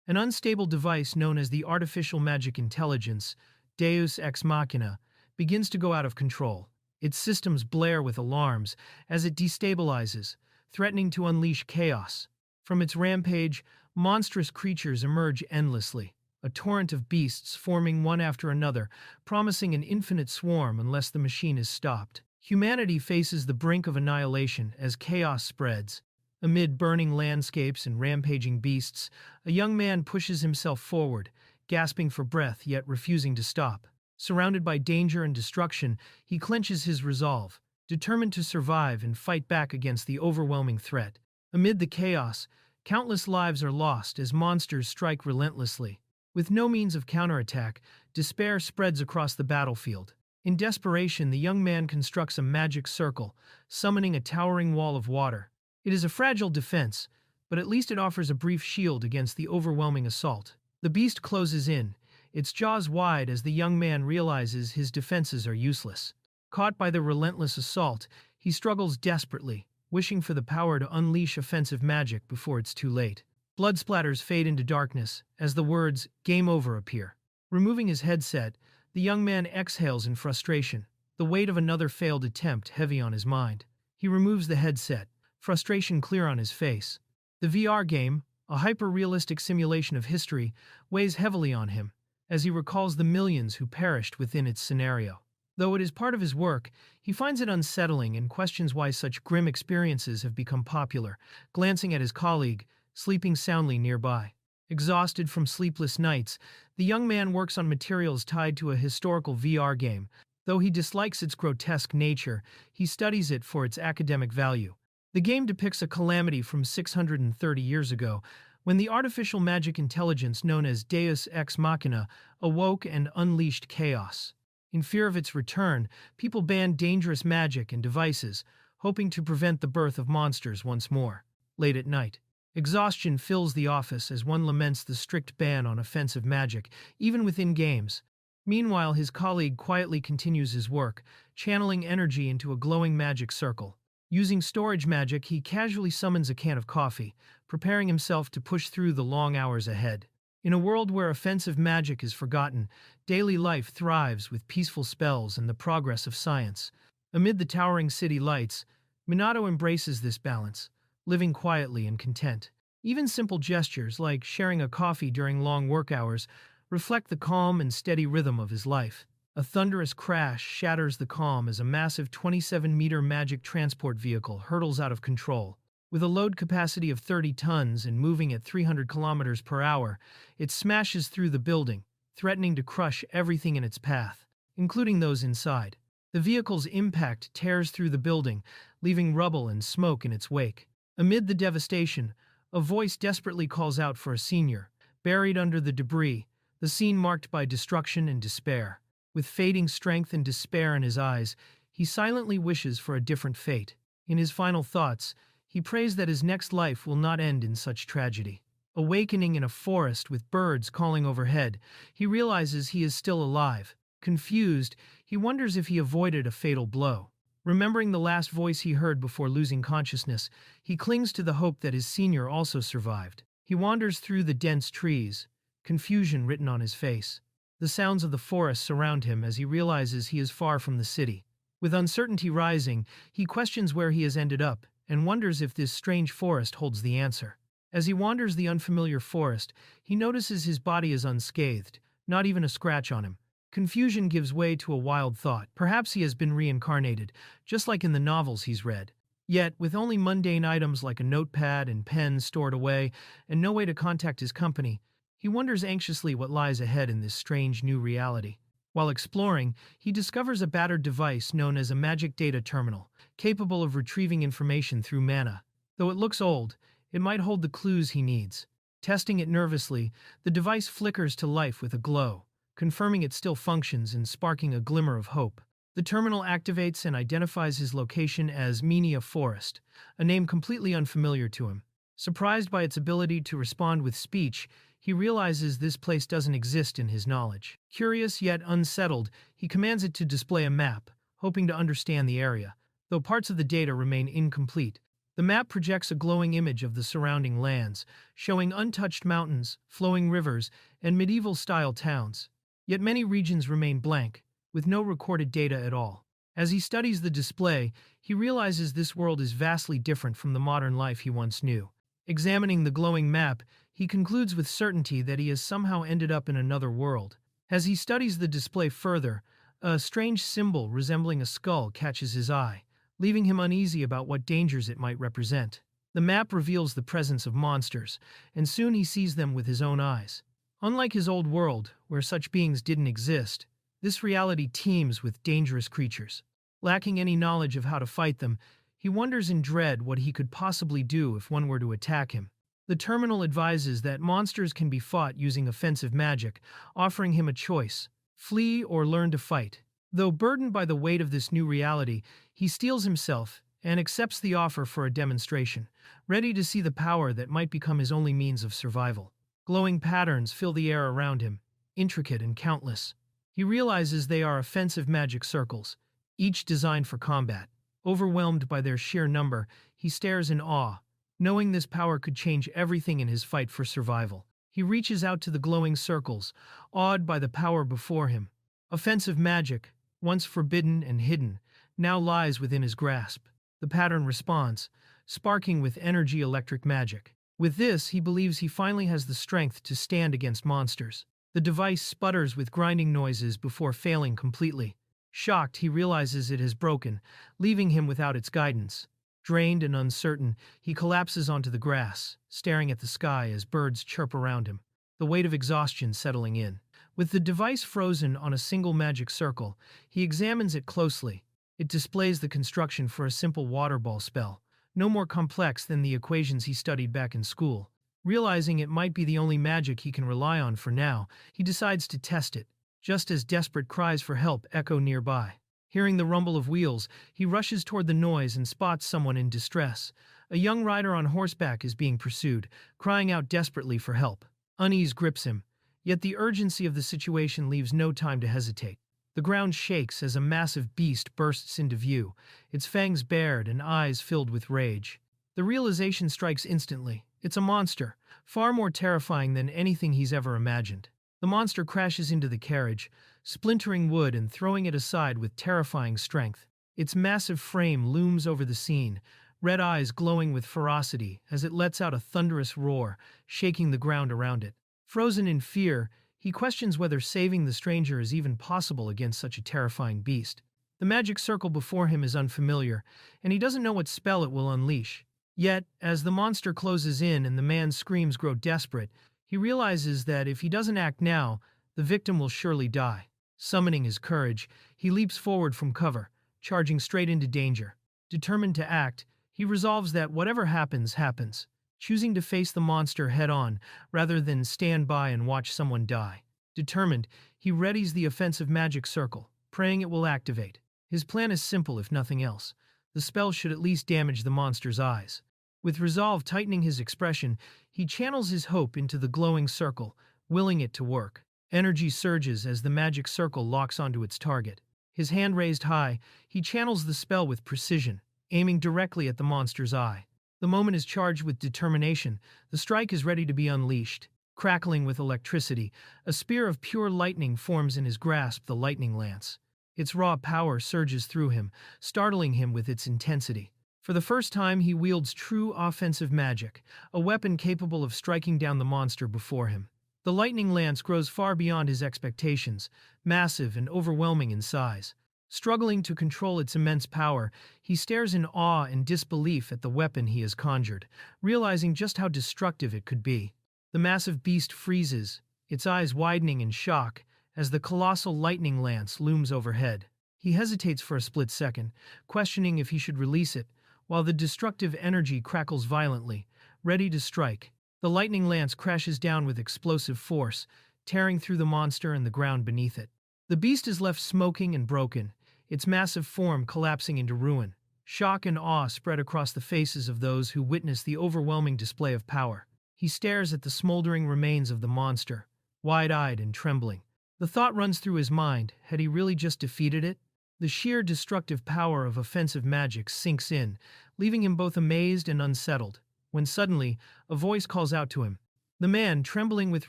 An unstable device known as the artificial magic intelligence, Deus Ex Machina, begins to go out of control. Its systems blare with alarms as it destabilizes, threatening to unleash chaos. From its rampage, monstrous creatures emerge endlessly, a torrent of beasts forming one after another, promising an infinite swarm unless the machine is stopped. Humanity faces the brink of annihilation as chaos spreads. Amid burning landscapes and rampaging beasts, a young man pushes himself forward, gasping for breath yet refusing to stop. Surrounded by danger and destruction, he clenches his resolve, determined to survive and fight back against the overwhelming threat. Amid the chaos, countless lives are lost as monsters strike relentlessly. With no means of counterattack, despair spreads across the battlefield. In desperation, the young man constructs a magic circle, summoning a towering wall of water. It is a fragile defense, but at least it offers a brief shield against the overwhelming assault. The beast closes in, its jaws wide as the young man realizes his defenses are useless. Caught by the relentless assault, he struggles desperately, wishing for the power to unleash offensive magic before it's too late. Blood splatters fade into darkness as the words, "Game over," appear. Removing his headset, the young man exhales in frustration, the weight of another failed attempt heavy on his mind. He removes the headset, frustration clear on his face. The VR game, a hyper-realistic simulation of history, weighs heavily on him, as he recalls the millions who perished within its scenario. Though it is part of his work, he finds it unsettling and questions why such grim experiences have become popular, glancing at his colleague, sleeping soundly nearby. Exhausted from sleepless nights, the young man works on materials tied to a historical VR game. Though he dislikes its grotesque nature, he studies it for its academic value. The game depicts a calamity from 630 years ago, when the artificial magic intelligence known as Deus Ex Machina awoke and unleashed chaos. In fear of its return, people banned dangerous magic and devices, hoping to prevent the birth of monsters once more. Late at night, exhaustion fills the office as one laments the strict ban on offensive magic, even within games. Meanwhile, his colleague quietly continues his work, channeling energy into a glowing magic circle. Using storage magic, he casually summons a can of coffee, preparing himself to push through the long hours ahead. In a world where offensive magic is forgotten, daily life thrives with peaceful spells and the progress of science. Amid the towering city lights, Minato embraces this balance, living quietly and content. Even simple gestures like sharing a coffee during long work hours reflect the calm and steady rhythm of his life. A thunderous crash shatters the calm as a massive 27-meter magic transport vehicle hurtles out of control. With a load capacity of 30 tons and moving at 300 kilometers per hour, it smashes through the building, threatening to crush everything in its path, including those inside. The vehicle's impact tears through the building, leaving rubble and smoke in its wake. Amid the devastation, a voice desperately calls out for a senior. Buried under the debris, the scene marked by destruction and despair. With fading strength and despair in his eyes, he silently wishes for a different fate. In his final thoughts, he prays that his next life will not end in such tragedy. Awakening in a forest with birds calling overhead, he realizes he is still alive. Confused, he wonders if he avoided a fatal blow. Remembering the last voice he heard before losing consciousness, he clings to the hope that his senior also survived. He wanders through the dense trees, confusion written on his face. The sounds of the forest surround him as he realizes he is far from the city. With uncertainty rising, he questions where he has ended up and wonders if this strange forest holds the answer. As he wanders the unfamiliar forest, he notices his body is unscathed, not even a scratch on him. Confusion gives way to a wild thought. Perhaps he has been reincarnated, just like in the novels he's read. Yet, with only mundane items like a notepad and pen stored away and no way to contact his company, he wonders anxiously what lies ahead in this strange new reality. While exploring, he discovers a battered device known as a magic data terminal, capable of retrieving information through mana. Though it looks old, it might hold the clues he needs. Testing it nervously, the device flickers to life with a glow, confirming it still functions and sparking a glimmer of hope. The terminal activates and identifies his location as Mynia Forest, a name completely unfamiliar to him. Surprised by its ability to respond with speech, he realizes this place doesn't exist in his knowledge. Curious yet unsettled, he commands it to display a map, hoping to understand the area. Though parts of the data remain incomplete, The map projects a glowing image of the surrounding lands, showing untouched mountains, flowing rivers, and medieval-style towns. Yet many regions remain blank, with no recorded data at all. As he studies the display, he realizes this world is vastly different from the modern life he once knew. Examining the glowing map, he concludes with certainty that he has somehow ended up in another world. As he studies the display further, a strange symbol resembling a skull catches his eye, leaving him uneasy about what dangers it might represent. The map reveals the presence of monsters, and soon he sees them with his own eyes. Unlike his old world, where such beings didn't exist, this reality teems with dangerous creatures. Lacking any knowledge of how to fight them, he wonders in dread what he could possibly do if one were to attack him. The terminal advises that monsters can be fought using offensive magic, offering him a choice: flee or learn to fight. Though burdened by the weight of this new reality, he steels himself and accepts the offer for a demonstration, ready to see the power that might become his only means of survival. Glowing patterns fill the air around him, intricate and countless. He realizes they are offensive magic circles, each designed for combat. Overwhelmed by their sheer number, he stares in awe, knowing this power could change everything in his fight for survival. He reaches out to the glowing circles, awed by the power before him. Offensive magic, once forbidden and hidden, now lies within his grasp. The pattern responds, sparking with energy electric magic. With this, he believes he finally has the strength to stand against monsters. The device sputters with grinding noises before failing completely. Shocked, he realizes it has broken, leaving him without its guidance. Drained and uncertain, he collapses onto the grass, staring at the sky as birds chirp around him, the weight of exhaustion settling in. With the device frozen on a single magic circle, he examines it closely. It displays the construction for a simple water ball spell, no more complex than the equations he studied back in school. Realizing it might be the only magic he can rely on for now, he decides to test it, just as desperate cries for help echo nearby. Hearing the rumble of wheels, he rushes toward the noise and spots someone in distress. A young rider on horseback is being pursued, crying out desperately for help. Unease grips him, yet the urgency of the situation leaves no time to hesitate. The ground shakes as a massive beast bursts into view, its fangs bared and eyes filled with rage. The realization strikes instantly. It's a monster, far more terrifying than anything he's ever imagined. The monster crashes into the carriage, splintering wood and throwing it aside with terrifying strength. Its massive frame looms over the scene, red eyes glowing with ferocity as it lets out a thunderous roar, shaking the ground around it. Frozen in fear, he questions whether saving the stranger is even possible against such a terrifying beast. The magic circle before him is unfamiliar, and he doesn't know what spell it will unleash. Yet, as the monster closes in and the man's screams grow desperate, he realizes that if he doesn't act now, the victim will surely die. Summoning his courage, he leaps forward from cover, charging straight into danger. Determined to act, he resolves that whatever happens, happens, choosing to face the monster head-on rather than stand by and watch someone die. Determined, he readies the offensive magic circle, praying it will activate. His plan is simple if nothing else. The spell should at least damage the monster's eyes. With resolve tightening his expression, he channels his hope into the glowing circle, willing it to work. Energy surges as the magic circle locks onto its target. His hand raised high, he channels the spell with precision, aiming directly at the monster's eye. The moment is charged with determination. The strike is ready to be unleashed. Crackling with electricity, a spear of pure lightning forms in his grasp, the lightning lance. Its raw power surges through him, startling him with its intensity. For the first time, he wields true offensive magic, a weapon capable of striking down the monster before him. The lightning lance grows far beyond his expectations, massive and overwhelming in size. Struggling to control its immense power, he stares in awe and disbelief at the weapon he has conjured, realizing just how destructive it could be. The massive beast freezes, its eyes widening in shock, as the colossal lightning lance looms overhead. He hesitates for a split second, questioning if he should release it, while the destructive energy crackles violently, ready to strike. The lightning lance crashes down with explosive force, tearing through the monster and the ground beneath it. The beast is left smoking and broken, its massive form collapsing into ruin. Shock and awe spread across the faces of those who witness the overwhelming display of power. He stares at the smoldering remains of the monster, wide-eyed and trembling. The thought runs through his mind, had he really just defeated it? The sheer destructive power of offensive magic sinks in, leaving him both amazed and unsettled, when suddenly, a voice calls out to him. The man, trembling with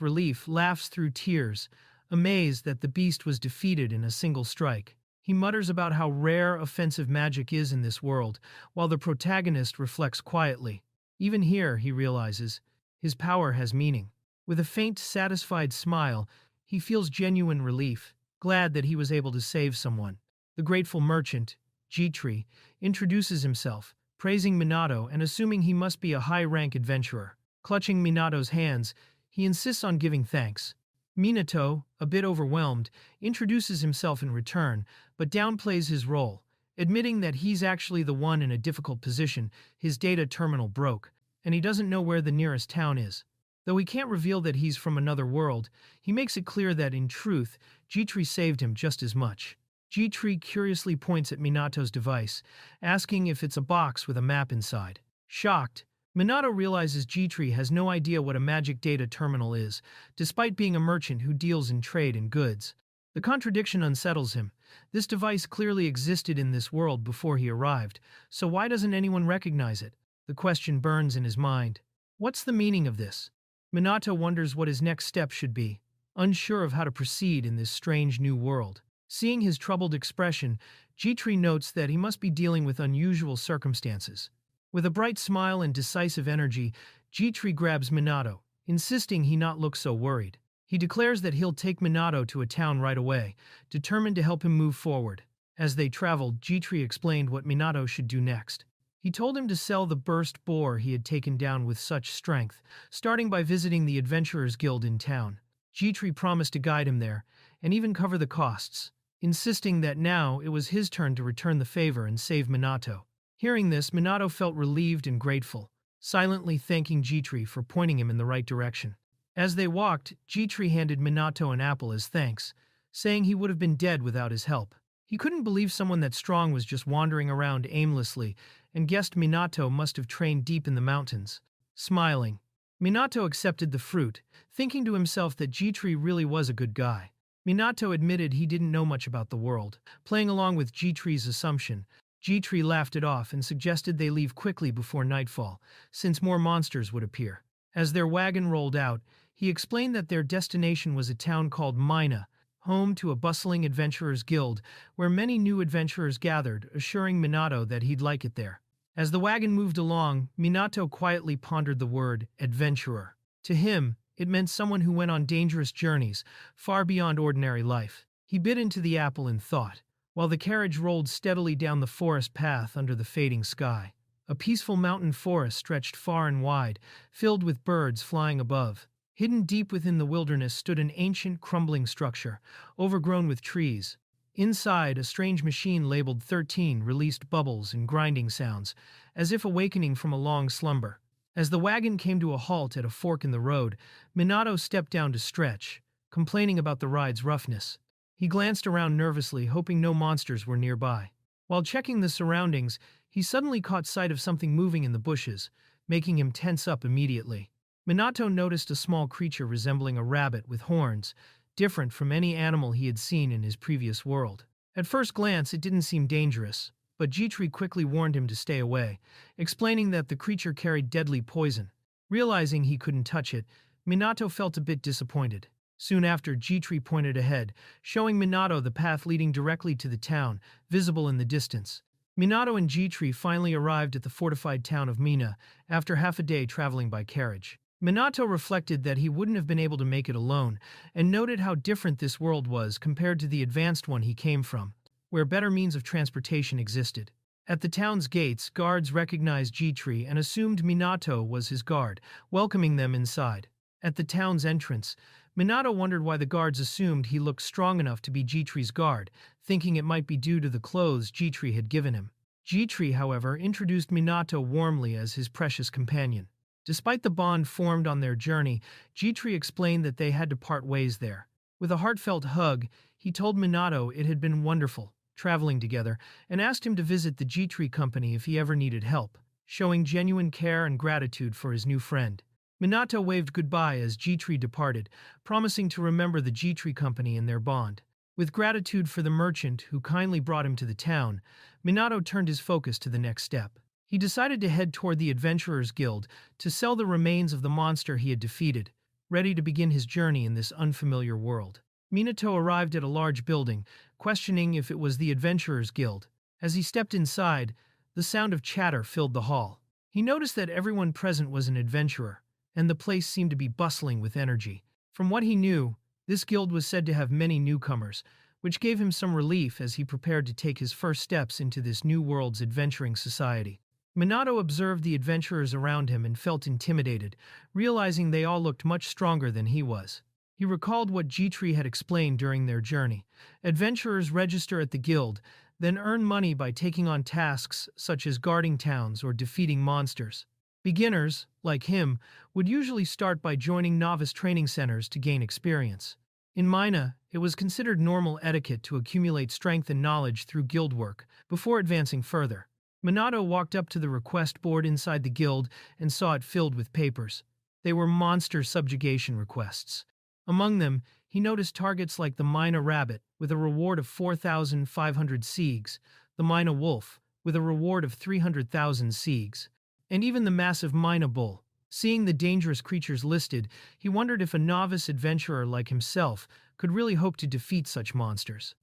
relief, laughs through tears, amazed that the beast was defeated in a single strike. He mutters about how rare offensive magic is in this world, while the protagonist reflects quietly. Even here, he realizes, his power has meaning. With a faint, satisfied smile, he feels genuine relief, glad that he was able to save someone. The grateful merchant, G-Tree, introduces himself, praising Minato and assuming he must be a high-rank adventurer. Clutching Minato's hands, he insists on giving thanks. Minato, a bit overwhelmed, introduces himself in return, but downplays his role, admitting that he's actually the one in a difficult position. His data terminal broke, and he doesn't know where the nearest town is. Though he can't reveal that he's from another world, he makes it clear that, in truth, G-Tree saved him just as much. G-Tree curiously points at Minato's device, asking if it's a box with a map inside. Shocked, Minato realizes G-Tree has no idea what a magic data terminal is, despite being a merchant who deals in trade and goods. The contradiction unsettles him. This device clearly existed in this world before he arrived, so why doesn't anyone recognize it? The question burns in his mind. What's the meaning of this? Minato wonders what his next step should be, unsure of how to proceed in this strange new world. Seeing his troubled expression, G-Tree notes that he must be dealing with unusual circumstances. With a bright smile and decisive energy, G-Tree grabs Minato, insisting he not look so worried. He declares that he'll take Minato to a town right away, determined to help him move forward. As they traveled, G-Tree explained what Minato should do next. He told him to sell the burst boar he had taken down with such strength, starting by visiting the Adventurers Guild in town. G-Tree promised to guide him there, and even cover the costs, insisting that now it was his turn to return the favor and save Minato. Hearing this, Minato felt relieved and grateful, silently thanking G-Tree for pointing him in the right direction. As they walked, G-Tree handed Minato an apple as thanks, saying he would have been dead without his help. He couldn't believe someone that strong was just wandering around aimlessly, and guessed Minato must have trained deep in the mountains. Smiling, Minato accepted the fruit, thinking to himself that G-Tree really was a good guy. Minato admitted he didn't know much about the world, playing along with G-Tree's assumption. G-Tree laughed it off and suggested they leave quickly before nightfall, since more monsters would appear. As their wagon rolled out, he explained that their destination was a town called Mynia, home to a bustling adventurers guild, where many new adventurers gathered, assuring Minato that he'd like it there. As the wagon moved along, Minato quietly pondered the word adventurer. To him, it meant someone who went on dangerous journeys, far beyond ordinary life. He bit into the apple in thought, while the carriage rolled steadily down the forest path under the fading sky. A peaceful mountain forest stretched far and wide, filled with birds flying above. Hidden deep within the wilderness stood an ancient, crumbling structure, overgrown with trees. Inside, a strange machine labeled 13 released bubbles and grinding sounds, as if awakening from a long slumber. As the wagon came to a halt at a fork in the road, Minato stepped down to stretch, complaining about the ride's roughness. He glanced around nervously, hoping no monsters were nearby. While checking the surroundings, he suddenly caught sight of something moving in the bushes, making him tense up immediately. Minato noticed a small creature resembling a rabbit with horns, different from any animal he had seen in his previous world. At first glance, it didn't seem dangerous, but G-Tree quickly warned him to stay away, explaining that the creature carried deadly poison. Realizing he couldn't touch it, Minato felt a bit disappointed. Soon after, G-Tree pointed ahead, showing Minato the path leading directly to the town, visible in the distance. Minato and G-Tree finally arrived at the fortified town of Mynia after half a day traveling by carriage. Minato reflected that he wouldn't have been able to make it alone, and noted how different this world was compared to the advanced one he came from, where better means of transportation existed. At the town's gates, guards recognized G-Tree and assumed Minato was his guard, welcoming them inside. At the town's entrance, Minato wondered why the guards assumed he looked strong enough to be G-Tree's guard, thinking it might be due to the clothes G-Tree had given him. G-Tree, however, introduced Minato warmly as his precious companion. Despite the bond formed on their journey, G-Tree explained that they had to part ways there. With a heartfelt hug, he told Minato it had been wonderful traveling together and asked him to visit the G-Tree Company if he ever needed help, showing genuine care and gratitude for his new friend. Minato waved goodbye as G-Tree departed, promising to remember the G-Tree Company and their bond. With gratitude for the merchant who kindly brought him to the town, Minato turned his focus to the next step. He decided to head toward the Adventurers Guild to sell the remains of the monster he had defeated, ready to begin his journey in this unfamiliar world. Minato arrived at a large building, questioning if it was the Adventurers Guild. As he stepped inside, the sound of chatter filled the hall. He noticed that everyone present was an adventurer, and the place seemed to be bustling with energy. From what he knew, this guild was said to have many newcomers, which gave him some relief as he prepared to take his first steps into this new world's adventuring society. Minato observed the adventurers around him and felt intimidated, realizing they all looked much stronger than he was. He recalled what G-Tree had explained during their journey. Adventurers register at the guild, then earn money by taking on tasks such as guarding towns or defeating monsters. Beginners, like him, would usually start by joining novice training centers to gain experience. In Mynia, it was considered normal etiquette to accumulate strength and knowledge through guild work before advancing further. Minato walked up to the request board inside the guild and saw it filled with papers. They were monster subjugation requests. Among them, he noticed targets like the Mynia rabbit, with a reward of 4,500 siegs, the Mynia wolf, with a reward of 300,000 siegs, and even the massive Mynia bull. Seeing the dangerous creatures listed, he wondered if a novice adventurer like himself could really hope to defeat such monsters.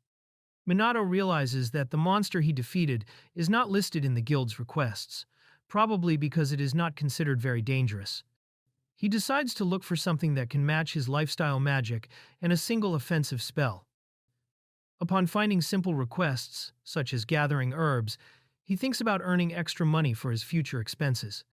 Minato realizes that the monster he defeated is not listed in the guild's requests, probably because it is not considered very dangerous. He decides to look for something that can match his lifestyle magic and a single offensive spell. Upon finding simple requests, such as gathering herbs, he thinks about earning extra money for his future expenses.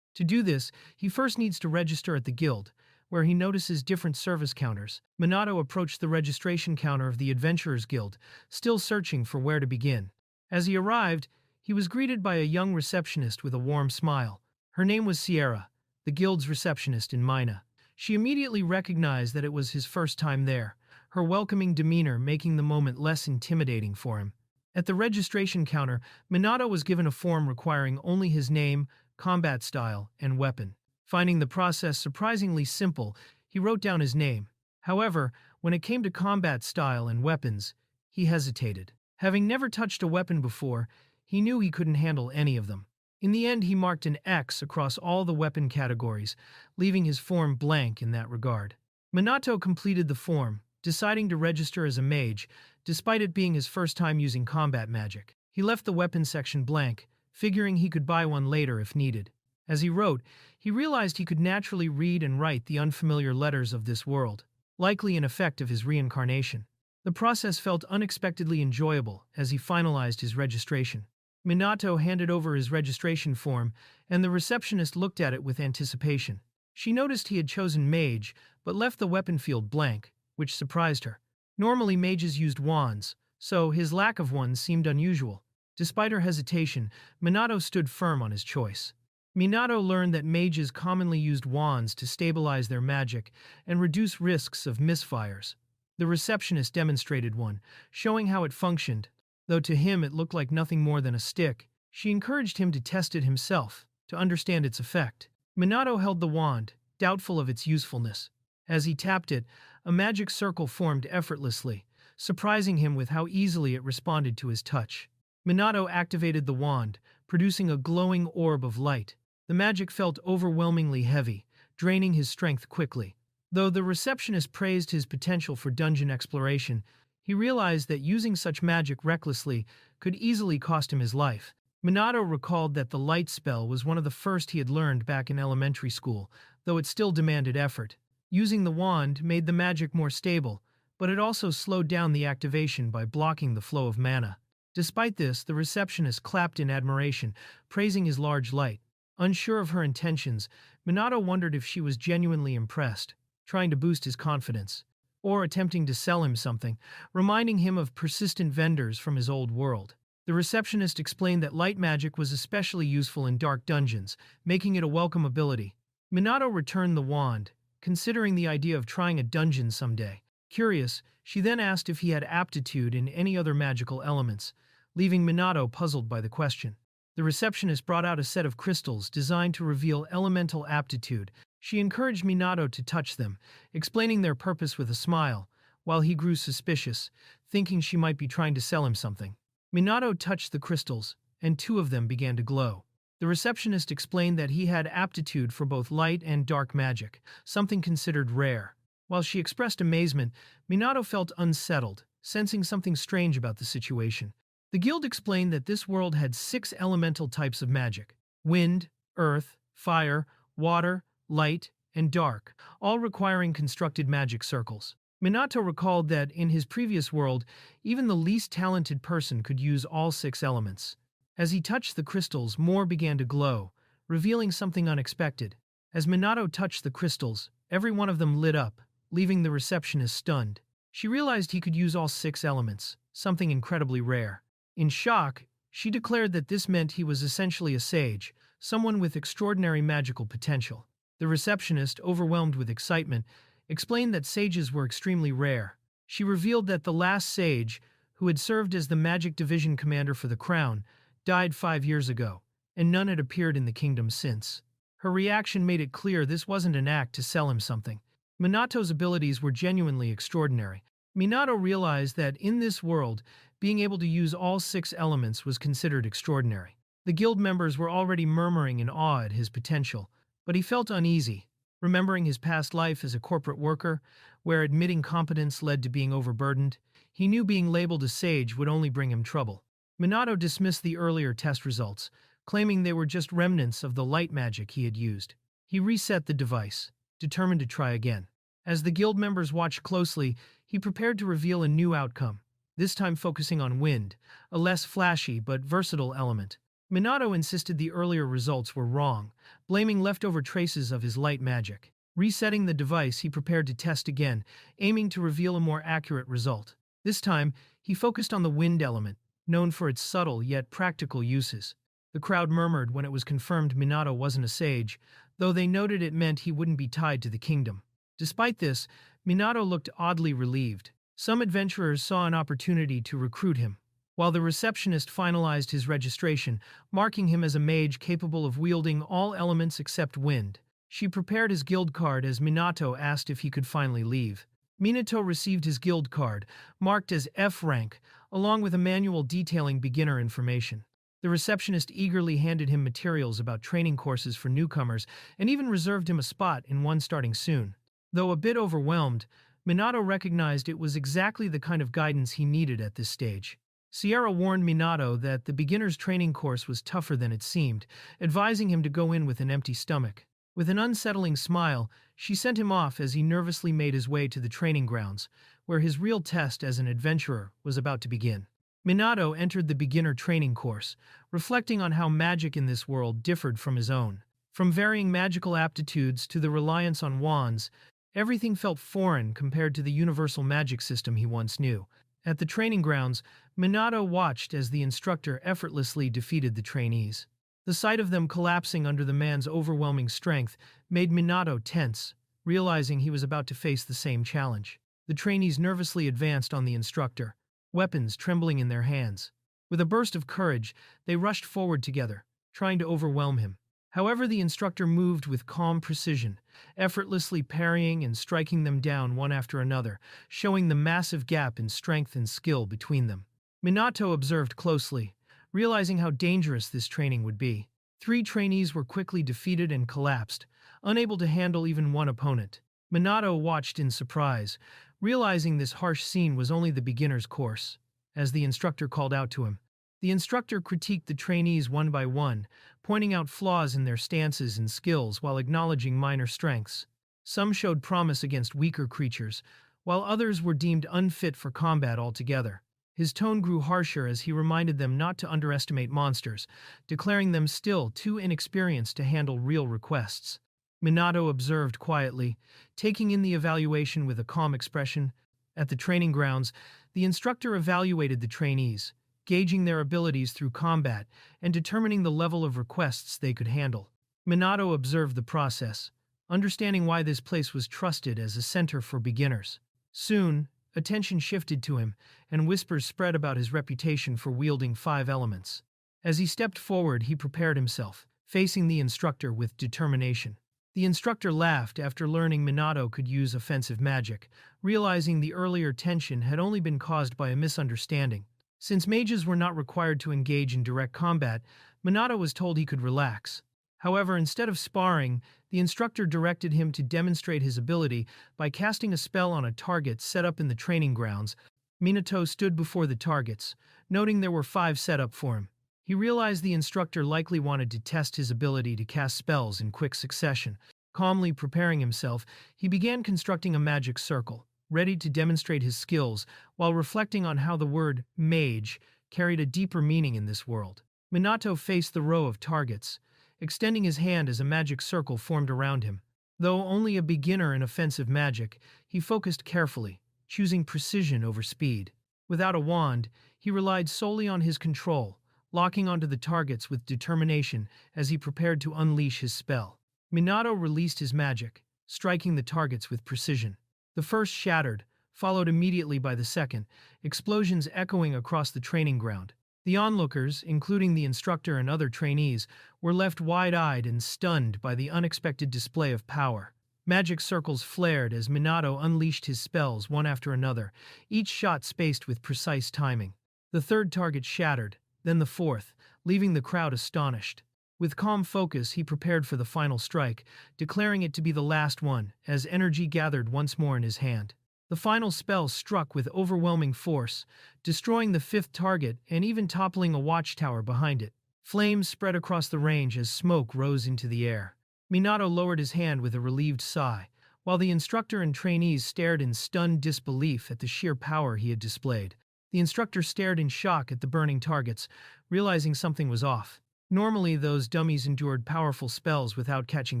To do this, he first needs to register at the guild, where he notices different service counters. Minato approached the registration counter of the Adventurers Guild, still searching for where to begin. As he arrived, he was greeted by a young receptionist with a warm smile. Her name was Sierra, the guild's receptionist in Mynia. She immediately recognized that it was his first time there, her welcoming demeanor making the moment less intimidating for him. At the registration counter, Minato was given a form requiring only his name, combat style, and weapon. Finding the process surprisingly simple, he wrote down his name. However, when it came to combat style and weapons, he hesitated. Having never touched a weapon before, he knew he couldn't handle any of them. In the end, he marked an X across all the weapon categories, leaving his form blank in that regard. Minato completed the form, deciding to register as a mage, despite it being his first time using combat magic. He left the weapon section blank, figuring he could buy one later if needed. As he wrote, he realized he could naturally read and write the unfamiliar letters of this world, likely an effect of his reincarnation. The process felt unexpectedly enjoyable as he finalized his registration. Minato handed over his registration form, and the receptionist looked at it with anticipation. She noticed he had chosen mage, but left the weapon field blank, which surprised her. Normally mages used wands, so his lack of one seemed unusual. Despite her hesitation, Minato stood firm on his choice. Minato learned that mages commonly used wands to stabilize their magic and reduce risks of misfires. The receptionist demonstrated one, showing how it functioned. Though to him it looked like nothing more than a stick, she encouraged him to test it himself, to understand its effect. Minato held the wand, doubtful of its usefulness. As he tapped it, a magic circle formed effortlessly, surprising him with how easily it responded to his touch. Minato activated the wand, producing a glowing orb of light. The magic felt overwhelmingly heavy, draining his strength quickly. Though the receptionist praised his potential for dungeon exploration, he realized that using such magic recklessly could easily cost him his life. Minato recalled that the light spell was one of the first he had learned back in elementary school, though it still demanded effort. Using the wand made the magic more stable, but it also slowed down the activation by blocking the flow of mana. Despite this, the receptionist clapped in admiration, praising his large light. Unsure of her intentions, Minato wondered if she was genuinely impressed, trying to boost his confidence, or attempting to sell him something, reminding him of persistent vendors from his old world. The receptionist explained that light magic was especially useful in dark dungeons, making it a welcome ability. Minato returned the wand, considering the idea of trying a dungeon someday. Curious, she then asked if he had aptitude in any other magical elements, leaving Minato puzzled by the question. The receptionist brought out a set of crystals designed to reveal elemental aptitude. She encouraged Minato to touch them, explaining their purpose with a smile, while he grew suspicious, thinking she might be trying to sell him something. Minato touched the crystals, and two of them began to glow. The receptionist explained that he had aptitude for both light and dark magic, something considered rare. While she expressed amazement, Minato felt unsettled, sensing something strange about the situation. The guild explained that this world had 6 elemental types of magic: wind, earth, fire, water, light, and dark, all requiring constructed magic circles. Minato recalled that in his previous world, even the least talented person could use all 6 elements. As he touched the crystals, more began to glow, revealing something unexpected. As Minato touched the crystals, every one of them lit up, leaving the receptionist stunned. She realized he could use all 6 elements, something incredibly rare. In shock, she declared that this meant he was essentially a sage, someone with extraordinary magical potential. The receptionist, overwhelmed with excitement, explained that sages were extremely rare. She revealed that the last sage, who had served as the magic division commander for the crown, died 5 years ago, and none had appeared in the kingdom since. Her reaction made it clear this wasn't an act to sell him something. Minato's abilities were genuinely extraordinary. Minato realized that in this world, being able to use all 6 elements was considered extraordinary. The guild members were already murmuring in awe at his potential, but he felt uneasy, remembering his past life as a corporate worker, where admitting competence led to being overburdened. He knew being labeled a sage would only bring him trouble. Minato dismissed the earlier test results, claiming they were just remnants of the light magic he had used. He reset the device, determined to try again. As the guild members watched closely, he prepared to reveal a new outcome, this time focusing on wind, a less flashy but versatile element. Minato insisted the earlier results were wrong, blaming leftover traces of his light magic. Resetting the device, he prepared to test again, aiming to reveal a more accurate result. This time, he focused on the wind element, known for its subtle yet practical uses. The crowd murmured when it was confirmed Minato wasn't a sage, though they noted it meant he wouldn't be tied to the kingdom. Despite this, Minato looked oddly relieved. Some adventurers saw an opportunity to recruit him, while the receptionist finalized his registration, marking him as a mage capable of wielding all elements except wind. She prepared his guild card as Minato asked if he could finally leave. Minato received his guild card, marked as F rank, along with a manual detailing beginner information. The receptionist eagerly handed him materials about training courses for newcomers and even reserved him a spot in one starting soon. Though a bit overwhelmed, Minato recognized it was exactly the kind of guidance he needed at this stage. Sierra warned Minato that the beginner's training course was tougher than it seemed, advising him to go in with an empty stomach. With an unsettling smile, she sent him off as he nervously made his way to the training grounds, where his real test as an adventurer was about to begin. Minato entered the beginner training course, reflecting on how magic in this world differed from his own. From varying magical aptitudes to the reliance on wands, everything felt foreign compared to the universal magic system he once knew. At the training grounds, Minato watched as the instructor effortlessly defeated the trainees. The sight of them collapsing under the man's overwhelming strength made Minato tense, realizing he was about to face the same challenge. The trainees nervously advanced on the instructor, weapons trembling in their hands. With a burst of courage, they rushed forward together, trying to overwhelm him. However, the instructor moved with calm precision, effortlessly parrying and striking them down one after another, showing the massive gap in strength and skill between them. Minato observed closely, realizing how dangerous this training would be. 3 trainees were quickly defeated and collapsed, unable to handle even one opponent. Minato watched in surprise, realizing this harsh scene was only the beginner's course. As the instructor called out to him, the instructor critiqued the trainees one by one, pointing out flaws in their stances and skills while acknowledging minor strengths. Some showed promise against weaker creatures, while others were deemed unfit for combat altogether. His tone grew harsher as he reminded them not to underestimate monsters, declaring them still too inexperienced to handle real requests. Minato observed quietly, taking in the evaluation with a calm expression. At the training grounds, the instructor evaluated the trainees, gauging their abilities through combat and determining the level of requests they could handle. Minato observed the process, understanding why this place was trusted as a center for beginners. Soon, attention shifted to him, and whispers spread about his reputation for wielding 5 elements. As he stepped forward, he prepared himself, facing the instructor with determination. The instructor laughed after learning Minato could use offensive magic, realizing the earlier tension had only been caused by a misunderstanding. Since mages were not required to engage in direct combat, Minato was told he could relax. However, instead of sparring, the instructor directed him to demonstrate his ability by casting a spell on a target set up in the training grounds. Minato stood before the targets, noting there were 5 set up for him. He realized the instructor likely wanted to test his ability to cast spells in quick succession. Calmly preparing himself, he began constructing a magic circle, ready to demonstrate his skills while reflecting on how the word mage carried a deeper meaning in this world. Minato faced the row of targets, extending his hand as a magic circle formed around him. Though only a beginner in offensive magic, he focused carefully, choosing precision over speed. Without a wand, he relied solely on his control, locking onto the targets with determination as he prepared to unleash his spell. Minato released his magic, striking the targets with precision. The first shattered, followed immediately by the second, explosions echoing across the training ground. The onlookers, including the instructor and other trainees, were left wide-eyed and stunned by the unexpected display of power. Magic circles flared as Minato unleashed his spells one after another, each shot spaced with precise timing. The third target shattered, then the fourth, leaving the crowd astonished. With calm focus, he prepared for the final strike, declaring it to be the last one, as energy gathered once more in his hand. The final spell struck with overwhelming force, destroying the 5th target and even toppling a watchtower behind it. Flames spread across the range as smoke rose into the air. Minato lowered his hand with a relieved sigh, while the instructor and trainees stared in stunned disbelief at the sheer power he had displayed. The instructor stared in shock at the burning targets, realizing something was off. Normally, those dummies endured powerful spells without catching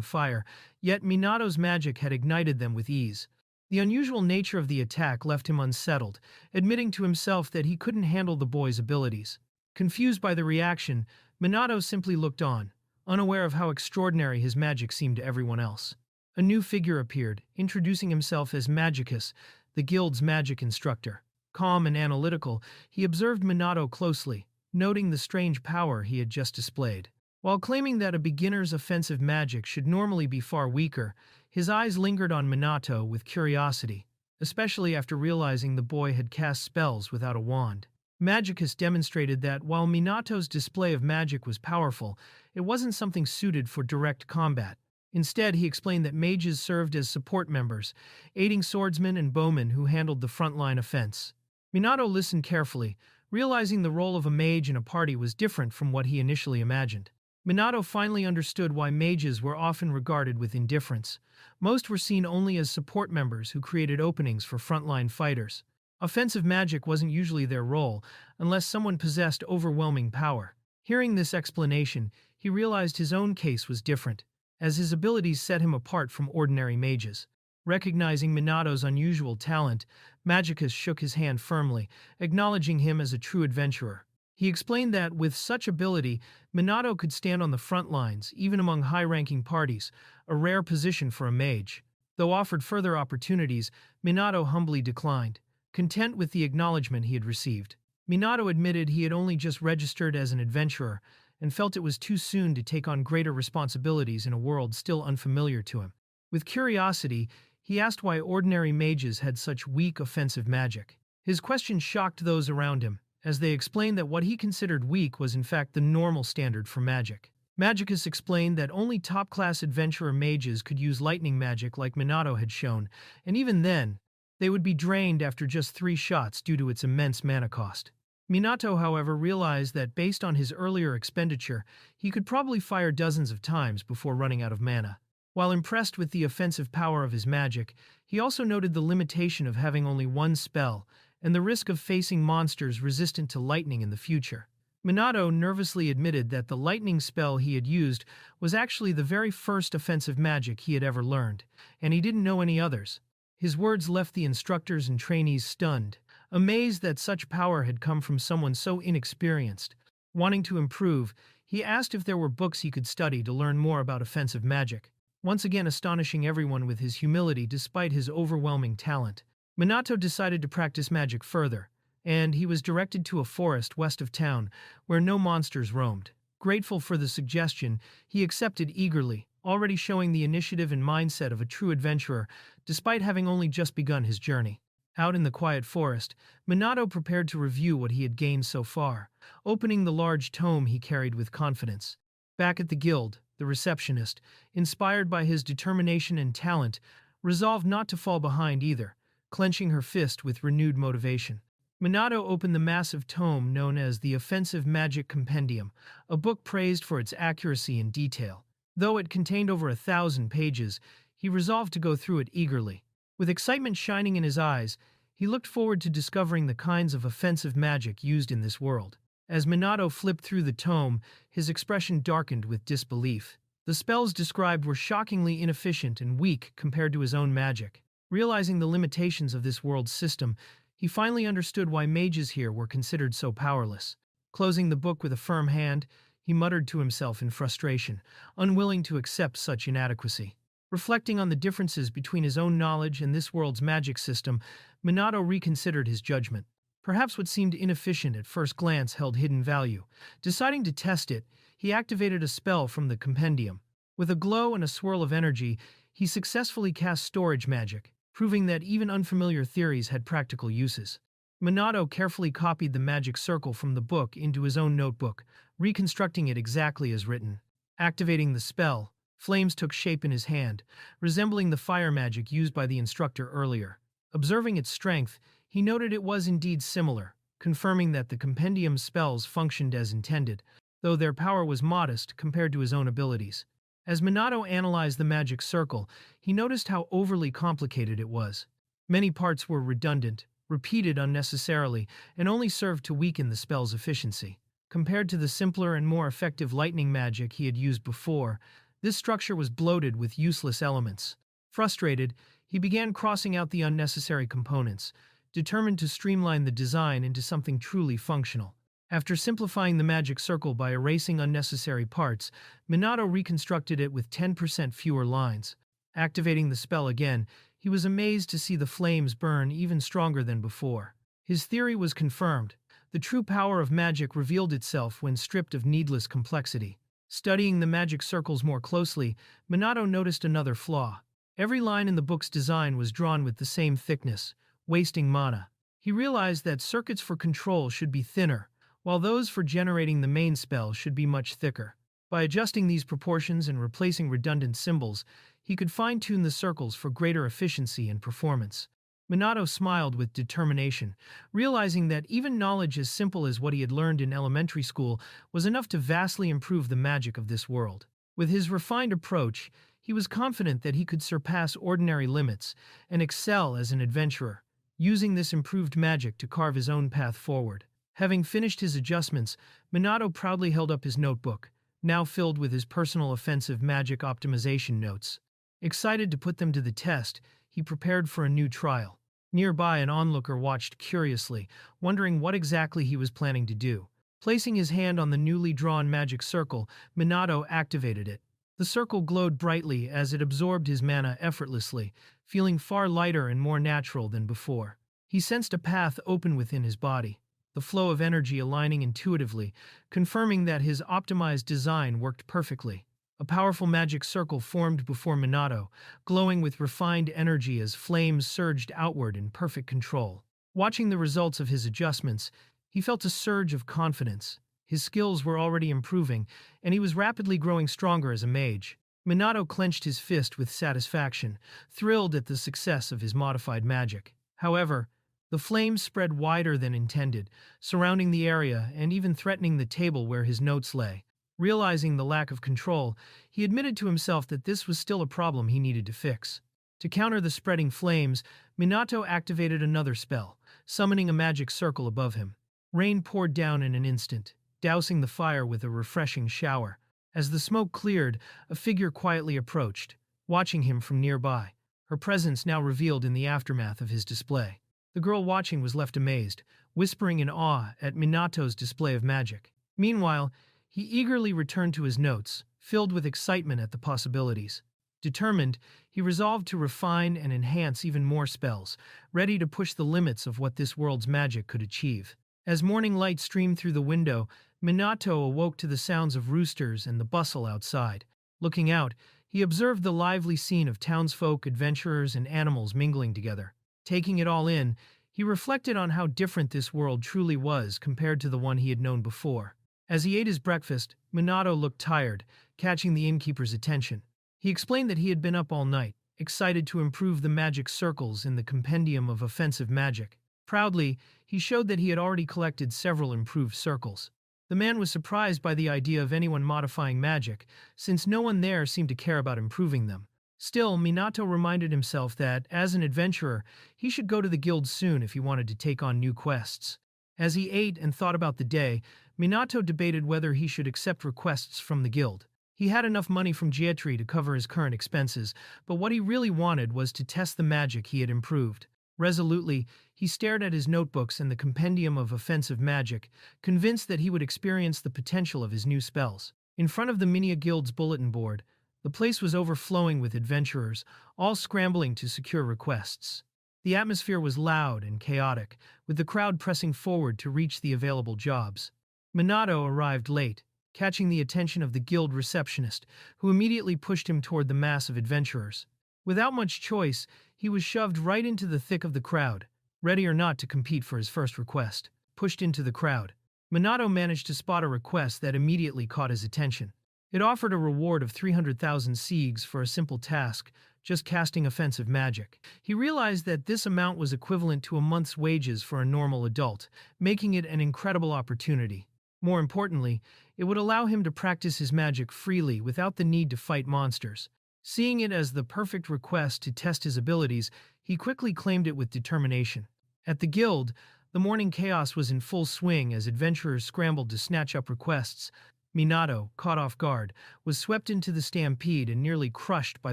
fire, yet Minato's magic had ignited them with ease. The unusual nature of the attack left him unsettled, admitting to himself that he couldn't handle the boy's abilities. Confused by the reaction, Minato simply looked on, unaware of how extraordinary his magic seemed to everyone else. A new figure appeared, introducing himself as Magicus, the guild's magic instructor. Calm and analytical, he observed Minato closely, noting the strange power he had just displayed. While claiming that a beginner's offensive magic should normally be far weaker, his eyes lingered on Minato with curiosity, especially after realizing the boy had cast spells without a wand. Magicus demonstrated that while Minato's display of magic was powerful, it wasn't something suited for direct combat. Instead, he explained that mages served as support members, aiding swordsmen and bowmen who handled the frontline offense. Minato listened carefully, realizing the role of a mage in a party was different from what he initially imagined. Minato finally understood why mages were often regarded with indifference. Most were seen only as support members who created openings for frontline fighters. Offensive magic wasn't usually their role, unless someone possessed overwhelming power. Hearing this explanation, he realized his own case was different, as his abilities set him apart from ordinary mages. Recognizing Minato's unusual talent, Magicus shook his hand firmly, acknowledging him as a true adventurer. He explained that, with such ability, Minato could stand on the front lines, even among high-ranking parties, a rare position for a mage. Though offered further opportunities, Minato humbly declined, content with the acknowledgement he had received. Minato admitted he had only just registered as an adventurer, and felt it was too soon to take on greater responsibilities in a world still unfamiliar to him. With curiosity, he asked why ordinary mages had such weak offensive magic. His question shocked those around him, as they explained that what he considered weak was in fact the normal standard for magic. Magicus explained that only top-class adventurer mages could use lightning magic like Minato had shown, and even then, they would be drained after just 3 shots due to its immense mana cost. Minato, however, realized that based on his earlier expenditure, he could probably fire dozens of times before running out of mana. While impressed with the offensive power of his magic, he also noted the limitation of having only one spell, and the risk of facing monsters resistant to lightning in the future. Minato nervously admitted that the lightning spell he had used was actually the very first offensive magic he had ever learned, and he didn't know any others. His words left the instructors and trainees stunned, amazed that such power had come from someone so inexperienced. Wanting to improve, he asked if there were books he could study to learn more about offensive magic, once again astonishing everyone with his humility despite his overwhelming talent. Minato decided to practice magic further, and he was directed to a forest west of town where no monsters roamed. Grateful for the suggestion, he accepted eagerly, already showing the initiative and mindset of a true adventurer, despite having only just begun his journey. Out in the quiet forest, Minato prepared to review what he had gained so far, opening the large tome he carried with confidence. Back at the guild, the receptionist, inspired by his determination and talent, resolved not to fall behind either, clenching her fist with renewed motivation. Minato opened the massive tome known as the Offensive Magic Compendium, a book praised for its accuracy and detail. Though it contained over 1,000 pages, he resolved to go through it eagerly. With excitement shining in his eyes, he looked forward to discovering the kinds of offensive magic used in this world. As Minato flipped through the tome, his expression darkened with disbelief. The spells described were shockingly inefficient and weak compared to his own magic. Realizing the limitations of this world's system, he finally understood why mages here were considered so powerless. Closing the book with a firm hand, he muttered to himself in frustration, unwilling to accept such inadequacy. Reflecting on the differences between his own knowledge and this world's magic system, Minato reconsidered his judgment. Perhaps what seemed inefficient at first glance held hidden value. Deciding to test it, he activated a spell from the compendium. With a glow and a swirl of energy, he successfully cast storage magic, proving that even unfamiliar theories had practical uses. Minato carefully copied the magic circle from the book into his own notebook, reconstructing it exactly as written. Activating the spell, flames took shape in his hand, resembling the fire magic used by the instructor earlier. Observing its strength, he noted it was indeed similar, confirming that the compendium's spells functioned as intended, though their power was modest compared to his own abilities. As Minato analyzed the magic circle, he noticed how overly complicated it was. Many parts were redundant, repeated unnecessarily, and only served to weaken the spell's efficiency. Compared to the simpler and more effective lightning magic he had used before, this structure was bloated with useless elements. Frustrated, he began crossing out the unnecessary components, determined to streamline the design into something truly functional. After simplifying the magic circle by erasing unnecessary parts, Minato reconstructed it with 10% fewer lines. Activating the spell again, he was amazed to see the flames burn even stronger than before. His theory was confirmed. The true power of magic revealed itself when stripped of needless complexity. Studying the magic circles more closely, Minato noticed another flaw. Every line in the book's design was drawn with the same thickness, wasting mana. He realized that circuits for control should be thinner, while those for generating the main spell should be much thicker. By adjusting these proportions and replacing redundant symbols, he could fine-tune the circles for greater efficiency and performance. Minato smiled with determination, realizing that even knowledge as simple as what he had learned in elementary school was enough to vastly improve the magic of this world. With his refined approach, he was confident that he could surpass ordinary limits and excel as an adventurer, using this improved magic to carve his own path forward. Having finished his adjustments, Minato proudly held up his notebook, now filled with his personal offensive magic optimization notes. Excited to put them to the test, he prepared for a new trial. Nearby, an onlooker watched curiously, wondering what exactly he was planning to do. Placing his hand on the newly drawn magic circle, Minato activated it. The circle glowed brightly as it absorbed his mana effortlessly, feeling far lighter and more natural than before. He sensed a path open within his body, the flow of energy aligning intuitively, confirming that his optimized design worked perfectly. A powerful magic circle formed before Minato, glowing with refined energy as flames surged outward in perfect control. Watching the results of his adjustments, he felt a surge of confidence. His skills were already improving, and he was rapidly growing stronger as a mage. Minato clenched his fist with satisfaction, thrilled at the success of his modified magic. However, the flames spread wider than intended, surrounding the area and even threatening the table where his notes lay. Realizing the lack of control, he admitted to himself that this was still a problem he needed to fix. To counter the spreading flames, Minato activated another spell, summoning a magic circle above him. Rain poured down in an instant, dousing the fire with a refreshing shower. As the smoke cleared, a figure quietly approached, watching him from nearby, her presence now revealed in the aftermath of his display. The girl watching was left amazed, whispering in awe at Minato's display of magic. Meanwhile, he eagerly returned to his notes, filled with excitement at the possibilities. Determined, he resolved to refine and enhance even more spells, ready to push the limits of what this world's magic could achieve. As morning light streamed through the window, Minato awoke to the sounds of roosters and the bustle outside. Looking out, He observed the lively scene of townsfolk, adventurers, and animals mingling together. Taking it all in, he reflected on how different this world truly was compared to the one he had known before. As he ate his breakfast, Minato looked tired, catching the innkeeper's attention. He explained that he had been up all night, excited to improve the magic circles in the compendium of offensive magic. Proudly, he showed that he had already collected several improved circles. The man was surprised by the idea of anyone modifying magic, since no one there seemed to care about improving them. Still, Minato reminded himself that, as an adventurer, he should go to the guild soon if he wanted to take on new quests. As he ate and thought about the day, Minato debated whether he should accept requests from the guild. He had enough money from Jietri to cover his current expenses, but what he really wanted was to test the magic he had improved. Resolutely, he stared at his notebooks and the compendium of offensive magic, convinced that he would experience the potential of his new spells. In front of the Mynia Guild's bulletin board, the place was overflowing with adventurers, all scrambling to secure requests. The atmosphere was loud and chaotic, with the crowd pressing forward to reach the available jobs. Minato arrived late, catching the attention of the guild receptionist, who immediately pushed him toward the mass of adventurers. Without much choice, he was shoved right into the thick of the crowd, ready or not to compete for his first request. Pushed into the crowd, Minato managed to spot a request that immediately caught his attention. It offered a reward of 300,000 siegs for a simple task, just casting offensive magic. He realized that this amount was equivalent to a month's wages for a normal adult, making it an incredible opportunity. More importantly, it would allow him to practice his magic freely without the need to fight monsters. Seeing it as the perfect request to test his abilities, he quickly claimed it with determination. At the guild, the morning chaos was in full swing as adventurers scrambled to snatch up requests. Minato, caught off guard, was swept into the stampede and nearly crushed by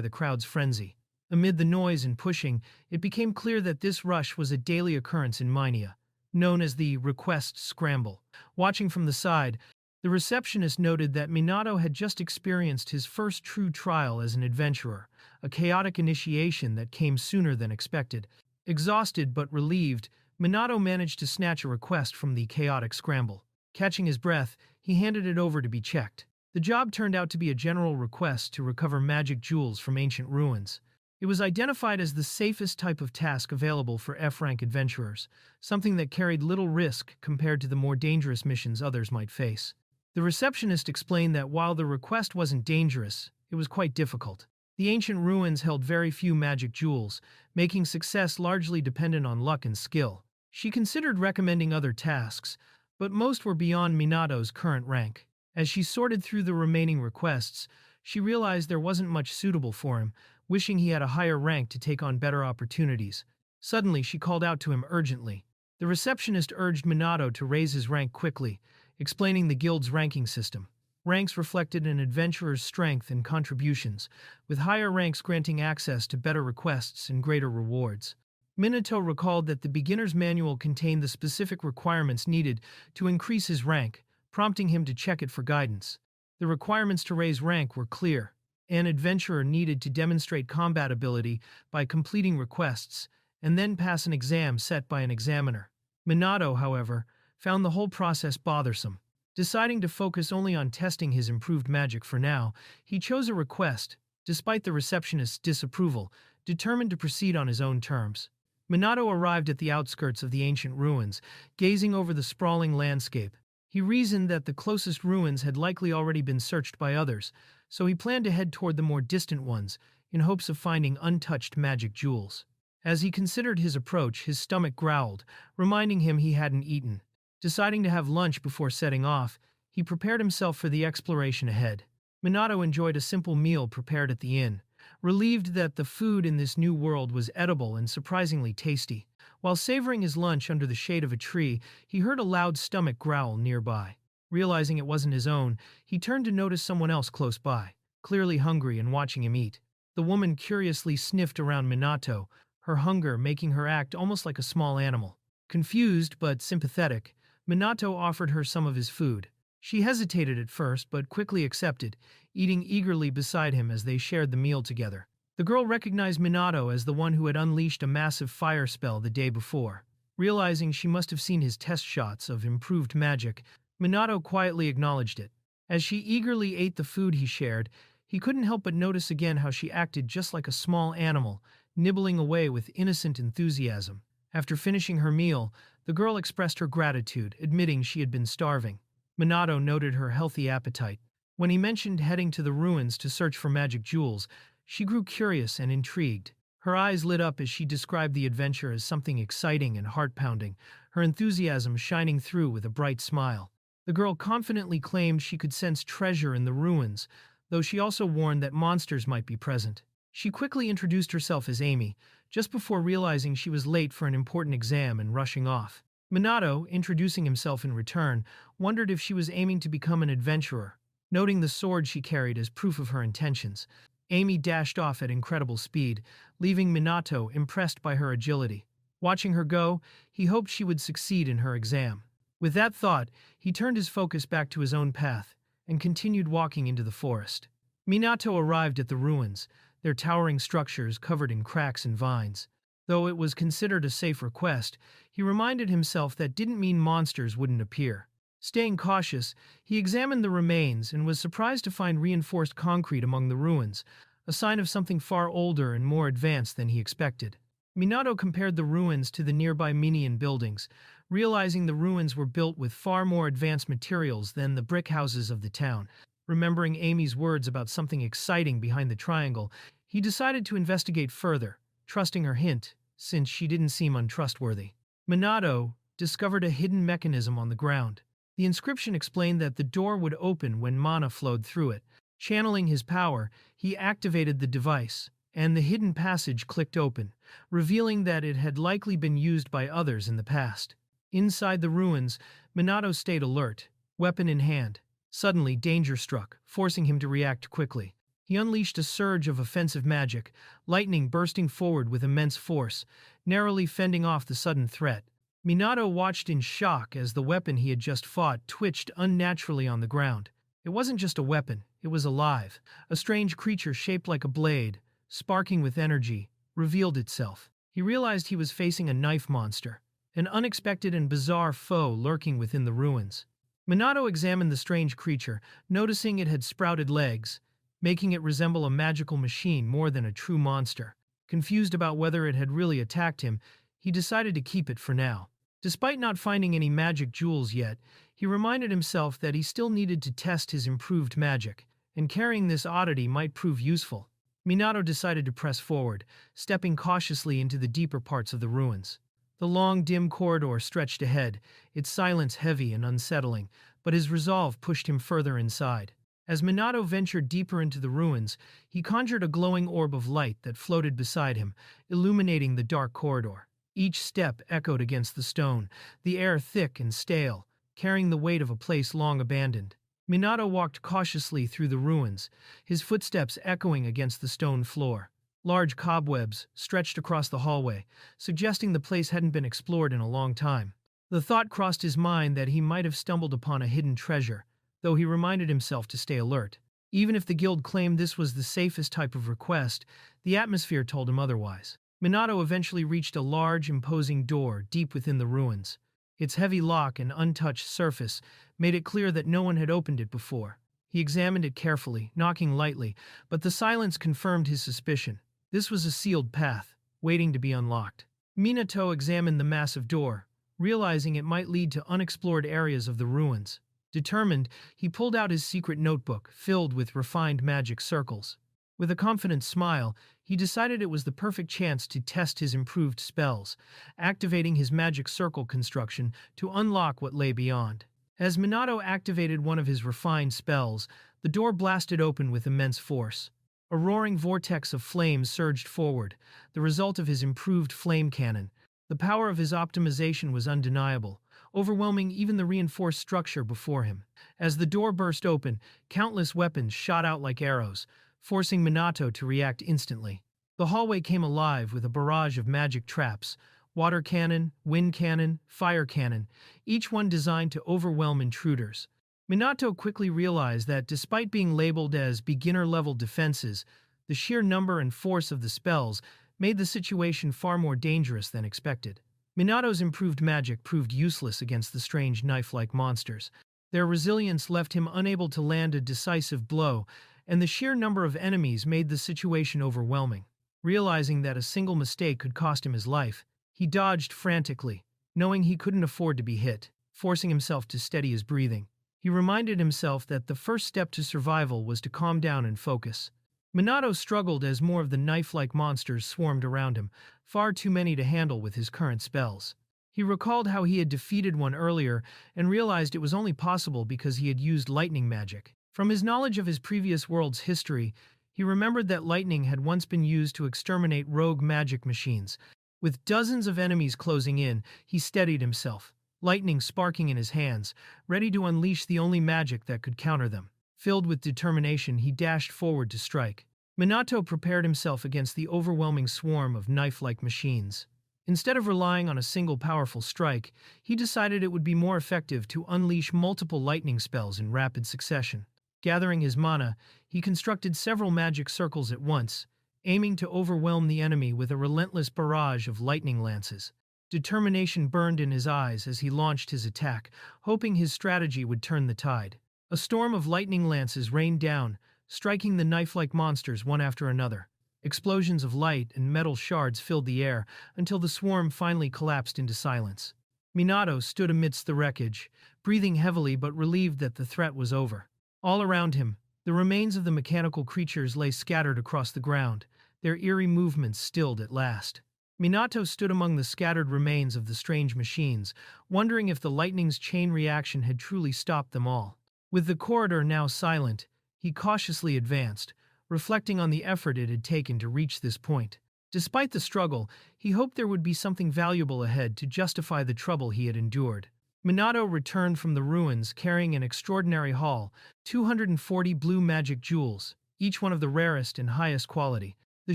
the crowd's frenzy. Amid the noise and pushing, it became clear that this rush was a daily occurrence in Mynia, known as the request scramble. Watching from the side, the receptionist noted that Minato had just experienced his first true trial as an adventurer, a chaotic initiation that came sooner than expected. Exhausted but relieved, Minato managed to snatch a request from the chaotic scramble. Catching his breath, he handed it over to be checked. The job turned out to be a general request to recover magic jewels from ancient ruins. It was identified as the safest type of task available for F-rank adventurers, something that carried little risk compared to the more dangerous missions others might face. The receptionist explained that while the request wasn't dangerous, it was quite difficult. The ancient ruins held very few magic jewels, making success largely dependent on luck and skill. She considered recommending other tasks, but most were beyond Minato's current rank. As she sorted through the remaining requests, she realized there wasn't much suitable for him, wishing he had a higher rank to take on better opportunities. Suddenly, she called out to him urgently. The receptionist urged Minato to raise his rank quickly, explaining the guild's ranking system. Ranks reflected an adventurer's strength and contributions, with higher ranks granting access to better requests and greater rewards. Minato recalled that the beginner's manual contained the specific requirements needed to increase his rank, prompting him to check it for guidance. The requirements to raise rank were clear. An adventurer needed to demonstrate combat ability by completing requests, and then pass an exam set by an examiner. Minato, however, found the whole process bothersome. Deciding to focus only on testing his improved magic for now, he chose a request, despite the receptionist's disapproval, determined to proceed on his own terms. Minato arrived at the outskirts of the ancient ruins, gazing over the sprawling landscape. He reasoned that the closest ruins had likely already been searched by others, so he planned to head toward the more distant ones, in hopes of finding untouched magic jewels. As he considered his approach, his stomach growled, reminding him he hadn't eaten. Deciding to have lunch before setting off, he prepared himself for the exploration ahead. Minato enjoyed a simple meal prepared at the inn, relieved that the food in this new world was edible and surprisingly tasty. While savoring his lunch under the shade of a tree, he heard a loud stomach growl nearby. Realizing it wasn't his own, he turned to notice someone else close by, clearly hungry and watching him eat. The woman curiously sniffed around Minato, her hunger making her act almost like a small animal. Confused but sympathetic, Minato offered her some of his food. She hesitated at first but quickly accepted, eating eagerly beside him as they shared the meal together. The girl recognized Minato as the one who had unleashed a massive fire spell the day before. Realizing she must have seen his test shots of improved magic, Minato quietly acknowledged it. As she eagerly ate the food he shared, He couldn't help but notice again how she acted just like a small animal, nibbling away with innocent enthusiasm. After finishing her meal, the girl expressed her gratitude, admitting she had been starving. Minato noted her healthy appetite. When he mentioned heading to the ruins to search for magic jewels, she grew curious and intrigued. Her eyes lit up as she described the adventure as something exciting and heart-pounding, her enthusiasm shining through with a bright smile. The girl confidently claimed she could sense treasure in the ruins, though she also warned that monsters might be present. She quickly introduced herself as Amy, just before realizing she was late for an important exam and rushing off. Minato, introducing himself in return, wondered if she was aiming to become an adventurer. Noting the sword she carried as proof of her intentions, Amy dashed off at incredible speed, leaving Minato impressed by her agility. Watching her go, he hoped she would succeed in her exam. With that thought, he turned his focus back to his own path and continued walking into the forest. Minato arrived at the ruins, their towering structures covered in cracks and vines. Though it was considered a safe request, he reminded himself that didn't mean monsters wouldn't appear. Staying cautious, he examined the remains and was surprised to find reinforced concrete among the ruins, a sign of something far older and more advanced than he expected. Minato compared the ruins to the nearby Mynian buildings, realizing the ruins were built with far more advanced materials than the brick houses of the town. Remembering Amy's words about something exciting behind the triangle, he decided to investigate further, trusting her hint, since she didn't seem untrustworthy. Minato discovered a hidden mechanism on the ground. The inscription explained that the door would open when mana flowed through it. Channeling his power, he activated the device, and the hidden passage clicked open, revealing that it had likely been used by others in the past. Inside the ruins, Minato stayed alert, weapon in hand. Suddenly, danger struck, forcing him to react quickly. He unleashed a surge of offensive magic, lightning bursting forward with immense force, narrowly fending off the sudden threat. Minato watched in shock as the weapon he had just fought twitched unnaturally on the ground. It wasn't just a weapon, it was alive. A strange creature shaped like a blade, sparking with energy, revealed itself. He realized he was facing a knife monster, an unexpected and bizarre foe lurking within the ruins. Minato examined the strange creature, noticing it had sprouted legs, making it resemble a magical machine more than a true monster. Confused about whether it had really attacked him, he decided to keep it for now. Despite not finding any magic jewels yet, he reminded himself that he still needed to test his improved magic, and carrying this oddity might prove useful. Minato decided to press forward, stepping cautiously into the deeper parts of the ruins. The long, dim corridor stretched ahead, its silence heavy and unsettling, but his resolve pushed him further inside. As Minato ventured deeper into the ruins, he conjured a glowing orb of light that floated beside him, illuminating the dark corridor. Each step echoed against the stone, the air thick and stale, carrying the weight of a place long abandoned. Minato walked cautiously through the ruins, his footsteps echoing against the stone floor. Large cobwebs stretched across the hallway, suggesting the place hadn't been explored in a long time. The thought crossed his mind that he might have stumbled upon a hidden treasure, though he reminded himself to stay alert. Even if the guild claimed this was the safest type of request, the atmosphere told him otherwise. Minato eventually reached a large, imposing door deep within the ruins. Its heavy lock and untouched surface made it clear that no one had opened it before. He examined it carefully, knocking lightly, but the silence confirmed his suspicion. This was a sealed path, waiting to be unlocked. Minato examined the massive door, realizing it might lead to unexplored areas of the ruins. Determined, he pulled out his secret notebook, filled with refined magic circles. With a confident smile, he decided it was the perfect chance to test his improved spells, activating his magic circle construction to unlock what lay beyond. As Minato activated one of his refined spells, the door blasted open with immense force. A roaring vortex of flames surged forward, the result of his improved flame cannon. The power of his optimization was undeniable, overwhelming even the reinforced structure before him. As the door burst open, countless weapons shot out like arrows, forcing Minato to react instantly. The hallway came alive with a barrage of magic traps, water cannon, wind cannon, fire cannon, each one designed to overwhelm intruders. Minato quickly realized that despite being labeled as beginner-level defenses, the sheer number and force of the spells made the situation far more dangerous than expected. Minato's improved magic proved useless against the strange knife-like monsters. Their resilience left him unable to land a decisive blow, and the sheer number of enemies made the situation overwhelming. Realizing that a single mistake could cost him his life, he dodged frantically, knowing he couldn't afford to be hit. Forcing himself to steady his breathing, he reminded himself that the first step to survival was to calm down and focus. Minato struggled as more of the knife-like monsters swarmed around him, far too many to handle with his current spells. He recalled how he had defeated one earlier and realized it was only possible because he had used lightning magic. From his knowledge of his previous world's history, he remembered that lightning had once been used to exterminate rogue magic machines. With dozens of enemies closing in, he steadied himself, lightning sparking in his hands, ready to unleash the only magic that could counter them. Filled with determination, he dashed forward to strike. Minato prepared himself against the overwhelming swarm of knife-like machines. Instead of relying on a single powerful strike, he decided it would be more effective to unleash multiple lightning spells in rapid succession. Gathering his mana, he constructed several magic circles at once, aiming to overwhelm the enemy with a relentless barrage of lightning lances. Determination burned in his eyes as he launched his attack, hoping his strategy would turn the tide. A storm of lightning lances rained down, striking the knife-like monsters one after another. Explosions of light and metal shards filled the air until the swarm finally collapsed into silence. Minato stood amidst the wreckage, breathing heavily but relieved that the threat was over. All around him, the remains of the mechanical creatures lay scattered across the ground, their eerie movements stilled at last. Minato stood among the scattered remains of the strange machines, wondering if the lightning's chain reaction had truly stopped them all. With the corridor now silent, he cautiously advanced, reflecting on the effort it had taken to reach this point. Despite the struggle, he hoped there would be something valuable ahead to justify the trouble he had endured. Minato returned from the ruins carrying an extraordinary haul, 240 blue magic jewels, each one of the rarest and highest quality. The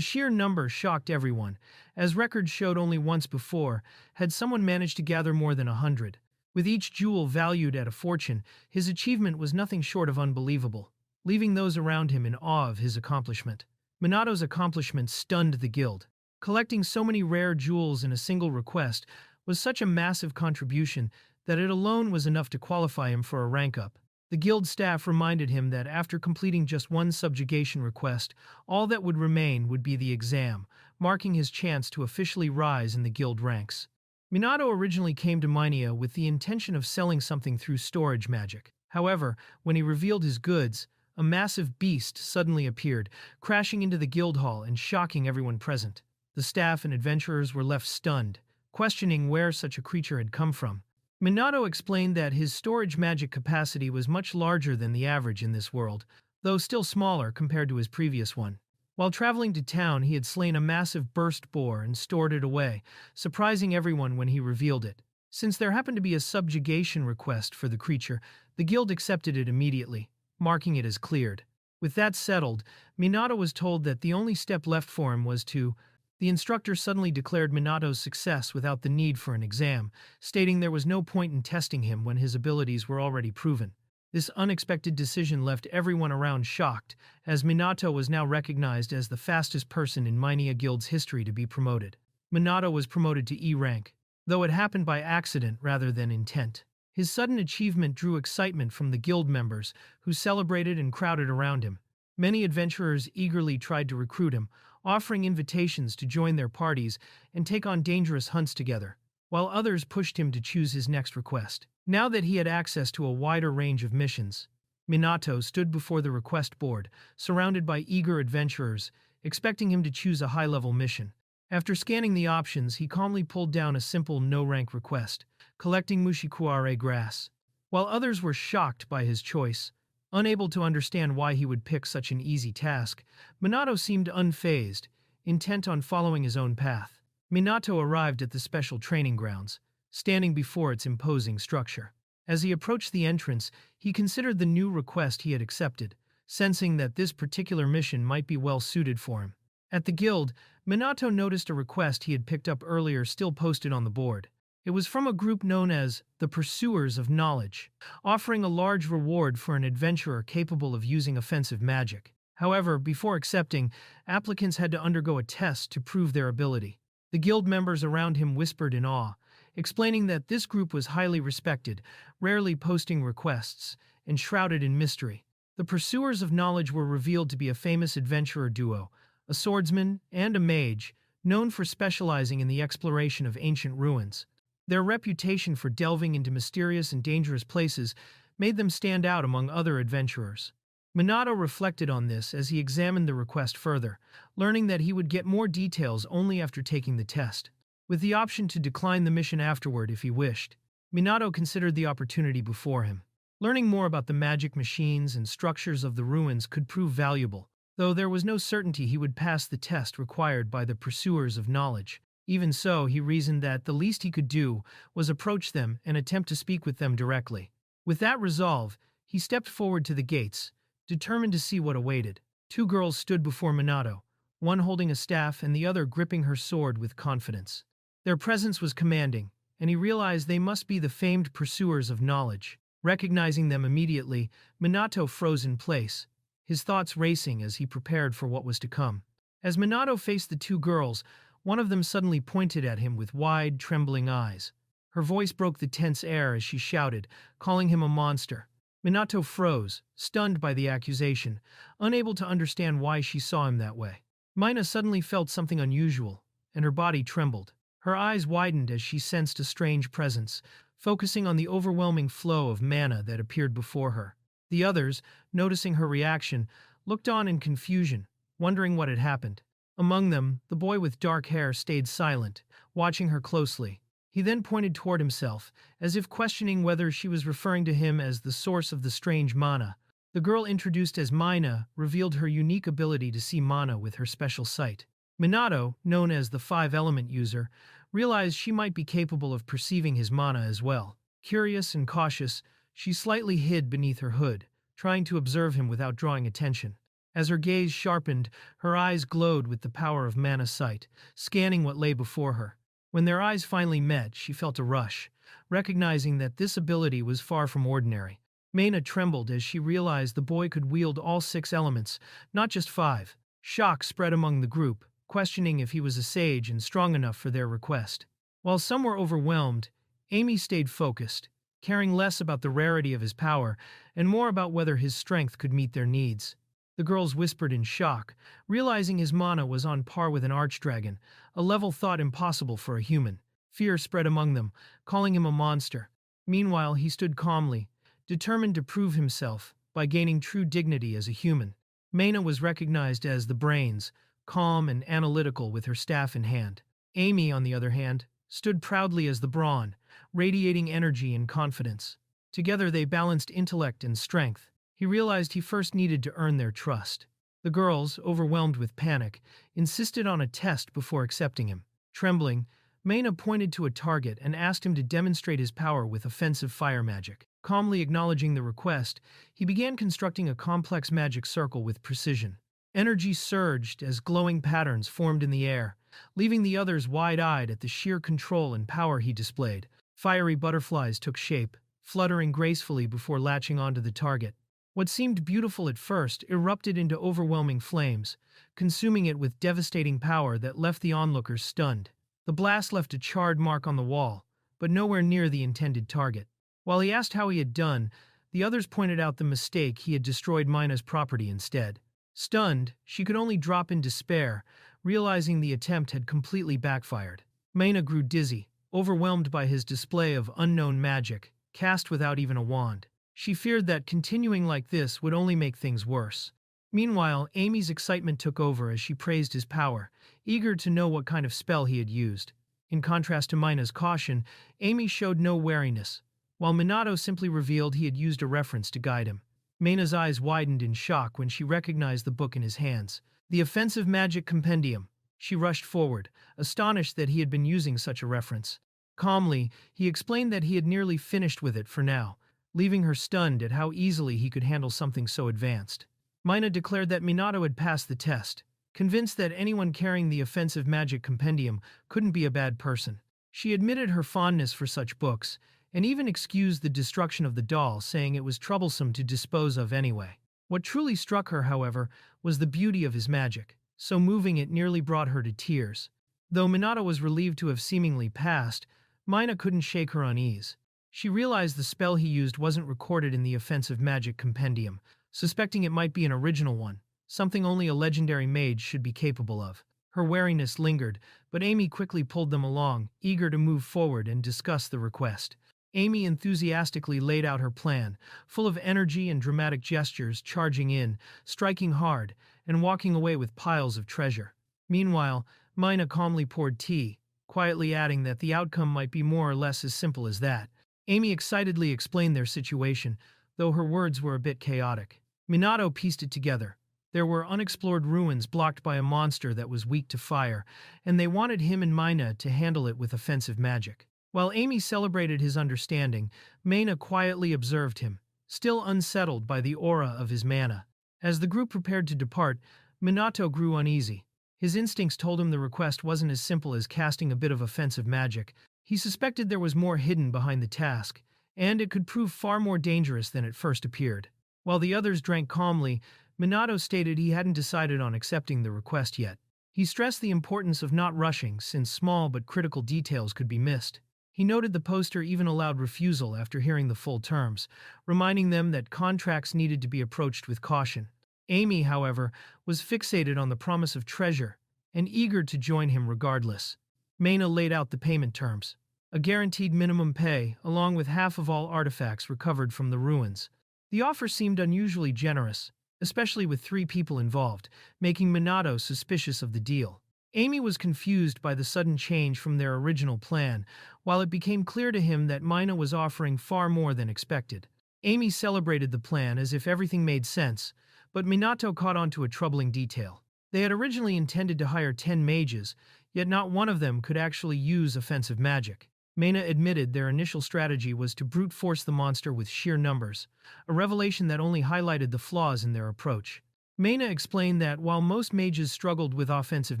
sheer number shocked everyone, as records showed only once before had someone managed to gather more than 100. With each jewel valued at a fortune, his achievement was nothing short of unbelievable, leaving those around him in awe of his accomplishment. Minato's accomplishment stunned the guild. Collecting so many rare jewels in a single request was such a massive contribution that it alone was enough to qualify him for a rank up. The guild staff reminded him that after completing just one subjugation request, all that would remain would be the exam, marking his chance to officially rise in the guild ranks. Minato originally came to Mynia with the intention of selling something through storage magic. However, when he revealed his goods, a massive beast suddenly appeared, crashing into the guild hall and shocking everyone present. The staff and adventurers were left stunned, questioning where such a creature had come from. Minato explained that his storage magic capacity was much larger than the average in this world, though still smaller compared to his previous one. While traveling to town, he had slain a massive burst boar and stored it away, surprising everyone when he revealed it. Since there happened to be a subjugation request for the creature, the guild accepted it immediately, marking it as cleared. With that settled, Minato was told that the only step left for him was to... The instructor suddenly declared Minato's success without the need for an exam, stating there was no point in testing him when his abilities were already proven. This unexpected decision left everyone around shocked, as Minato was now recognized as the fastest person in Mynia Guild's history to be promoted. Minato was promoted to E rank, though it happened by accident rather than intent. His sudden achievement drew excitement from the guild members, who celebrated and crowded around him. Many adventurers eagerly tried to recruit him, offering invitations to join their parties and take on dangerous hunts together, while others pushed him to choose his next request. Now that he had access to a wider range of missions, Minato stood before the request board, surrounded by eager adventurers, expecting him to choose a high-level mission. After scanning the options, he calmly pulled down a simple no-rank request, collecting Mushikuare grass. While others were shocked by his choice, unable to understand why he would pick such an easy task, Minato seemed unfazed, intent on following his own path. Minato arrived at the special training grounds, standing before its imposing structure. As he approached the entrance, he considered the new request he had accepted, sensing that this particular mission might be well suited for him. At the guild, Minato noticed a request he had picked up earlier still posted on the board. It was from a group known as the Pursuers of Knowledge, offering a large reward for an adventurer capable of using offensive magic. However, before accepting, applicants had to undergo a test to prove their ability. The guild members around him whispered in awe, explaining that this group was highly respected, rarely posting requests, and shrouded in mystery. The pursuers of knowledge were revealed to be a famous adventurer duo, a swordsman and a mage, known for specializing in the exploration of ancient ruins. Their reputation for delving into mysterious and dangerous places made them stand out among other adventurers. Minato reflected on this as he examined the request further, learning that he would get more details only after taking the test. With the option to decline the mission afterward if he wished, Minato considered the opportunity before him. Learning more about the magic machines and structures of the ruins could prove valuable, though there was no certainty he would pass the test required by the pursuers of knowledge. Even so, he reasoned that the least he could do was approach them and attempt to speak with them directly. With that resolve, he stepped forward to the gates, determined to see what awaited. Two girls stood before Minato, one holding a staff and the other gripping her sword with confidence. Their presence was commanding, and he realized they must be the famed pursuers of knowledge. Recognizing them immediately, Minato froze in place, his thoughts racing as he prepared for what was to come. As Minato faced the two girls, one of them suddenly pointed at him with wide, trembling eyes. Her voice broke the tense air as she shouted, calling him a monster. Minato froze, stunned by the accusation, unable to understand why she saw him that way. Mynia suddenly felt something unusual, and her body trembled. Her eyes widened as she sensed a strange presence, focusing on the overwhelming flow of mana that appeared before her. The others, noticing her reaction, looked on in confusion, wondering what had happened. Among them, the boy with dark hair stayed silent, watching her closely. He then pointed toward himself, as if questioning whether she was referring to him as the source of the strange mana. The girl introduced as Mynia revealed her unique ability to see mana with her special sight. Minato, known as the five-element user, realized she might be capable of perceiving his mana as well. Curious and cautious, she slightly hid beneath her hood, trying to observe him without drawing attention. As her gaze sharpened, her eyes glowed with the power of mana sight, scanning what lay before her. When their eyes finally met, she felt a rush, recognizing that this ability was far from ordinary. Mynia trembled as she realized the boy could wield all 6 elements, not just 5. Shock spread among the group, questioning if he was a sage and strong enough for their request. While some were overwhelmed, Amy stayed focused, caring less about the rarity of his power and more about whether his strength could meet their needs. The girls whispered in shock, realizing his mana was on par with an archdragon, a level thought impossible for a human. Fear spread among them, calling him a monster. Meanwhile, he stood calmly, determined to prove himself by gaining true dignity as a human. Mynia was recognized as the brains, calm and analytical with her staff in hand. Amy, on the other hand, stood proudly as the brawn, radiating energy and confidence. Together they balanced intellect and strength. He realized he first needed to earn their trust. The girls, overwhelmed with panic, insisted on a test before accepting him. Trembling, Mynia pointed to a target and asked him to demonstrate his power with offensive fire magic. Calmly acknowledging the request, he began constructing a complex magic circle with precision. Energy surged as glowing patterns formed in the air, leaving the others wide-eyed at the sheer control and power he displayed. Fiery butterflies took shape, fluttering gracefully before latching onto the target. What seemed beautiful at first erupted into overwhelming flames, consuming it with devastating power that left the onlookers stunned. The blast left a charred mark on the wall, but nowhere near the intended target. While he asked how he had done, the others pointed out the mistake: he had destroyed Mynia's property instead. Stunned, she could only drop in despair, realizing the attempt had completely backfired. Mynia grew dizzy, overwhelmed by his display of unknown magic, cast without even a wand. She feared that continuing like this would only make things worse. Meanwhile, Amy's excitement took over as she praised his power, eager to know what kind of spell he had used. In contrast to Mynia's caution, Amy showed no wariness, while Minato simply revealed he had used a reference to guide him. Mynia's eyes widened in shock when she recognized the book in his hands. The Offensive Magic Compendium. She rushed forward, astonished that he had been using such a reference. Calmly, he explained that he had nearly finished with it for now, leaving her stunned at how easily he could handle something so advanced. Mynia declared that Minato had passed the test, convinced that anyone carrying the Offensive Magic Compendium couldn't be a bad person. She admitted her fondness for such books, and even excused the destruction of the doll, saying it was troublesome to dispose of anyway. What truly struck her, however, was the beauty of his magic, so moving it nearly brought her to tears. Though Minato was relieved to have seemingly passed, Mynia couldn't shake her unease. She realized the spell he used wasn't recorded in the Offensive Magic Compendium, suspecting it might be an original one, something only a legendary mage should be capable of. Her wariness lingered, but Amy quickly pulled them along, eager to move forward and discuss the request. Amy enthusiastically laid out her plan, full of energy and dramatic gestures, charging in, striking hard, and walking away with piles of treasure. Meanwhile, Mynia calmly poured tea, quietly adding that the outcome might be more or less as simple as that. Amy excitedly explained their situation, though her words were a bit chaotic. Minato pieced it together. There were unexplored ruins blocked by a monster that was weak to fire, and they wanted him and Mynia to handle it with offensive magic. While Amy celebrated his understanding, Mynia quietly observed him, still unsettled by the aura of his mana. As the group prepared to depart, Minato grew uneasy. His instincts told him the request wasn't as simple as casting a bit of offensive magic. He suspected there was more hidden behind the task, and it could prove far more dangerous than it first appeared. While the others drank calmly, Minato stated he hadn't decided on accepting the request yet. He stressed the importance of not rushing, since small but critical details could be missed. He noted the poster even allowed refusal after hearing the full terms, reminding them that contracts needed to be approached with caution. Amy, however, was fixated on the promise of treasure and eager to join him regardless. Mynia laid out the payment terms: a guaranteed minimum pay, along with half of all artifacts recovered from the ruins. The offer seemed unusually generous, especially with 3 people involved, making Minato suspicious of the deal. Amy was confused by the sudden change from their original plan, while it became clear to him that Mynia was offering far more than expected. Amy celebrated the plan as if everything made sense, but Minato caught on to a troubling detail. They had originally intended to hire 10 mages, yet not one of them could actually use offensive magic. Mynia admitted their initial strategy was to brute force the monster with sheer numbers, a revelation that only highlighted the flaws in their approach. Mynia explained that while most mages struggled with offensive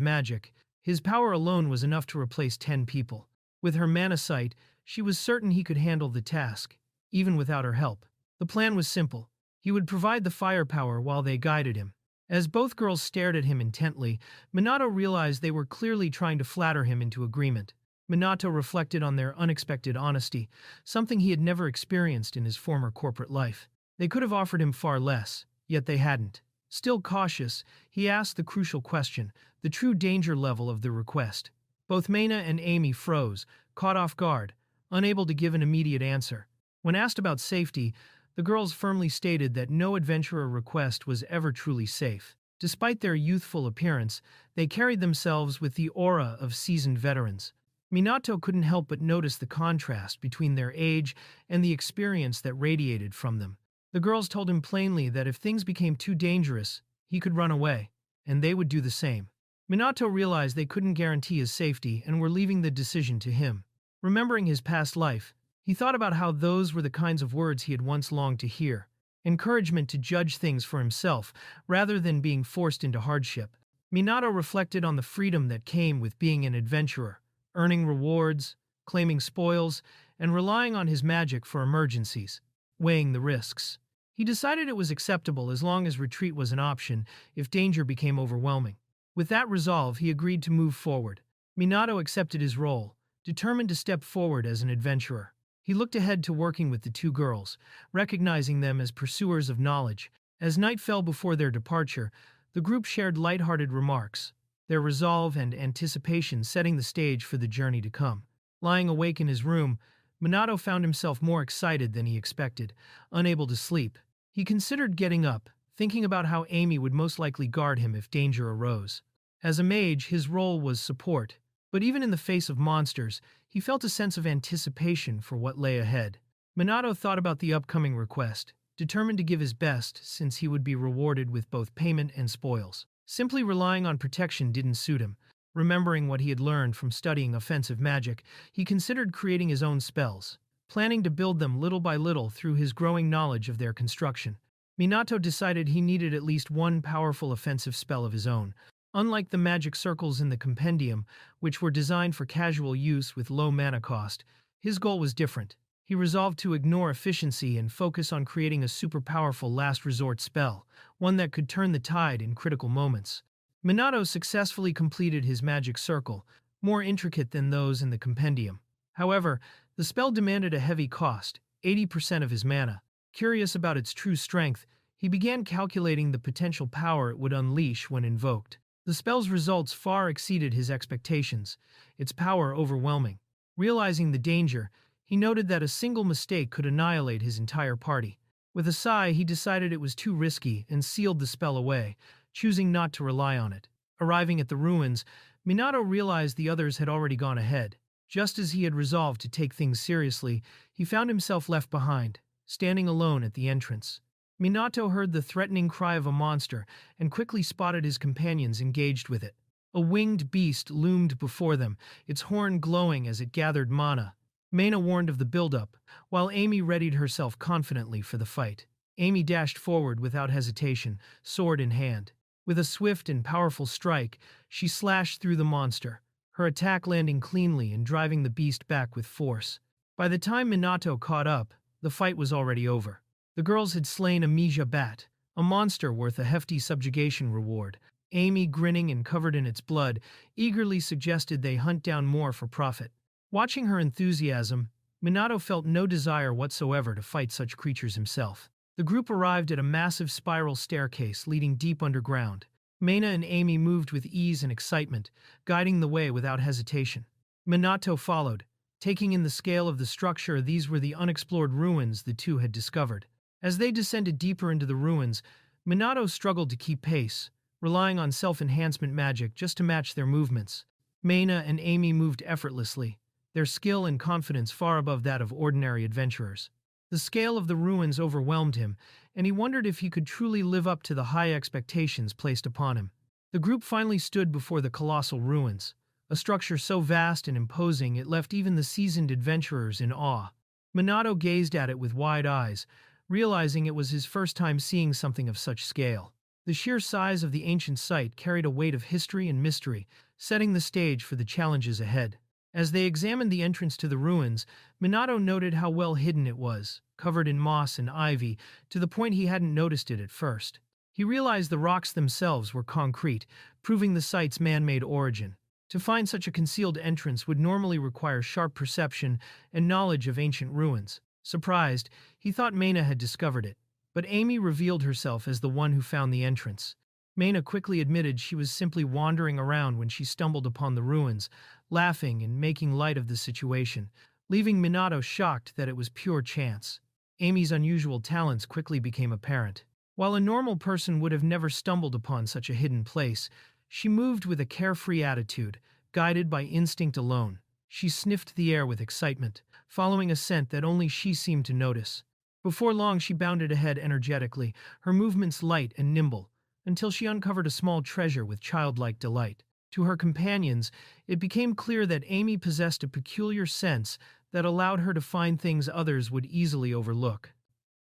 magic, his power alone was enough to replace 10 people. With her mana sight, she was certain he could handle the task, even without her help. The plan was simple. He would provide the firepower while they guided him. As both girls stared at him intently, Minato realized they were clearly trying to flatter him into agreement. Minato reflected on their unexpected honesty, something he had never experienced in his former corporate life. They could have offered him far less, yet they hadn't. Still cautious, he asked the crucial question, the true danger level of the request. Both Mynia and Amy froze, caught off guard, unable to give an immediate answer. When asked about safety, the girls firmly stated that no adventurer request was ever truly safe. Despite their youthful appearance, they carried themselves with the aura of seasoned veterans. Minato couldn't help but notice the contrast between their age and the experience that radiated from them. The girls told him plainly that if things became too dangerous, he could run away, and they would do the same. Minato realized they couldn't guarantee his safety and were leaving the decision to him. Remembering his past life, he thought about how those were the kinds of words he had once longed to hear. Encouragement to judge things for himself, rather than being forced into hardship. Minato reflected on the freedom that came with being an adventurer, earning rewards, claiming spoils, and relying on his magic for emergencies. Weighing the risks, he decided it was acceptable as long as retreat was an option if danger became overwhelming. With that resolve, he agreed to move forward. Minato accepted his role, determined to step forward as an adventurer. He looked ahead to working with the 2 girls, recognizing them as pursuers of knowledge. As night fell before their departure, the group shared lighthearted remarks, their resolve and anticipation setting the stage for the journey to come. Lying awake in his room, Minato found himself more excited than he expected, unable to sleep. He considered getting up, thinking about how Amy would most likely guard him if danger arose. As a mage, his role was support, but even in the face of monsters, he felt a sense of anticipation for what lay ahead. Minato thought about the upcoming request, determined to give his best since he would be rewarded with both payment and spoils. Simply relying on protection didn't suit him. Remembering what he had learned from studying offensive magic, he considered creating his own spells, planning to build them little by little through his growing knowledge of their construction. Minato decided he needed at least one powerful offensive spell of his own. Unlike the magic circles in the compendium, which were designed for casual use with low mana cost, his goal was different. He resolved to ignore efficiency and focus on creating a super powerful last resort spell, one that could turn the tide in critical moments. Minato successfully completed his magic circle, more intricate than those in the compendium. However, the spell demanded a heavy cost, 80% of his mana. Curious about its true strength, He began calculating the potential power it would unleash when invoked. The spell's results far exceeded his expectations, its power overwhelming. Realizing the danger, he noted that a single mistake could annihilate his entire party. With a sigh, he decided it was too risky and sealed the spell away, choosing not to rely on it. Arriving at the ruins, Minato realized the others had already gone ahead. Just as he had resolved to take things seriously, he found himself left behind, standing alone at the entrance. Minato heard the threatening cry of a monster and quickly spotted his companions engaged with it. A winged beast loomed before them, its horn glowing as it gathered mana. Mynia warned of the buildup, while Amy readied herself confidently for the fight. Amy dashed forward without hesitation, sword in hand. With a swift and powerful strike, she slashed through the monster, her attack landing cleanly and driving the beast back with force. By the time Minato caught up, the fight was already over. The girls had slain a Mija bat, a monster worth a hefty subjugation reward. Amy, grinning and covered in its blood, eagerly suggested they hunt down more for profit. Watching her enthusiasm, Minato felt no desire whatsoever to fight such creatures himself. The group arrived at a massive spiral staircase leading deep underground. Mynia and Amy moved with ease and excitement, guiding the way without hesitation. Minato followed, taking in the scale of the structure. These were the unexplored ruins the two had discovered. As they descended deeper into the ruins, Minato struggled to keep pace, relying on self-enhancement magic just to match their movements. Mynia and Amy moved effortlessly, their skill and confidence far above that of ordinary adventurers. The scale of the ruins overwhelmed him, and he wondered if he could truly live up to the high expectations placed upon him. The group finally stood before the colossal ruins, a structure so vast and imposing it left even the seasoned adventurers in awe. Minato gazed at it with wide eyes, realizing it was his first time seeing something of such scale. The sheer size of the ancient site carried a weight of history and mystery, setting the stage for the challenges ahead. As they examined the entrance to the ruins, Minato noted how well hidden it was, covered in moss and ivy, to the point he hadn't noticed it at first. He realized the rocks themselves were concrete, proving the site's man-made origin. To find such a concealed entrance would normally require sharp perception and knowledge of ancient ruins. Surprised, he thought Mynia had discovered it, but Amy revealed herself as the one who found the entrance. Mynia quickly admitted she was simply wandering around when she stumbled upon the ruins, laughing and making light of the situation, leaving Minato shocked that it was pure chance. Amy's unusual talents quickly became apparent. While a normal person would have never stumbled upon such a hidden place, she moved with a carefree attitude, guided by instinct alone. She sniffed the air with excitement, following a scent that only she seemed to notice. Before long, she bounded ahead energetically, her movements light and nimble, until she uncovered a small treasure with childlike delight. To her companions, it became clear that Amy possessed a peculiar sense that allowed her to find things others would easily overlook.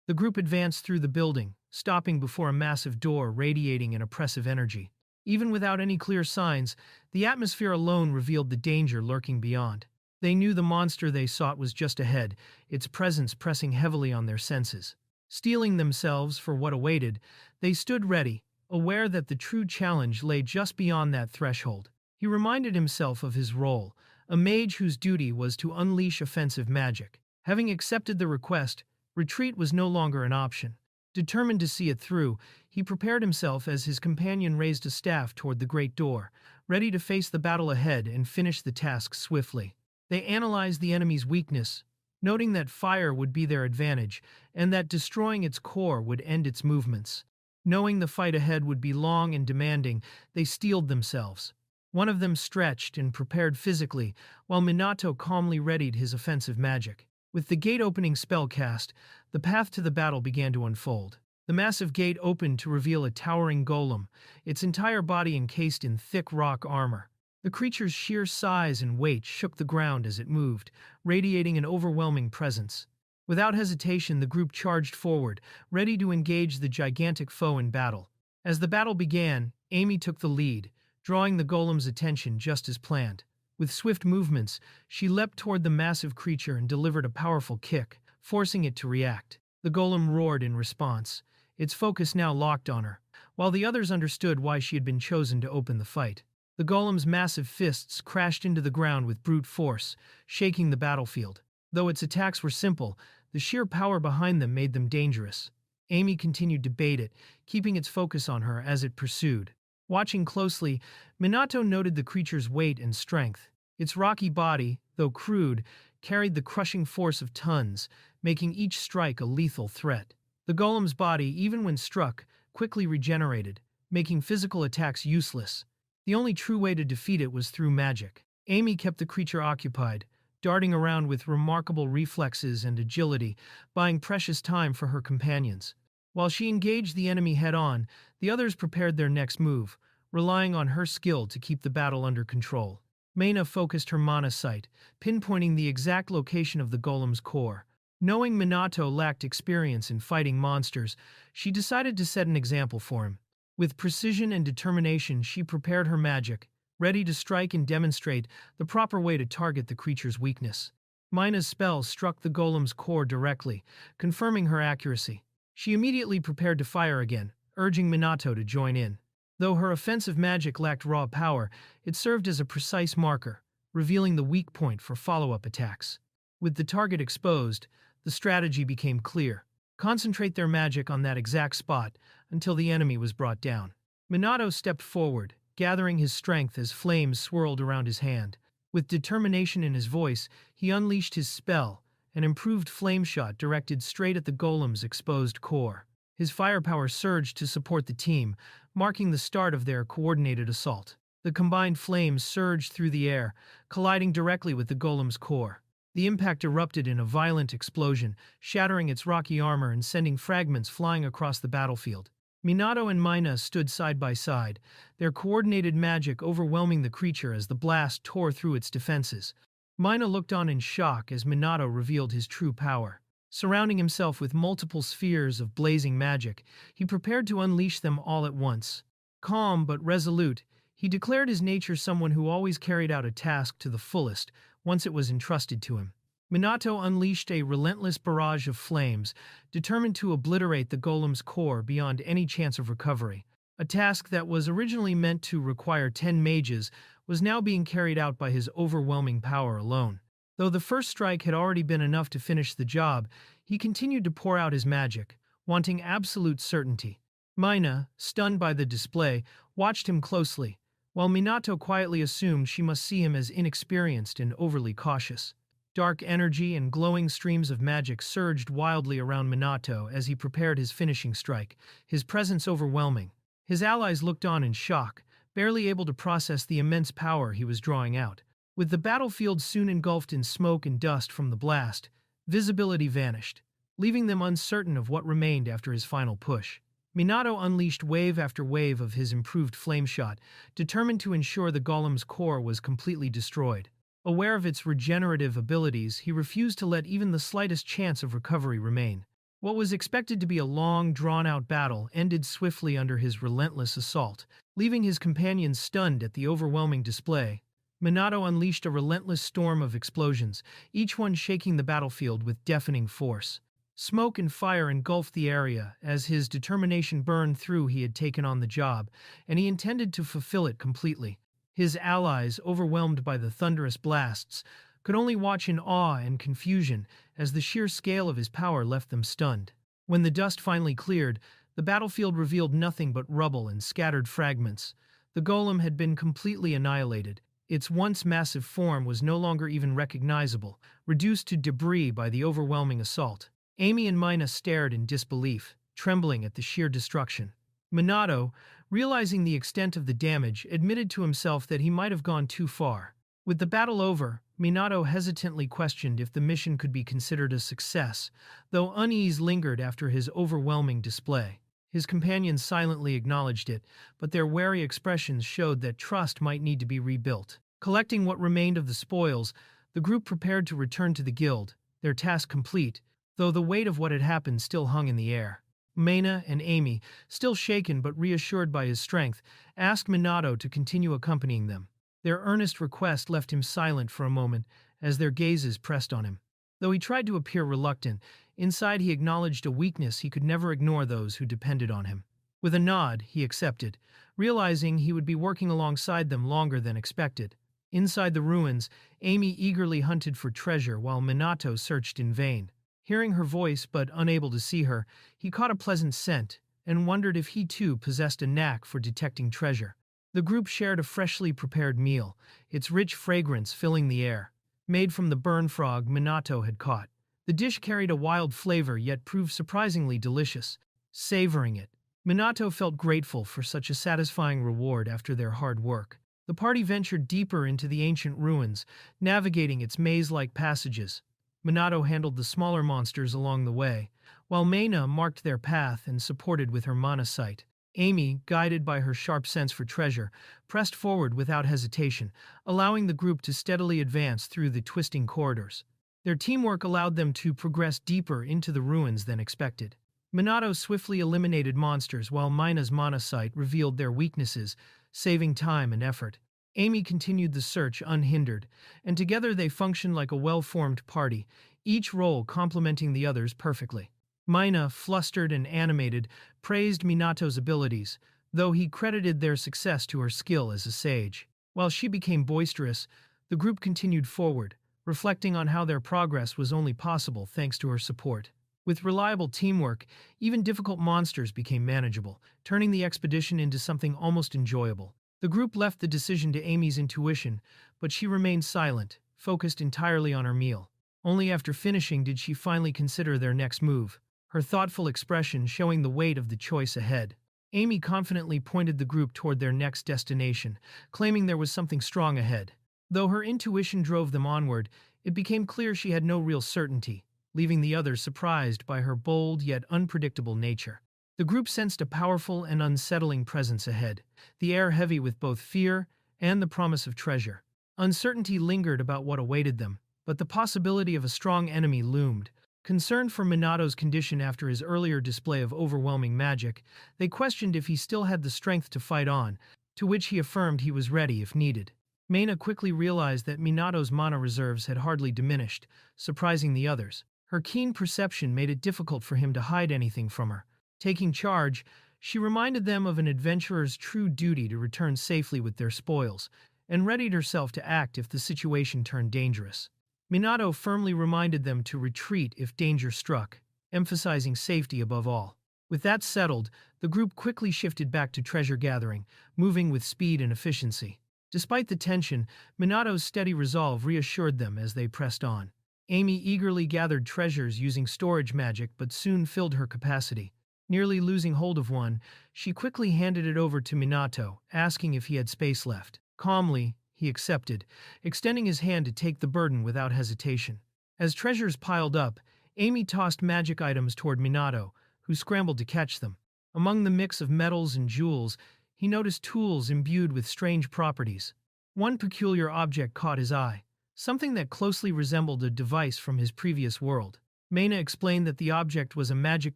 The group advanced through the building, stopping before a massive door radiating an oppressive energy. Even without any clear signs, the atmosphere alone revealed the danger lurking beyond. They knew the monster they sought was just ahead, its presence pressing heavily on their senses. Steeling themselves for what awaited, they stood ready, aware that the true challenge lay just beyond that threshold. He reminded himself of his role, a mage whose duty was to unleash offensive magic. Having accepted the request, retreat was no longer an option. Determined to see it through, he prepared himself as his companion raised a staff toward the great door, ready to face the battle ahead and finish the task swiftly. They analyzed the enemy's weakness, noting that fire would be their advantage and that destroying its core would end its movements. Knowing the fight ahead would be long and demanding, they steeled themselves. One of them stretched and prepared physically, while Minato calmly readied his offensive magic. With the gate-opening spell cast, the path to the battle began to unfold. The massive gate opened to reveal a towering golem, its entire body encased in thick rock armor. The creature's sheer size and weight shook the ground as it moved, radiating an overwhelming presence. Without hesitation, the group charged forward, ready to engage the gigantic foe in battle. As the battle began, Amy took the lead, drawing the golem's attention just as planned. With swift movements, she leapt toward the massive creature and delivered a powerful kick, forcing it to react. The golem roared in response, its focus now locked on her, while the others understood why she had been chosen to open the fight. The golem's massive fists crashed into the ground with brute force, shaking the battlefield. Though its attacks were simple, the sheer power behind them made them dangerous. Amy continued to bait it, keeping its focus on her as it pursued. Watching closely, Minato noted the creature's weight and strength. Its rocky body, though crude, carried the crushing force of tons, making each strike a lethal threat. The golem's body, even when struck, quickly regenerated, making physical attacks useless. The only true way to defeat it was through magic. Amy kept the creature occupied, darting around with remarkable reflexes and agility, buying precious time for her companions. While she engaged the enemy head-on, the others prepared their next move, relying on her skill to keep the battle under control. Mynia focused her mana sight, pinpointing the exact location of the golem's core. Knowing Minato lacked experience in fighting monsters, she decided to set an example for him. With precision and determination, she prepared her magic, ready to strike and demonstrate the proper way to target the creature's weakness. Mynia's spell struck the golem's core directly, confirming her accuracy. She immediately prepared to fire again, urging Minato to join in. Though her offensive magic lacked raw power, it served as a precise marker, revealing the weak point for follow-up attacks. With the target exposed, the strategy became clear. Concentrate their magic on that exact spot until the enemy was brought down. Minato stepped forward, gathering his strength as flames swirled around his hand. With determination in his voice, he unleashed his spell, an improved flame shot directed straight at the golem's exposed core. His firepower surged to support the team, marking the start of their coordinated assault. The combined flames surged through the air, colliding directly with the golem's core. The impact erupted in a violent explosion, shattering its rocky armor and sending fragments flying across the battlefield. Minato and Mynia stood side by side, their coordinated magic overwhelming the creature as the blast tore through its defenses. Mynia looked on in shock as Minato revealed his true power. Surrounding himself with multiple spheres of blazing magic, he prepared to unleash them all at once. Calm but resolute, he declared his nature someone who always carried out a task to the fullest once it was entrusted to him. Minato unleashed a relentless barrage of flames, determined to obliterate the golem's core beyond any chance of recovery. A task that was originally meant to require 10 mages was now being carried out by his overwhelming power alone. Though the first strike had already been enough to finish the job, he continued to pour out his magic, wanting absolute certainty. Mynia, stunned by the display, watched him closely, while Minato quietly assumed she must see him as inexperienced and overly cautious. Dark energy and glowing streams of magic surged wildly around Minato as he prepared his finishing strike, his presence overwhelming. His allies looked on in shock, barely able to process the immense power he was drawing out. With the battlefield soon engulfed in smoke and dust from the blast, visibility vanished, leaving them uncertain of what remained after his final push. Minato unleashed wave after wave of his improved flame shot, determined to ensure the golem's core was completely destroyed. Aware of its regenerative abilities, he refused to let even the slightest chance of recovery remain. What was expected to be a long, drawn-out battle ended swiftly under his relentless assault, leaving his companions stunned at the overwhelming display. Minato unleashed a relentless storm of explosions, each one shaking the battlefield with deafening force. Smoke and fire engulfed the area as his determination burned through. He had taken on the job, and he intended to fulfill it completely. His allies, overwhelmed by the thunderous blasts, could only watch in awe and confusion as the sheer scale of his power left them stunned. When the dust finally cleared, the battlefield revealed nothing but rubble and scattered fragments. The golem had been completely annihilated. Its once massive form was no longer even recognizable, reduced to debris by the overwhelming assault. Amy and Mynia stared in disbelief, trembling at the sheer destruction. Minato, realizing the extent of the damage, admitted to himself that he might have gone too far. With the battle over, Minato hesitantly questioned if the mission could be considered a success, though unease lingered after his overwhelming display. His companions silently acknowledged it, but their wary expressions showed that trust might need to be rebuilt. Collecting what remained of the spoils, the group prepared to return to the guild, their task complete, though the weight of what had happened still hung in the air. Mynia and Amy, still shaken but reassured by his strength, asked Minato to continue accompanying them. Their earnest request left him silent for a moment as their gazes pressed on him. Though he tried to appear reluctant, inside he acknowledged a weakness he could never ignore those who depended on him. With a nod, he accepted, realizing he would be working alongside them longer than expected. Inside the ruins, Amy eagerly hunted for treasure while Minato searched in vain. Hearing her voice but unable to see her, he caught a pleasant scent and wondered if he too possessed a knack for detecting treasure. The group shared a freshly prepared meal, its rich fragrance filling the air. Made from the burn frog Minato had caught. The dish carried a wild flavor yet proved surprisingly delicious. Savoring it, Minato felt grateful for such a satisfying reward after their hard work. The party ventured deeper into the ancient ruins, navigating its maze-like passages. Minato handled the smaller monsters along the way, while Mynia marked their path and supported with her mana sight. Amy, guided by her sharp sense for treasure, pressed forward without hesitation, allowing the group to steadily advance through the twisting corridors. Their teamwork allowed them to progress deeper into the ruins than expected. Minato swiftly eliminated monsters while Mynia's mana sight revealed their weaknesses, saving time and effort. Amy continued the search unhindered, and together they functioned like a well-formed party, each role complementing the others perfectly. Mynia, flustered and animated, praised Minato's abilities, though he credited their success to her skill as a sage. While she became boisterous, the group continued forward, reflecting on how their progress was only possible thanks to her support. With reliable teamwork, even difficult monsters became manageable, turning the expedition into something almost enjoyable. The group left the decision to Amy's intuition, but she remained silent, focused entirely on her meal. Only after finishing did she finally consider their next move, her thoughtful expression showing the weight of the choice ahead. Amy confidently pointed the group toward their next destination, claiming there was something strong ahead. Though her intuition drove them onward, it became clear she had no real certainty, leaving the others surprised by her bold yet unpredictable nature. The group sensed a powerful and unsettling presence ahead, the air heavy with both fear and the promise of treasure. Uncertainty lingered about what awaited them, but the possibility of a strong enemy loomed. Concerned for Minato's condition after his earlier display of overwhelming magic, they questioned if he still had the strength to fight on, to which he affirmed he was ready if needed. Mynia quickly realized that Minato's mana reserves had hardly diminished, surprising the others. Her keen perception made it difficult for him to hide anything from her. Taking charge, she reminded them of an adventurer's true duty to return safely with their spoils, and readied herself to act if the situation turned dangerous. Minato firmly reminded them to retreat if danger struck, emphasizing safety above all. With that settled, the group quickly shifted back to treasure gathering, moving with speed and efficiency. Despite the tension, Minato's steady resolve reassured them as they pressed on. Amy eagerly gathered treasures using storage magic but soon filled her capacity. Nearly losing hold of one, she quickly handed it over to Minato, asking if he had space left. Calmly, he accepted, extending his hand to take the burden without hesitation. As treasures piled up, Amy tossed magic items toward Minato, who scrambled to catch them. Among the mix of metals and jewels, he noticed tools imbued with strange properties. One peculiar object caught his eye, something that closely resembled a device from his previous world. Mynia explained that the object was a magic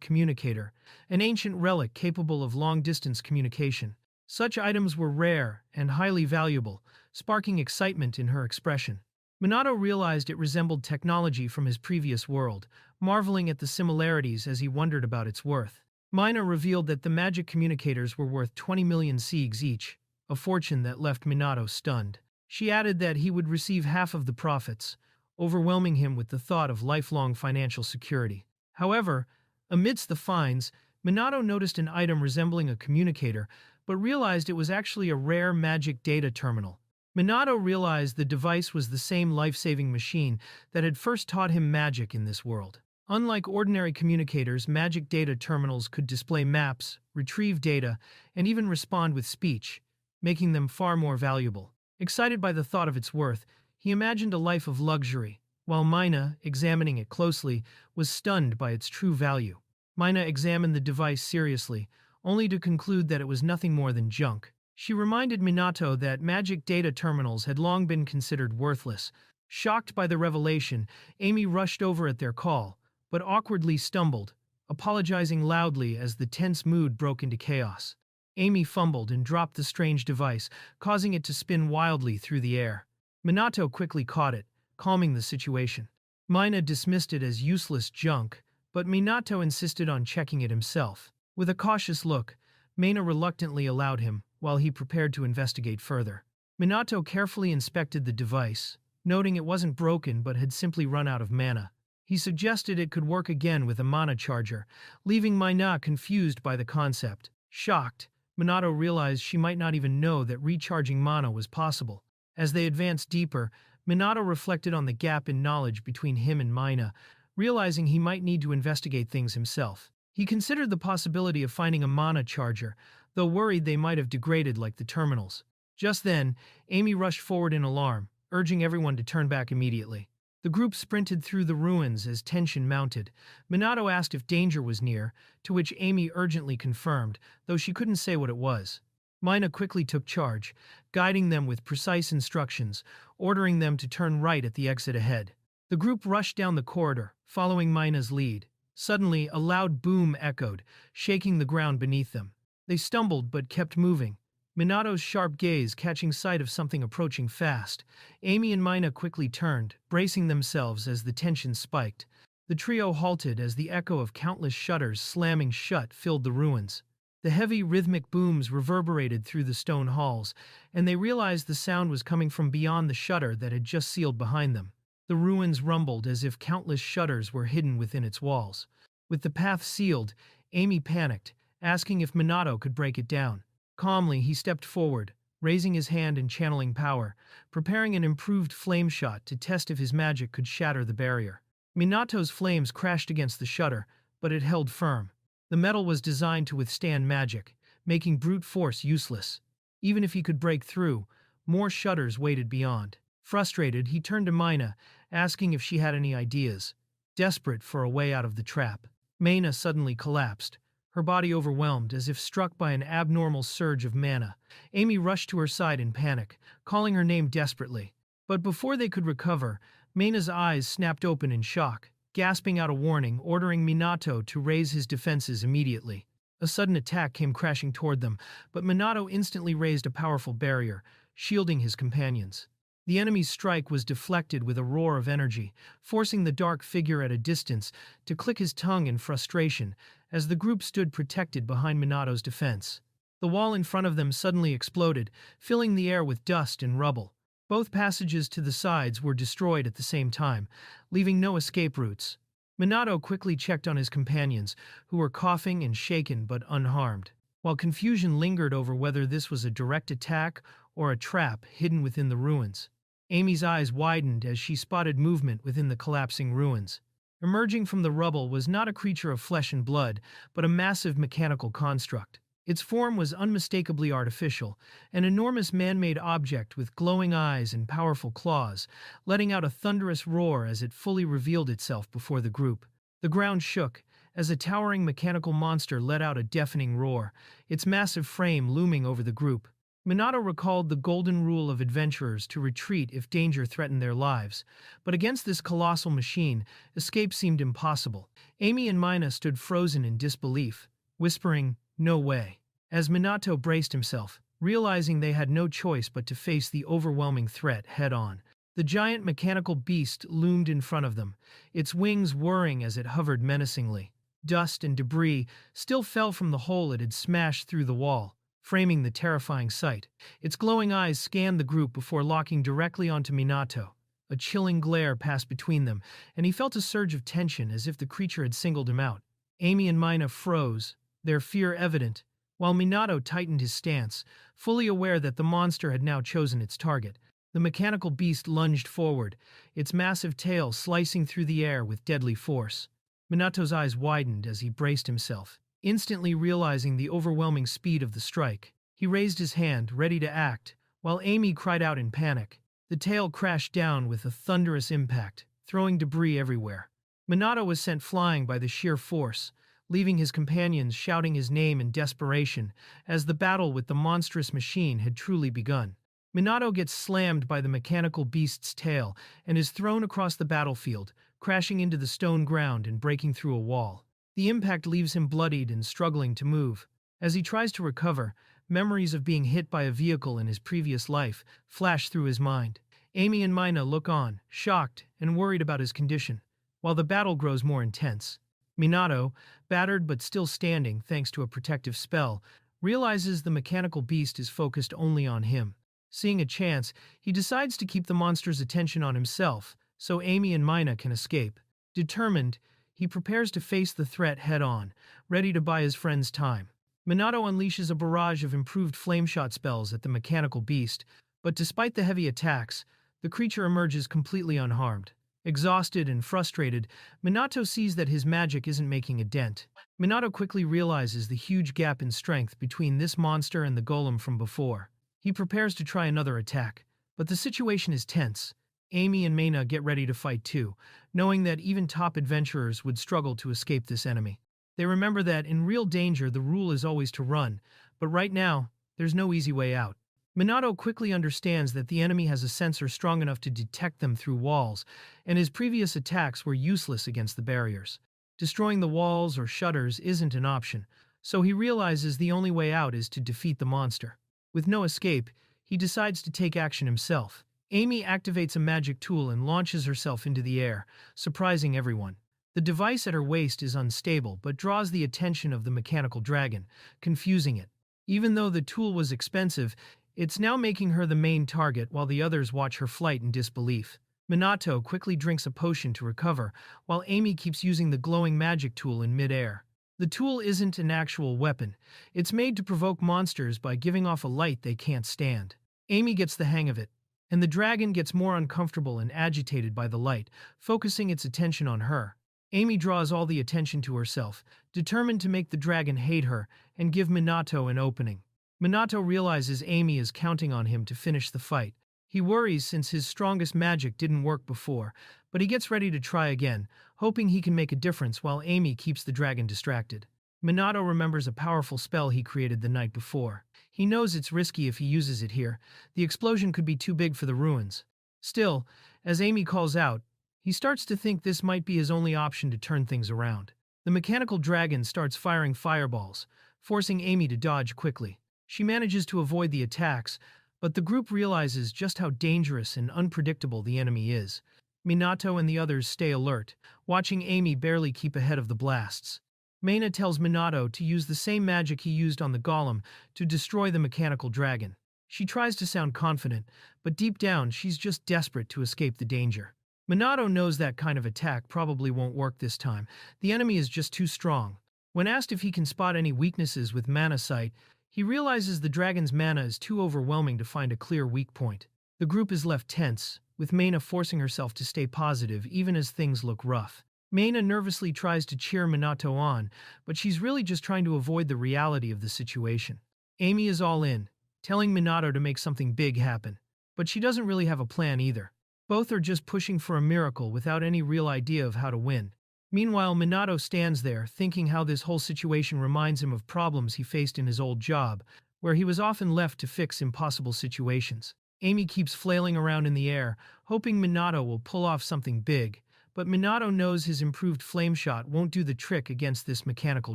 communicator, an ancient relic capable of long-distance communication. Such items were rare and highly valuable, sparking excitement in her expression. Minato realized it resembled technology from his previous world, marveling at the similarities as he wondered about its worth. Mynia revealed that the magic communicators were worth 20 million siegs each, a fortune that left Minato stunned. She added that he would receive half of the profits, overwhelming him with the thought of lifelong financial security. However, amidst the finds, Minato noticed an item resembling a communicator, but realized it was actually a rare magic data terminal. Minato realized the device was the same life-saving machine that had first taught him magic in this world. Unlike ordinary communicators, magic data terminals could display maps, retrieve data, and even respond with speech, making them far more valuable. Excited by the thought of its worth, he imagined a life of luxury, while Mynia, examining it closely, was stunned by its true value. Mynia examined the device seriously, only to conclude that it was nothing more than junk. She reminded Minato that magic data terminals had long been considered worthless. Shocked by the revelation, Amy rushed over at their call, but awkwardly stumbled, apologizing loudly as the tense mood broke into chaos. Amy fumbled and dropped the strange device, causing it to spin wildly through the air. Minato quickly caught it, calming the situation. Mynia dismissed it as useless junk, but Minato insisted on checking it himself. With a cautious look, Mynia reluctantly allowed him, while he prepared to investigate further. Minato carefully inspected the device, noting it wasn't broken but had simply run out of mana. He suggested it could work again with a mana charger, leaving Mynia confused by the concept. Shocked, Minato realized she might not even know that recharging mana was possible. As they advanced deeper, Minato reflected on the gap in knowledge between him and Mynia, realizing he might need to investigate things himself. He considered the possibility of finding a mana charger, though worried they might have degraded like the terminals. Just then, Amy rushed forward in alarm, urging everyone to turn back immediately. The group sprinted through the ruins as tension mounted. Minato asked if danger was near, to which Amy urgently confirmed, though she couldn't say what it was. Mynia quickly took charge, guiding them with precise instructions, ordering them to turn right at the exit ahead. The group rushed down the corridor, following Mynia's lead. Suddenly, a loud boom echoed, shaking the ground beneath them. They stumbled but kept moving, Minato's sharp gaze catching sight of something approaching fast. Amy and Mynia quickly turned, bracing themselves as the tension spiked. The trio halted as the echo of countless shutters slamming shut filled the ruins. The heavy rhythmic booms reverberated through the stone halls, and they realized the sound was coming from beyond the shutter that had just sealed behind them. The ruins rumbled as if countless shutters were hidden within its walls. With the path sealed, Amy panicked, asking if Minato could break it down. Calmly, he stepped forward, raising his hand and channeling power, preparing an improved flame shot to test if his magic could shatter the barrier. Minato's flames crashed against the shutter, but it held firm. The metal was designed to withstand magic, making brute force useless. Even if he could break through, more shutters waited beyond. Frustrated, he turned to Mynia, asking if she had any ideas. Desperate for a way out of the trap, Mynia suddenly collapsed, her body overwhelmed as if struck by an abnormal surge of mana. Amy rushed to her side in panic, calling her name desperately. But before they could recover, Mynia's eyes snapped open in shock, gasping out a warning, ordering Minato to raise his defenses immediately. A sudden attack came crashing toward them, but Minato instantly raised a powerful barrier, shielding his companions. The enemy's strike was deflected with a roar of energy, forcing the dark figure at a distance to click his tongue in frustration as the group stood protected behind Minato's defense. The wall in front of them suddenly exploded, filling the air with dust and rubble. Both passages to the sides were destroyed at the same time, leaving no escape routes. Minato quickly checked on his companions, who were coughing and shaken but unharmed. While confusion lingered over whether this was a direct attack or a trap hidden within the ruins, Amy's eyes widened as she spotted movement within the collapsing ruins. Emerging from the rubble was not a creature of flesh and blood, but a massive mechanical construct. Its form was unmistakably artificial, an enormous man-made object with glowing eyes and powerful claws, letting out a thunderous roar as it fully revealed itself before the group. The ground shook as a towering mechanical monster let out a deafening roar, its massive frame looming over the group. Minato recalled the golden rule of adventurers to retreat if danger threatened their lives, but against this colossal machine, escape seemed impossible. Amy and Mynia stood frozen in disbelief, whispering, "No way," as Minato braced himself, realizing they had no choice but to face the overwhelming threat head-on. The giant mechanical beast loomed in front of them, its wings whirring as it hovered menacingly. Dust and debris still fell from the hole it had smashed through the wall, framing the terrifying sight. Its glowing eyes scanned the group before locking directly onto Minato. A chilling glare passed between them, and he felt a surge of tension as if the creature had singled him out. Amy and Mynia froze, their fear evident, while Minato tightened his stance, fully aware that the monster had now chosen its target. The mechanical beast lunged forward, its massive tail slicing through the air with deadly force. Minato's eyes widened as he braced himself, instantly realizing the overwhelming speed of the strike. He raised his hand, ready to act, while Amy cried out in panic. The tail crashed down with a thunderous impact, throwing debris everywhere. Minato was sent flying by the sheer force, leaving his companions shouting his name in desperation as the battle with the monstrous machine had truly begun. Minato gets slammed by the mechanical beast's tail and is thrown across the battlefield, crashing into the stone ground and breaking through a wall. The impact leaves him bloodied and struggling to move. As he tries to recover, memories of being hit by a vehicle in his previous life flash through his mind. Amy and Mynia look on, shocked and worried about his condition, while the battle grows more intense. Minato, battered but still standing thanks to a protective spell, realizes the mechanical beast is focused only on him. Seeing a chance, he decides to keep the monster's attention on himself, so Amy and Mynia can escape. Determined, he prepares to face the threat head-on, ready to buy his friends time. Minato unleashes a barrage of improved flameshot spells at the mechanical beast, but despite the heavy attacks, the creature emerges completely unharmed. Exhausted and frustrated, Minato sees that his magic isn't making a dent. Minato quickly realizes the huge gap in strength between this monster and the golem from before. He prepares to try another attack, but the situation is tense. Amy and Mynia get ready to fight too, knowing that even top adventurers would struggle to escape this enemy. They remember that in real danger the rule is always to run, but right now, there's no easy way out. Minato quickly understands that the enemy has a sensor strong enough to detect them through walls, and his previous attacks were useless against the barriers. Destroying the walls or shutters isn't an option, so he realizes the only way out is to defeat the monster. With no escape, he decides to take action himself. Amy activates a magic tool and launches herself into the air, surprising everyone. The device at her waist is unstable but draws the attention of the mechanical dragon, confusing it. Even though the tool was expensive, it's now making her the main target while the others watch her flight in disbelief. Minato quickly drinks a potion to recover, while Amy keeps using the glowing magic tool in mid-air. The tool isn't an actual weapon. It's made to provoke monsters by giving off a light they can't stand. Amy gets the hang of it, and the dragon gets more uncomfortable and agitated by the light, focusing its attention on her. Amy draws all the attention to herself, determined to make the dragon hate her and give Minato an opening. Minato realizes Amy is counting on him to finish the fight. He worries since his strongest magic didn't work before, but he gets ready to try again, hoping he can make a difference while Amy keeps the dragon distracted. Minato remembers a powerful spell he created the night before. He knows it's risky if he uses it here. The explosion could be too big for the ruins. Still, as Amy calls out, he starts to think this might be his only option to turn things around. The mechanical dragon starts firing fireballs, forcing Amy to dodge quickly. She manages to avoid the attacks, but the group realizes just how dangerous and unpredictable the enemy is. Minato and the others stay alert, watching Amy barely keep ahead of the blasts. Mynia tells Minato to use the same magic he used on the golem to destroy the mechanical dragon. She tries to sound confident, but deep down she's just desperate to escape the danger. Minato knows that kind of attack probably won't work this time. The enemy is just too strong. When asked if he can spot any weaknesses with mana sight, he realizes the dragon's mana is too overwhelming to find a clear weak point. The group is left tense, with Mynia forcing herself to stay positive even as things look rough. Mynia nervously tries to cheer Minato on, but she's really just trying to avoid the reality of the situation. Amy is all in, telling Minato to make something big happen, but she doesn't really have a plan either. Both are just pushing for a miracle without any real idea of how to win. Meanwhile, Minato stands there, thinking how this whole situation reminds him of problems he faced in his old job, where he was often left to fix impossible situations. Amy keeps flailing around in the air, hoping Minato will pull off something big, but Minato knows his improved flame shot won't do the trick against this mechanical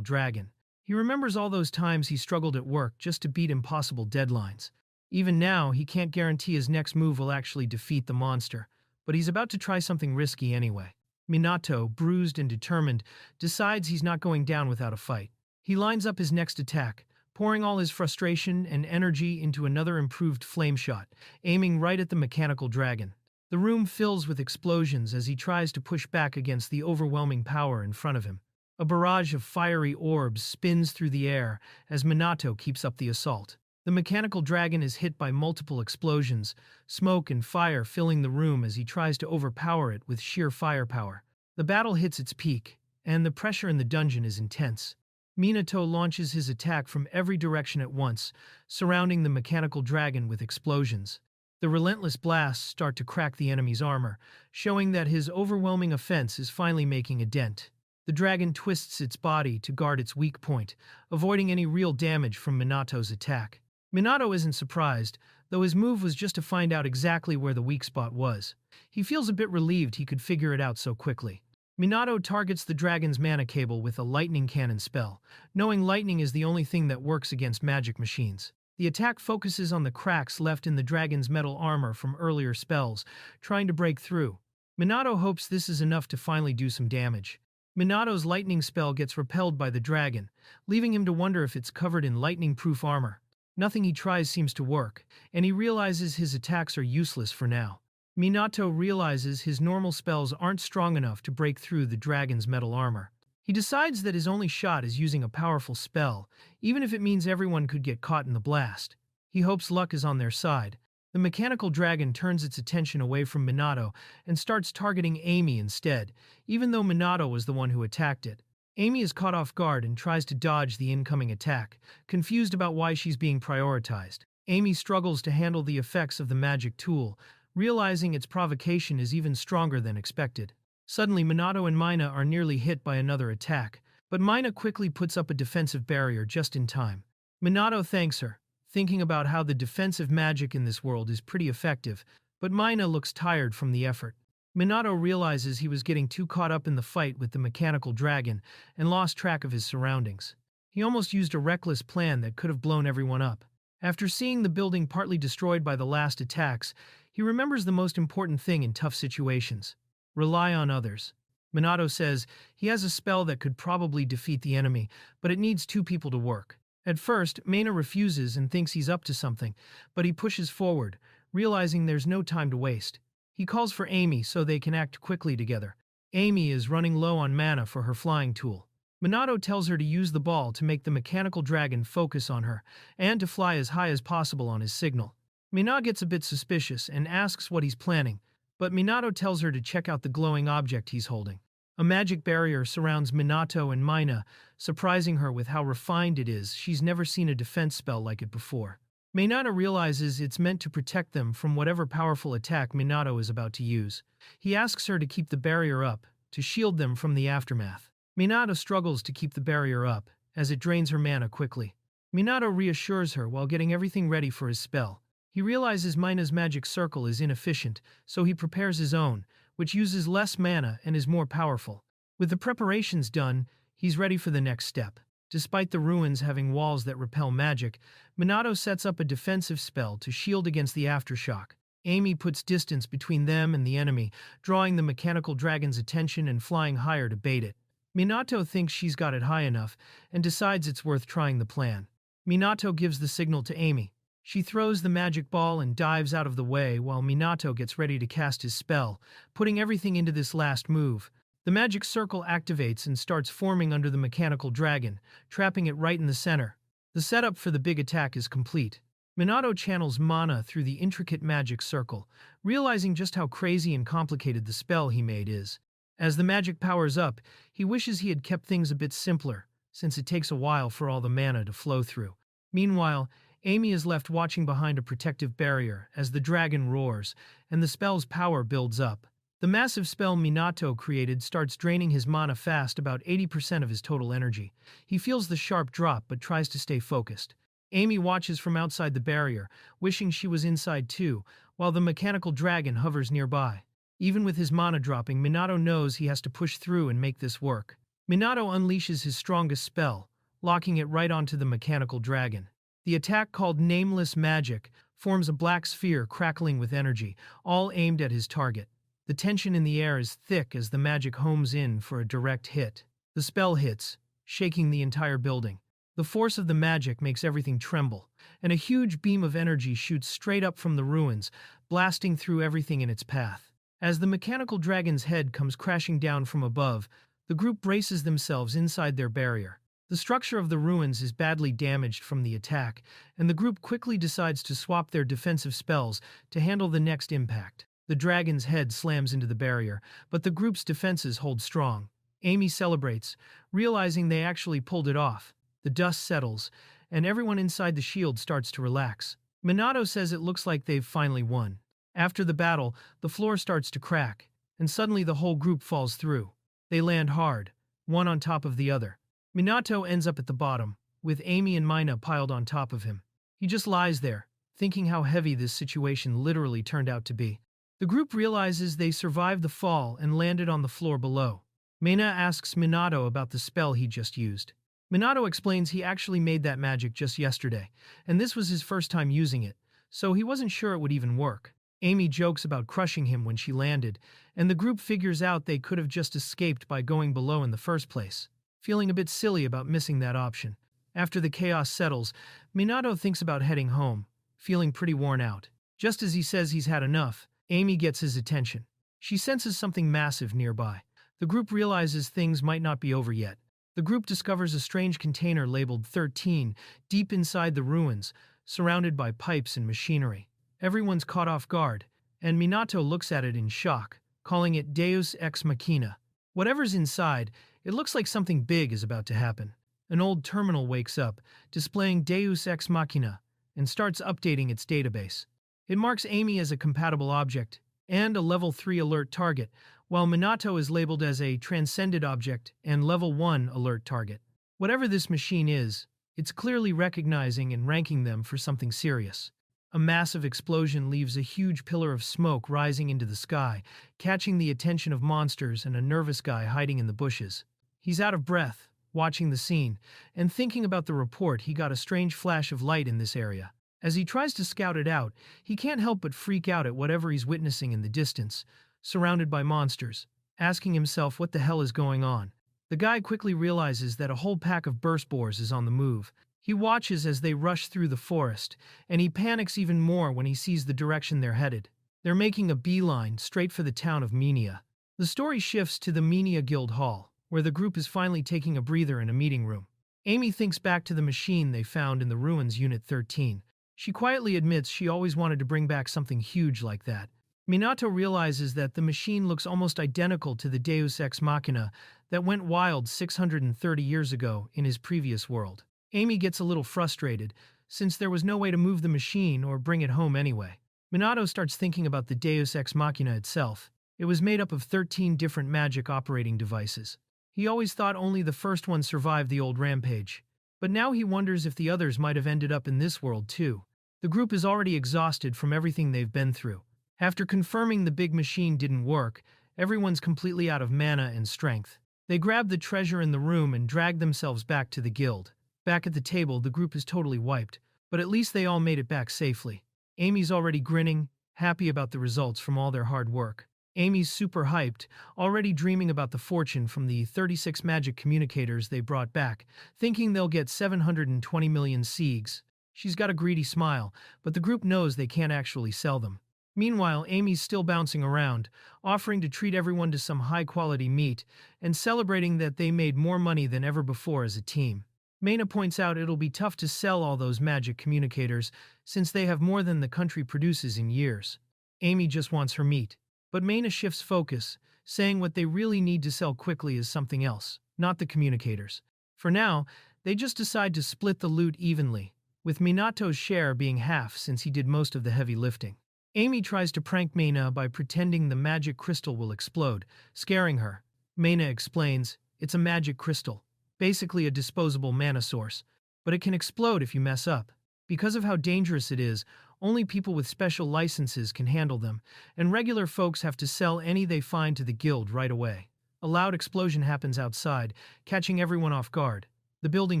dragon. He remembers all those times he struggled at work just to beat impossible deadlines. Even now, he can't guarantee his next move will actually defeat the monster, but he's about to try something risky anyway. Minato, bruised and determined, decides he's not going down without a fight. He lines up his next attack, pouring all his frustration and energy into another improved flame shot, aiming right at the mechanical dragon. The room fills with explosions as he tries to push back against the overwhelming power in front of him. A barrage of fiery orbs spins through the air as Minato keeps up the assault. The mechanical dragon is hit by multiple explosions, smoke and fire filling the room as he tries to overpower it with sheer firepower. The battle hits its peak, and the pressure in the dungeon is intense. Minato launches his attack from every direction at once, surrounding the mechanical dragon with explosions. The relentless blasts start to crack the enemy's armor, showing that his overwhelming offense is finally making a dent. The dragon twists its body to guard its weak point, avoiding any real damage from Minato's attack. Minato isn't surprised, though his move was just to find out exactly where the weak spot was. He feels a bit relieved he could figure it out so quickly. Minato targets the dragon's mana cable with a lightning cannon spell, knowing lightning is the only thing that works against magic machines. The attack focuses on the cracks left in the dragon's metal armor from earlier spells, trying to break through. Minato hopes this is enough to finally do some damage. Minato's lightning spell gets repelled by the dragon, leaving him to wonder if it's covered in lightning-proof armor. Nothing he tries seems to work, and he realizes his attacks are useless for now. Minato realizes his normal spells aren't strong enough to break through the dragon's metal armor. He decides that his only shot is using a powerful spell, even if it means everyone could get caught in the blast. He hopes luck is on their side. The mechanical dragon turns its attention away from Minato and starts targeting Amy instead, even though Minato was the one who attacked it. Amy is caught off guard and tries to dodge the incoming attack, confused about why she's being prioritized. Amy struggles to handle the effects of the magic tool, realizing its provocation is even stronger than expected. Suddenly, Minato and Mynia are nearly hit by another attack, but Mynia quickly puts up a defensive barrier just in time. Minato thanks her, thinking about how the defensive magic in this world is pretty effective, but Mynia looks tired from the effort. Minato realizes he was getting too caught up in the fight with the mechanical dragon and lost track of his surroundings. He almost used a reckless plan that could have blown everyone up. After seeing the building partly destroyed by the last attacks, he remembers the most important thing in tough situations: rely on others. Minato says he has a spell that could probably defeat the enemy, but it needs two people to work. At first, Mynia refuses and thinks he's up to something, but he pushes forward, realizing there's no time to waste. He calls for Amy so they can act quickly together. Amy is running low on mana for her flying tool. Minato tells her to use the ball to make the mechanical dragon focus on her, and to fly as high as possible on his signal. Mynia gets a bit suspicious and asks what he's planning, but Minato tells her to check out the glowing object he's holding. A magic barrier surrounds Minato and Mynia, surprising her with how refined it is. She's never seen a defense spell like it before. Minato realizes it's meant to protect them from whatever powerful attack Minato is about to use. He asks her to keep the barrier up, to shield them from the aftermath. Minato struggles to keep the barrier up, as it drains her mana quickly. Minato reassures her while getting everything ready for his spell. He realizes Mynia's magic circle is inefficient, so he prepares his own, which uses less mana and is more powerful. With the preparations done, he's ready for the next step. Despite the ruins having walls that repel magic, Minato sets up a defensive spell to shield against the aftershock. Amy puts distance between them and the enemy, drawing the mechanical dragon's attention and flying higher to bait it. Minato thinks she's got it high enough and decides it's worth trying the plan. Minato gives the signal to Amy. She throws the magic ball and dives out of the way while Minato gets ready to cast his spell, putting everything into this last move. The magic circle activates and starts forming under the mechanical dragon, trapping it right in the center. The setup for the big attack is complete. Minato channels mana through the intricate magic circle, realizing just how crazy and complicated the spell he made is. As the magic powers up, he wishes he had kept things a bit simpler, since it takes a while for all the mana to flow through. Meanwhile, Amy is left watching behind a protective barrier as the dragon roars, and the spell's power builds up. The massive spell Minato created starts draining his mana fast, about 80% of his total energy. He feels the sharp drop but tries to stay focused. Amy watches from outside the barrier, wishing she was inside too, while the mechanical dragon hovers nearby. Even with his mana dropping, Minato knows he has to push through and make this work. Minato unleashes his strongest spell, locking it right onto the mechanical dragon. The attack, called Nameless Magic, forms a black sphere crackling with energy, all aimed at his target. The tension in the air is thick as the magic homes in for a direct hit. The spell hits, shaking the entire building. The force of the magic makes everything tremble, and a huge beam of energy shoots straight up from the ruins, blasting through everything in its path. As the mechanical dragon's head comes crashing down from above, the group braces themselves inside their barrier. The structure of the ruins is badly damaged from the attack, and the group quickly decides to swap their defensive spells to handle the next impact. The dragon's head slams into the barrier, but the group's defenses hold strong. Amy celebrates, realizing they actually pulled it off. The dust settles, and everyone inside the shield starts to relax. Minato says it looks like they've finally won. After the battle, the floor starts to crack, and suddenly the whole group falls through. They land hard, one on top of the other. Minato ends up at the bottom, with Amy and Mynia piled on top of him. He just lies there, thinking how heavy this situation literally turned out to be. The group realizes they survived the fall and landed on the floor below. Mynia asks Minato about the spell he just used. Minato explains he actually made that magic just yesterday, and this was his first time using it, so he wasn't sure it would even work. Amy jokes about crushing him when she landed, and the group figures out they could have just escaped by going below in the first place, feeling a bit silly about missing that option. After the chaos settles, Minato thinks about heading home, feeling pretty worn out. Just as he says he's had enough, Amy gets his attention. She senses something massive nearby. The group realizes things might not be over yet. The group discovers a strange container labeled 13 deep inside the ruins, surrounded by pipes and machinery. Everyone's caught off guard, and Minato looks at it in shock, calling it Deus Ex Machina. Whatever's inside, it looks like something big is about to happen. An old terminal wakes up, displaying Deus Ex Machina, and starts updating its database. It marks Amy as a compatible object and a level 3 alert target, while Minato is labeled as a transcended object and level 1 alert target. Whatever this machine is, it's clearly recognizing and ranking them for something serious. A massive explosion leaves a huge pillar of smoke rising into the sky, catching the attention of monsters and a nervous guy hiding in the bushes. He's out of breath, watching the scene, and thinking about the report. He got a strange flash of light in this area. As he tries to scout it out, he can't help but freak out at whatever he's witnessing in the distance, surrounded by monsters, asking himself what the hell is going on. The guy quickly realizes that a whole pack of burst boars is on the move. He watches as they rush through the forest, and he panics even more when he sees the direction they're headed. They're making a beeline straight for the town of Mynia. The story shifts to the Mynia Guild Hall, where the group is finally taking a breather in a meeting room. Amy thinks back to the machine they found in the ruins Unit 13. She quietly admits she always wanted to bring back something huge like that. Minato realizes that the machine looks almost identical to the Deus Ex Machina that went wild 630 years ago in his previous world. Amy gets a little frustrated, since there was no way to move the machine or bring it home anyway. Minato starts thinking about the Deus Ex Machina itself. It was made up of 13 different magic operating devices. He always thought only the first one survived the old rampage, but now he wonders if the others might have ended up in this world too. The group is already exhausted from everything they've been through. After confirming the big machine didn't work, everyone's completely out of mana and strength. They grab the treasure in the room and drag themselves back to the guild. Back at the table, the group is totally wiped, but at least they all made it back safely. Amy's already grinning, happy about the results from all their hard work. Amy's super hyped, already dreaming about the fortune from the 36 magic communicators they brought back, thinking they'll get 720 million siegs. She's got a greedy smile, but the group knows they can't actually sell them. Meanwhile, Amy's still bouncing around, offering to treat everyone to some high-quality meat and celebrating that they made more money than ever before as a team. Mayna points out it'll be tough to sell all those magic communicators since they have more than the country produces in years. Amy just wants her meat. But Mayna shifts focus, saying what they really need to sell quickly is something else, not the communicators. For now, they just decide to split the loot evenly, with Minato's share being half since he did most of the heavy lifting. Amy tries to prank Mayna by pretending the magic crystal will explode, scaring her. Mayna explains, it's a magic crystal, basically a disposable mana source, but it can explode if you mess up. Because of how dangerous it is, only people with special licenses can handle them, and regular folks have to sell any they find to the guild right away. A loud explosion happens outside, catching everyone off guard. The building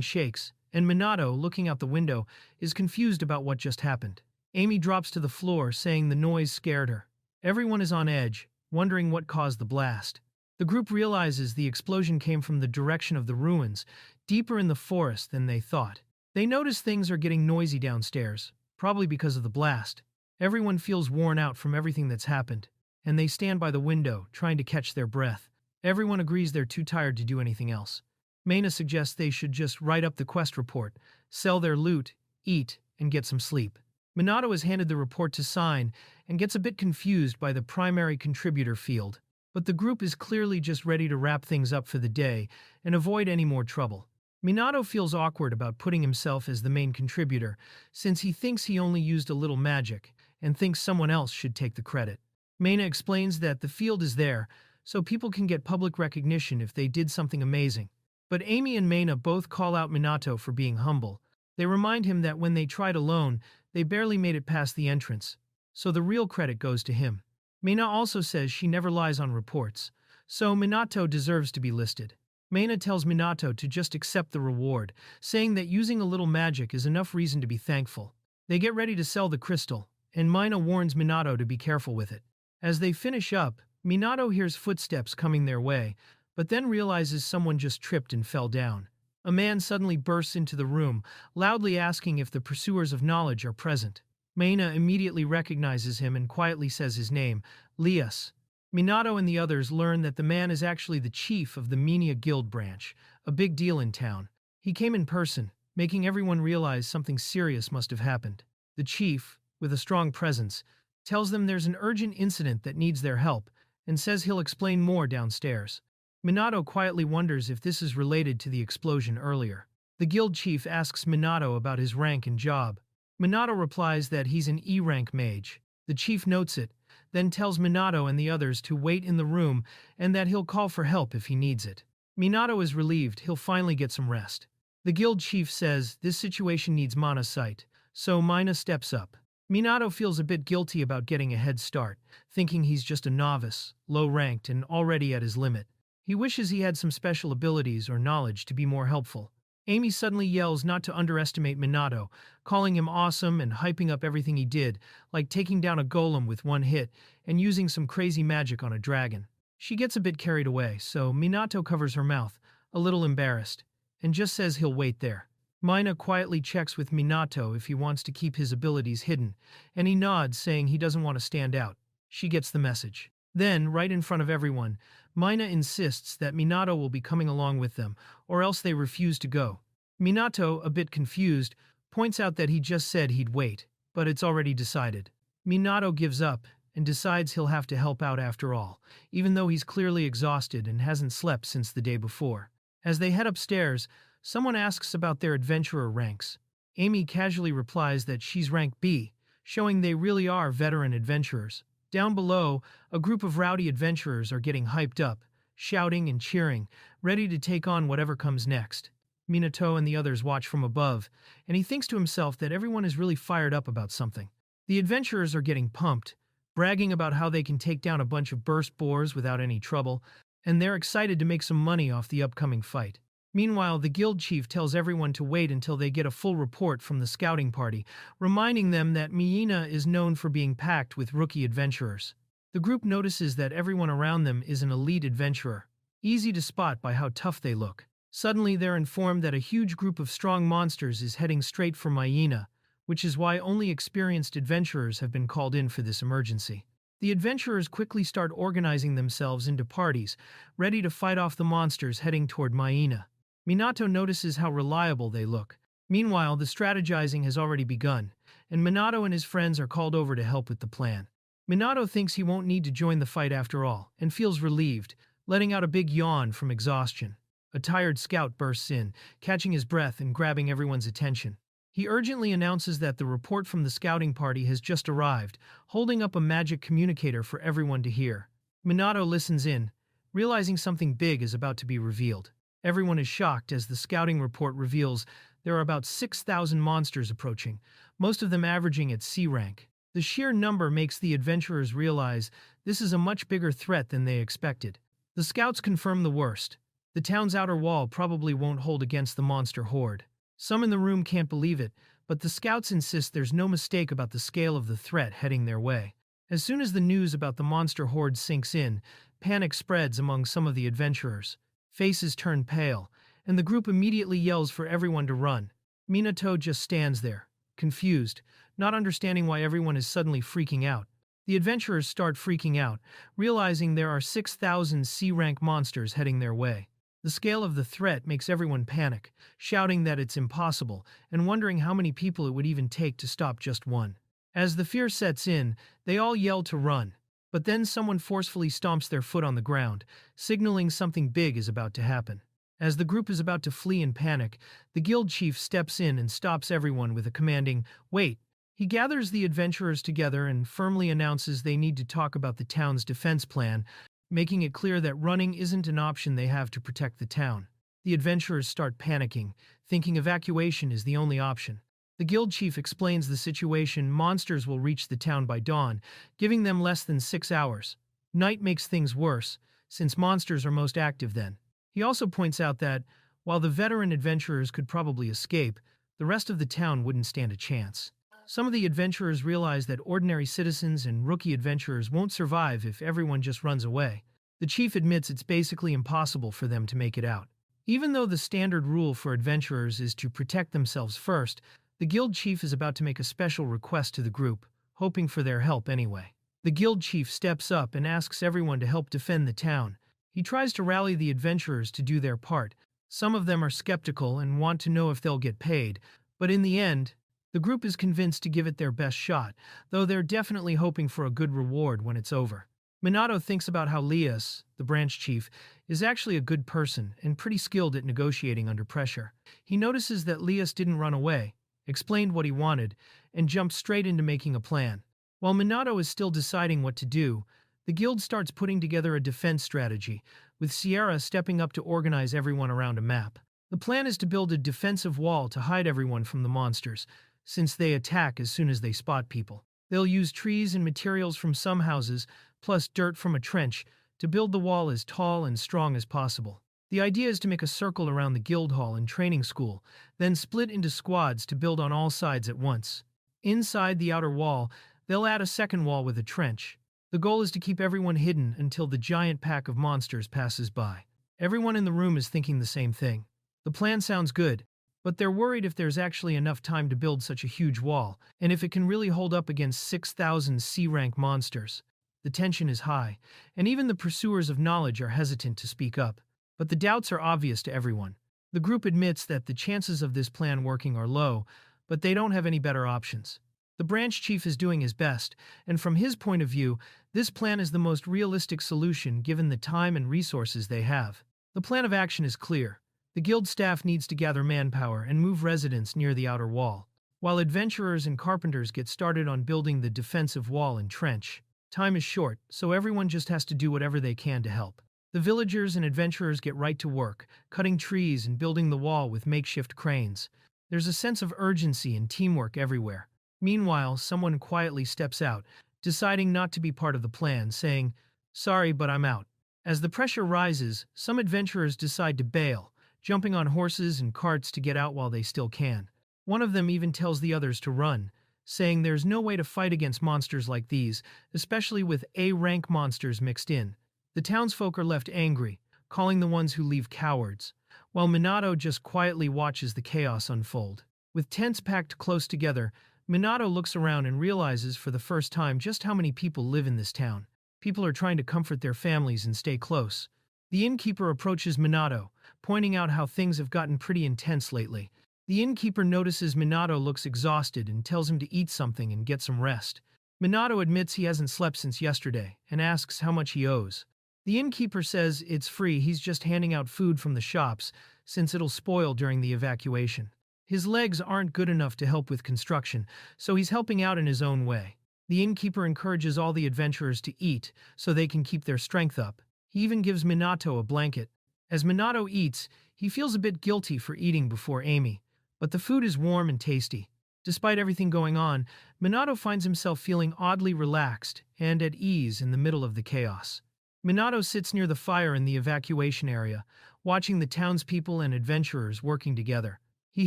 shakes, and Minato, looking out the window, is confused about what just happened. Amy drops to the floor, saying the noise scared her. Everyone is on edge, wondering what caused the blast. The group realizes the explosion came from the direction of the ruins, deeper in the forest than they thought. They notice things are getting noisy downstairs, probably because of the blast. Everyone feels worn out from everything that's happened, and they stand by the window, trying to catch their breath. Everyone agrees they're too tired to do anything else. Mayna suggests they should just write up the quest report, sell their loot, eat, and get some sleep. Minato is handed the report to sign and gets a bit confused by the primary contributor field, but the group is clearly just ready to wrap things up for the day and avoid any more trouble. Minato feels awkward about putting himself as the main contributor, since he thinks he only used a little magic and thinks someone else should take the credit. Mayna explains that the field is there, so people can get public recognition if they did something amazing. But Amy and Mayna both call out Minato for being humble. They remind him that when they tried alone, they barely made it past the entrance, so the real credit goes to him. Mayna also says she never lies on reports, so Minato deserves to be listed. Mayna tells Minato to just accept the reward, saying that using a little magic is enough reason to be thankful. They get ready to sell the crystal, and Mayna warns Minato to be careful with it. As they finish up, Minato hears footsteps coming their way, but then realizes someone just tripped and fell down. A man suddenly bursts into the room, loudly asking if the pursuers of knowledge are present. Mynia immediately recognizes him and quietly says his name, Lias. Minato and the others learn that the man is actually the chief of the Mynia guild branch, a big deal in town. He came in person, making everyone realize something serious must have happened. The chief, with a strong presence, tells them there's an urgent incident that needs their help, and says he'll explain more downstairs. Minato quietly wonders if this is related to the explosion earlier. The guild chief asks Minato about his rank and job. Minato replies that he's an E-rank mage. The chief notes it, then tells Minato and the others to wait in the room and that he'll call for help if he needs it. Minato is relieved he'll finally get some rest. The guild chief says this situation needs Mana's sight, so Mynia steps up. Minato feels a bit guilty about getting a head start, thinking he's just a novice, low-ranked, and already at his limit. He wishes he had some special abilities or knowledge to be more helpful. Amy suddenly yells not to underestimate Minato, calling him awesome and hyping up everything he did, like taking down a golem with one hit and using some crazy magic on a dragon. She gets a bit carried away, so Minato covers her mouth, a little embarrassed, and just says he'll wait there. Mynia quietly checks with Minato if he wants to keep his abilities hidden, and he nods saying he doesn't want to stand out. She gets the message. Then, right in front of everyone, Mynia insists that Minato will be coming along with them, or else they refuse to go. Minato, a bit confused, points out that he just said he'd wait, but it's already decided. Minato gives up and decides he'll have to help out after all, even though he's clearly exhausted and hasn't slept since the day before. As they head upstairs, someone asks about their adventurer ranks. Amy casually replies that she's rank B, showing they really are veteran adventurers. Down below, a group of rowdy adventurers are getting hyped up, shouting and cheering, ready to take on whatever comes next. Minato and the others watch from above, and he thinks to himself that everyone is really fired up about something. The adventurers are getting pumped, bragging about how they can take down a bunch of burst boars without any trouble, and they're excited to make some money off the upcoming fight. Meanwhile, the guild chief tells everyone to wait until they get a full report from the scouting party, reminding them that Mynia is known for being packed with rookie adventurers. The group notices that everyone around them is an elite adventurer, easy to spot by how tough they look. Suddenly, they're informed that a huge group of strong monsters is heading straight for Mynia, which is why only experienced adventurers have been called in for this emergency. The adventurers quickly start organizing themselves into parties, ready to fight off the monsters heading toward Mynia. Minato notices how reliable they look. Meanwhile, the strategizing has already begun, and Minato and his friends are called over to help with the plan. Minato thinks he won't need to join the fight after all, and feels relieved, letting out a big yawn from exhaustion. A tired scout bursts in, catching his breath and grabbing everyone's attention. He urgently announces that the report from the scouting party has just arrived, holding up a magic communicator for everyone to hear. Minato listens in, realizing something big is about to be revealed. Everyone is shocked as the scouting report reveals there are about 6,000 monsters approaching, most of them averaging at C rank. The sheer number makes the adventurers realize this is a much bigger threat than they expected. The scouts confirm the worst. The town's outer wall probably won't hold against the monster horde. Some in the room can't believe it, but the scouts insist there's no mistake about the scale of the threat heading their way. As soon as the news about the monster horde sinks in, panic spreads among some of the adventurers. Faces turn pale, and the group immediately yells for everyone to run. Minato just stands there, confused, not understanding why everyone is suddenly freaking out. The adventurers start freaking out, realizing there are 6,000 C-rank monsters heading their way. The scale of the threat makes everyone panic, shouting that it's impossible, and wondering how many people it would even take to stop just one. As the fear sets in, they all yell to run. But then someone forcefully stomps their foot on the ground, signaling something big is about to happen. As the group is about to flee in panic, the guild chief steps in and stops everyone with a commanding, "Wait." He gathers the adventurers together and firmly announces they need to talk about the town's defense plan, making it clear that running isn't an option they have to protect the town. The adventurers start panicking, thinking evacuation is the only option. The guild chief explains the situation. Monsters will reach the town by dawn, giving them less than 6 hours. Night makes things worse, since monsters are most active then. He also points out that, while the veteran adventurers could probably escape, the rest of the town wouldn't stand a chance. Some of the adventurers realize that ordinary citizens and rookie adventurers won't survive if everyone just runs away. The chief admits it's basically impossible for them to make it out. Even though the standard rule for adventurers is to protect themselves first, The guild chief is about to make a special request to the group, hoping for their help anyway. The guild chief steps up and asks everyone to help defend the town. He tries to rally the adventurers to do their part. Some of them are skeptical and want to know if they'll get paid, but in the end, the group is convinced to give it their best shot, though they're definitely hoping for a good reward when it's over. Minato thinks about how Lias, the branch chief, is actually a good person and pretty skilled at negotiating under pressure. He notices that Lias didn't run away, explained what he wanted, and jumped straight into making a plan. While Minato is still deciding what to do, the guild starts putting together a defense strategy, with Sierra stepping up to organize everyone around a map. The plan is to build a defensive wall to hide everyone from the monsters, since they attack as soon as they spot people. They'll use trees and materials from some houses, plus dirt from a trench, to build the wall as tall and strong as possible. The idea is to make a circle around the guild hall and training school, then split into squads to build on all sides at once. Inside the outer wall, they'll add a second wall with a trench. The goal is to keep everyone hidden until the giant pack of monsters passes by. Everyone in the room is thinking the same thing. The plan sounds good, but they're worried if there's actually enough time to build such a huge wall, and if it can really hold up against 6,000 C-rank monsters. The tension is high, and even the pursuers of knowledge are hesitant to speak up. But the doubts are obvious to everyone. The group admits that the chances of this plan working are low, but they don't have any better options. The branch chief is doing his best, and from his point of view, this plan is the most realistic solution given the time and resources they have. The plan of action is clear. The guild staff needs to gather manpower and move residents near the outer wall, while adventurers and carpenters get started on building the defensive wall and trench. Time is short, so everyone just has to do whatever they can to help. The villagers and adventurers get right to work, cutting trees and building the wall with makeshift cranes. There's a sense of urgency and teamwork everywhere. Meanwhile, someone quietly steps out, deciding not to be part of the plan, saying, "Sorry, but I'm out." As the pressure rises, some adventurers decide to bail, jumping on horses and carts to get out while they still can. One of them even tells the others to run, saying there's no way to fight against monsters like these, especially with A-rank monsters mixed in. The townsfolk are left angry, calling the ones who leave cowards, while Minato just quietly watches the chaos unfold. With tents packed close together, Minato looks around and realizes for the first time just how many people live in this town. People are trying to comfort their families and stay close. The innkeeper approaches Minato, pointing out how things have gotten pretty intense lately. The innkeeper notices Minato looks exhausted and tells him to eat something and get some rest. Minato admits he hasn't slept since yesterday and asks how much he owes. The innkeeper says it's free, he's just handing out food from the shops since it'll spoil during the evacuation. His legs aren't good enough to help with construction, so he's helping out in his own way. The innkeeper encourages all the adventurers to eat so they can keep their strength up. He even gives Minato a blanket. As Minato eats, he feels a bit guilty for eating before Amy, but the food is warm and tasty. Despite everything going on, Minato finds himself feeling oddly relaxed and at ease in the middle of the chaos. Minato sits near the fire in the evacuation area, watching the townspeople and adventurers working together. He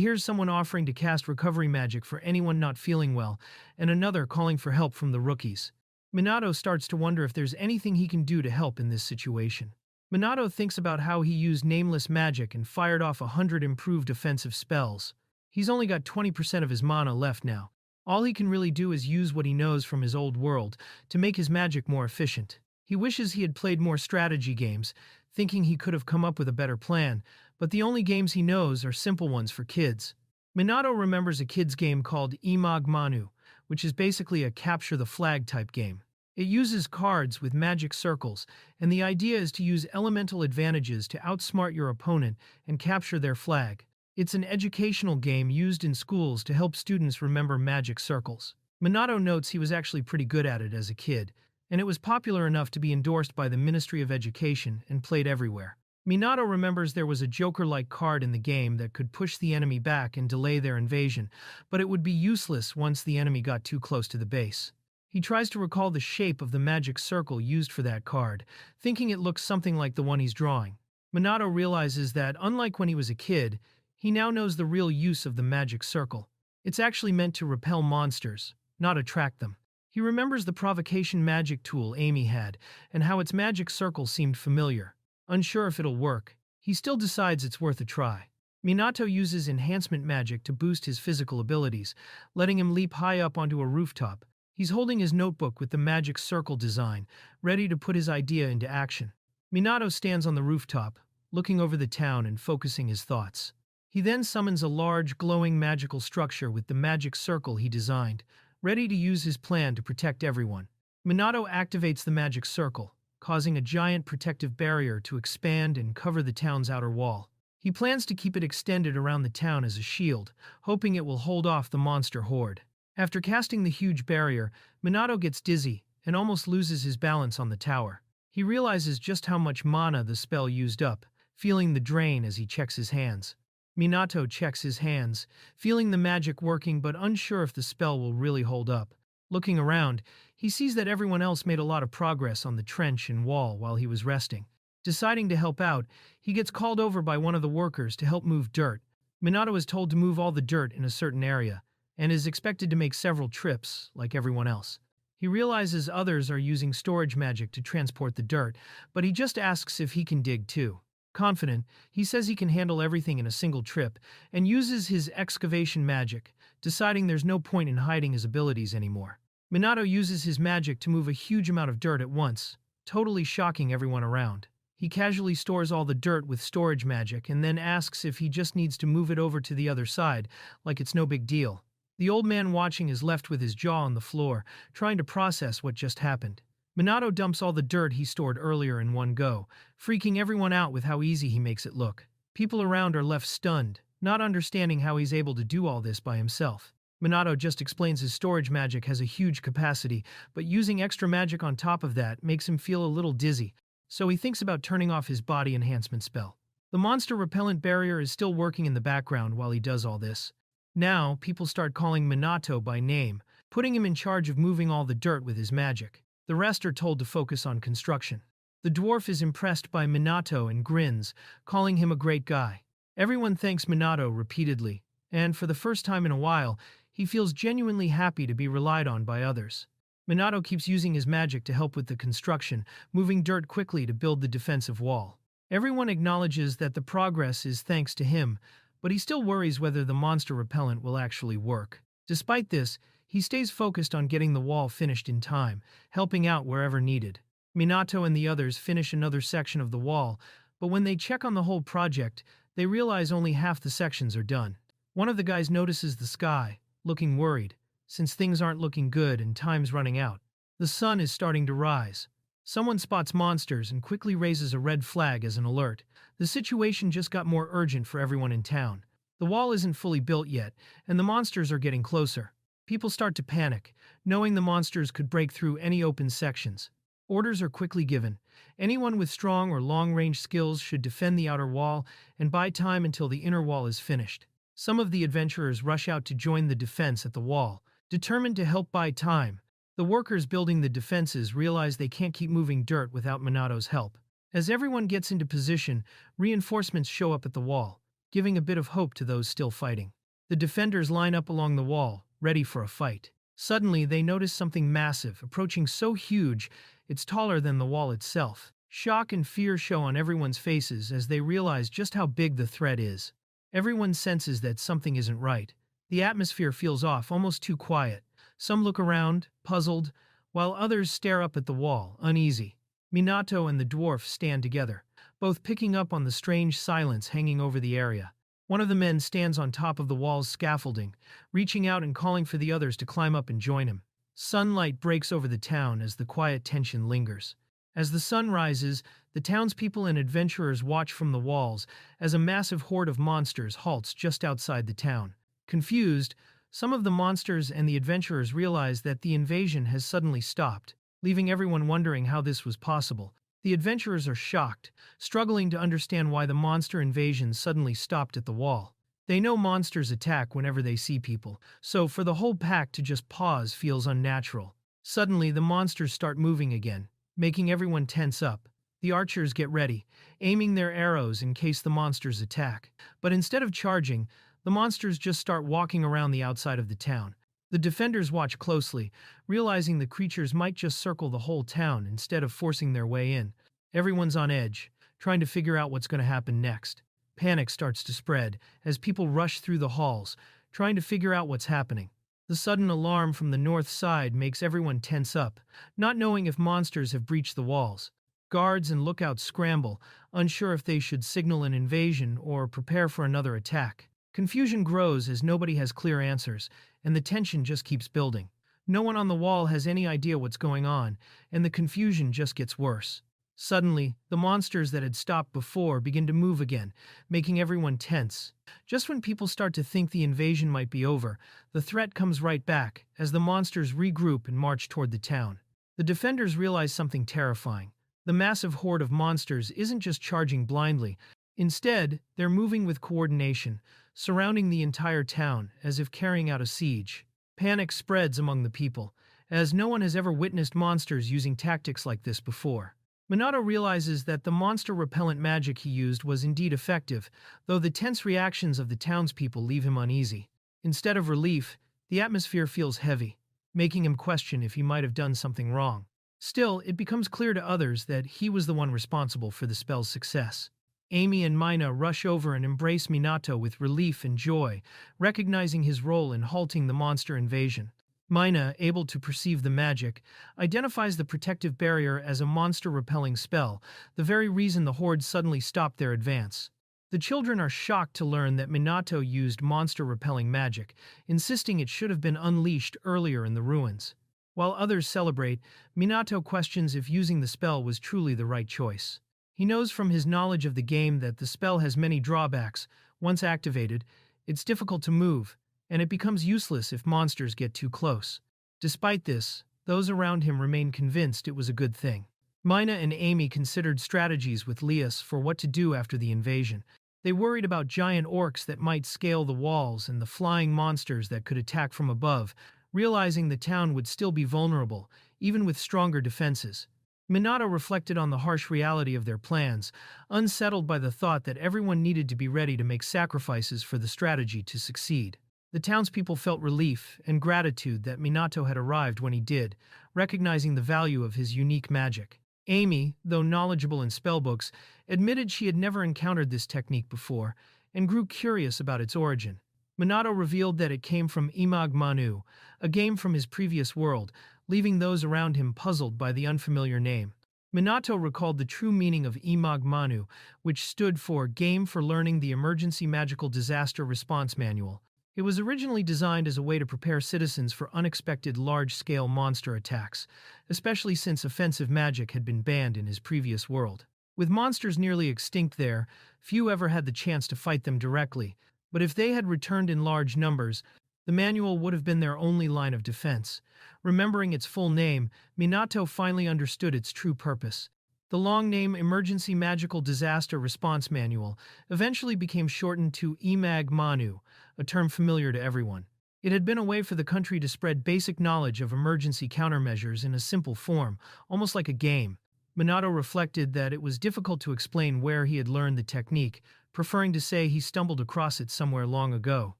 hears someone offering to cast recovery magic for anyone not feeling well, and another calling for help from the rookies. Minato starts to wonder if there's anything he can do to help in this situation. Minato thinks about how he used nameless magic and fired off 100 improved offensive spells. He's only got 20% of his mana left now. All he can really do is use what he knows from his old world to make his magic more efficient. He wishes he had played more strategy games, thinking he could have come up with a better plan, but the only games he knows are simple ones for kids. Minato remembers a kid's game called Recap MANHUA, which is basically a capture the flag type game. It uses cards with magic circles, and the idea is to use elemental advantages to outsmart your opponent and capture their flag. It's an educational game used in schools to help students remember magic circles. Minato notes he was actually pretty good at it as a kid, and it was popular enough to be endorsed by the Ministry of Education and played everywhere. Minato remembers there was a Joker-like card in the game that could push the enemy back and delay their invasion, but it would be useless once the enemy got too close to the base. He tries to recall the shape of the magic circle used for that card, thinking it looks something like the one he's drawing. Minato realizes that, unlike when he was a kid, he now knows the real use of the magic circle. It's actually meant to repel monsters, not attract them. He remembers the provocation magic tool Amy had, and how its magic circle seemed familiar. Unsure if it'll work, he still decides it's worth a try. Minato uses enhancement magic to boost his physical abilities, letting him leap high up onto a rooftop. He's holding his notebook with the magic circle design, ready to put his idea into action. Minato stands on the rooftop, looking over the town and focusing his thoughts. He then summons a large, glowing magical structure with the magic circle he designed, ready to use his plan to protect everyone. Minato activates the magic circle, causing a giant protective barrier to expand and cover the town's outer wall. He plans to keep it extended around the town as a shield, hoping it will hold off the monster horde. After casting the huge barrier, Minato gets dizzy and almost loses his balance on the tower. He realizes just how much mana the spell used up, feeling the drain as he checks his hands. Minato checks his hands, feeling the magic working but unsure if the spell will really hold up. Looking around, he sees that everyone else made a lot of progress on the trench and wall while he was resting. Deciding to help out, he gets called over by one of the workers to help move dirt. Minato is told to move all the dirt in a certain area, and is expected to make several trips, like everyone else. He realizes others are using storage magic to transport the dirt, but he just asks if he can dig too. Confident, he says he can handle everything in a single trip, and uses his excavation magic, deciding there's no point in hiding his abilities anymore. Minato uses his magic to move a huge amount of dirt at once, totally shocking everyone around. He casually stores all the dirt with storage magic and then asks if he just needs to move it over to the other side, like it's no big deal. The old man watching is left with his jaw on the floor, trying to process what just happened. Minato dumps all the dirt he stored earlier in one go, freaking everyone out with how easy he makes it look. People around are left stunned, not understanding how he's able to do all this by himself. Minato just explains his storage magic has a huge capacity, but using extra magic on top of that makes him feel a little dizzy, so he thinks about turning off his body enhancement spell. The monster repellent barrier is still working in the background while he does all this. Now, people start calling Minato by name, putting him in charge of moving all the dirt with his magic. The rest are told to focus on construction. The dwarf is impressed by Minato and grins, calling him a great guy. Everyone thanks Minato repeatedly, and for the first time in a while, he feels genuinely happy to be relied on by others. Minato keeps using his magic to help with the construction, moving dirt quickly to build the defensive wall. Everyone acknowledges that the progress is thanks to him, but he still worries whether the monster repellent will actually work. Despite this, he stays focused on getting the wall finished in time, helping out wherever needed. Minato and the others finish another section of the wall, but when they check on the whole project, they realize only half the sections are done. One of the guys notices the sky, looking worried, since things aren't looking good and time's running out. The sun is starting to rise. Someone spots monsters and quickly raises a red flag as an alert. The situation just got more urgent for everyone in town. The wall isn't fully built yet, and the monsters are getting closer. People start to panic, knowing the monsters could break through any open sections. Orders are quickly given. Anyone with strong or long-range skills should defend the outer wall and buy time until the inner wall is finished. Some of the adventurers rush out to join the defense at the wall, determined to help buy time. The workers building the defenses realize they can't keep moving dirt without Minato's help. As everyone gets into position, reinforcements show up at the wall, giving a bit of hope to those still fighting. The defenders line up along the wall, ready for a fight. Suddenly, they notice something massive, approaching so huge, it's taller than the wall itself. Shock and fear show on everyone's faces as they realize just how big the threat is. Everyone senses that something isn't right. The atmosphere feels off, almost too quiet. Some look around, puzzled, while others stare up at the wall, uneasy. Minato and the dwarf stand together, both picking up on the strange silence hanging over the area. One of the men stands on top of the wall's scaffolding, reaching out and calling for the others to climb up and join him. Sunlight breaks over the town as the quiet tension lingers. As the sun rises, the townspeople and adventurers watch from the walls as a massive horde of monsters halts just outside the town. Confused, some of the monsters and the adventurers realize that the invasion has suddenly stopped, leaving everyone wondering how this was possible. The adventurers are shocked, struggling to understand why the monster invasion suddenly stopped at the wall. They know monsters attack whenever they see people, so for the whole pack to just pause feels unnatural. Suddenly, the monsters start moving again, making everyone tense up. The archers get ready, aiming their arrows in case the monsters attack. But instead of charging, the monsters just start walking around the outside of the town. The defenders watch closely, realizing the creatures might just circle the whole town instead of forcing their way in. Everyone's on edge, trying to figure out what's going to happen next. Panic starts to spread as people rush through the halls, trying to figure out what's happening. The sudden alarm from the north side makes everyone tense up, not knowing if monsters have breached the walls. Guards and lookouts scramble, unsure if they should signal an invasion or prepare for another attack. Confusion grows as nobody has clear answers, and the tension just keeps building. No one on the wall has any idea what's going on, and the confusion just gets worse. Suddenly, the monsters that had stopped before begin to move again, making everyone tense. Just when people start to think the invasion might be over, the threat comes right back as the monsters regroup and march toward the town. The defenders realize something terrifying. The massive horde of monsters isn't just charging blindly. Instead, they're moving with coordination, surrounding the entire town as if carrying out a siege. Panic spreads among the people, as no one has ever witnessed monsters using tactics like this before. Minato realizes that the monster repellent magic he used was indeed effective, though the tense reactions of the townspeople leave him uneasy. Instead of relief, the atmosphere feels heavy, making him question if he might have done something wrong. Still, it becomes clear to others that he was the one responsible for the spell's success. Amy and Mynia rush over and embrace Minato with relief and joy, recognizing his role in halting the monster invasion. Mynia, able to perceive the magic, identifies the protective barrier as a monster-repelling spell, the very reason the horde suddenly stopped their advance. The children are shocked to learn that Minato used monster-repelling magic, insisting it should have been unleashed earlier in the ruins. While others celebrate, Minato questions if using the spell was truly the right choice. He knows from his knowledge of the game that the spell has many drawbacks. Once activated, it's difficult to move, and it becomes useless if monsters get too close. Despite this, those around him remain convinced it was a good thing. Mynia and Amy considered strategies with Lias for what to do after the invasion. They worried about giant orcs that might scale the walls and the flying monsters that could attack from above, realizing the town would still be vulnerable, even with stronger defenses. Minato reflected on the harsh reality of their plans, unsettled by the thought that everyone needed to be ready to make sacrifices for the strategy to succeed. The townspeople felt relief and gratitude that Minato had arrived when he did, recognizing the value of his unique magic. Amy, though knowledgeable in spellbooks, admitted she had never encountered this technique before and grew curious about its origin. Minato revealed that it came from Imag Manu, a game from his previous world, leaving those around him puzzled by the unfamiliar name. Minato recalled the true meaning of Imag Manu, which stood for Game for Learning the Emergency Magical Disaster Response Manual. It was originally designed as a way to prepare citizens for unexpected large-scale monster attacks, especially since offensive magic had been banned in his previous world. With monsters nearly extinct there, few ever had the chance to fight them directly, but if they had returned in large numbers, the manual would have been their only line of defense. Remembering its full name, Minato finally understood its true purpose. The long name Emergency Magical Disaster Response Manual eventually became shortened to Imag Manu, a term familiar to everyone. It had been a way for the country to spread basic knowledge of emergency countermeasures in a simple form, almost like a game. Minato reflected that it was difficult to explain where he had learned the technique, preferring to say he stumbled across it somewhere long ago.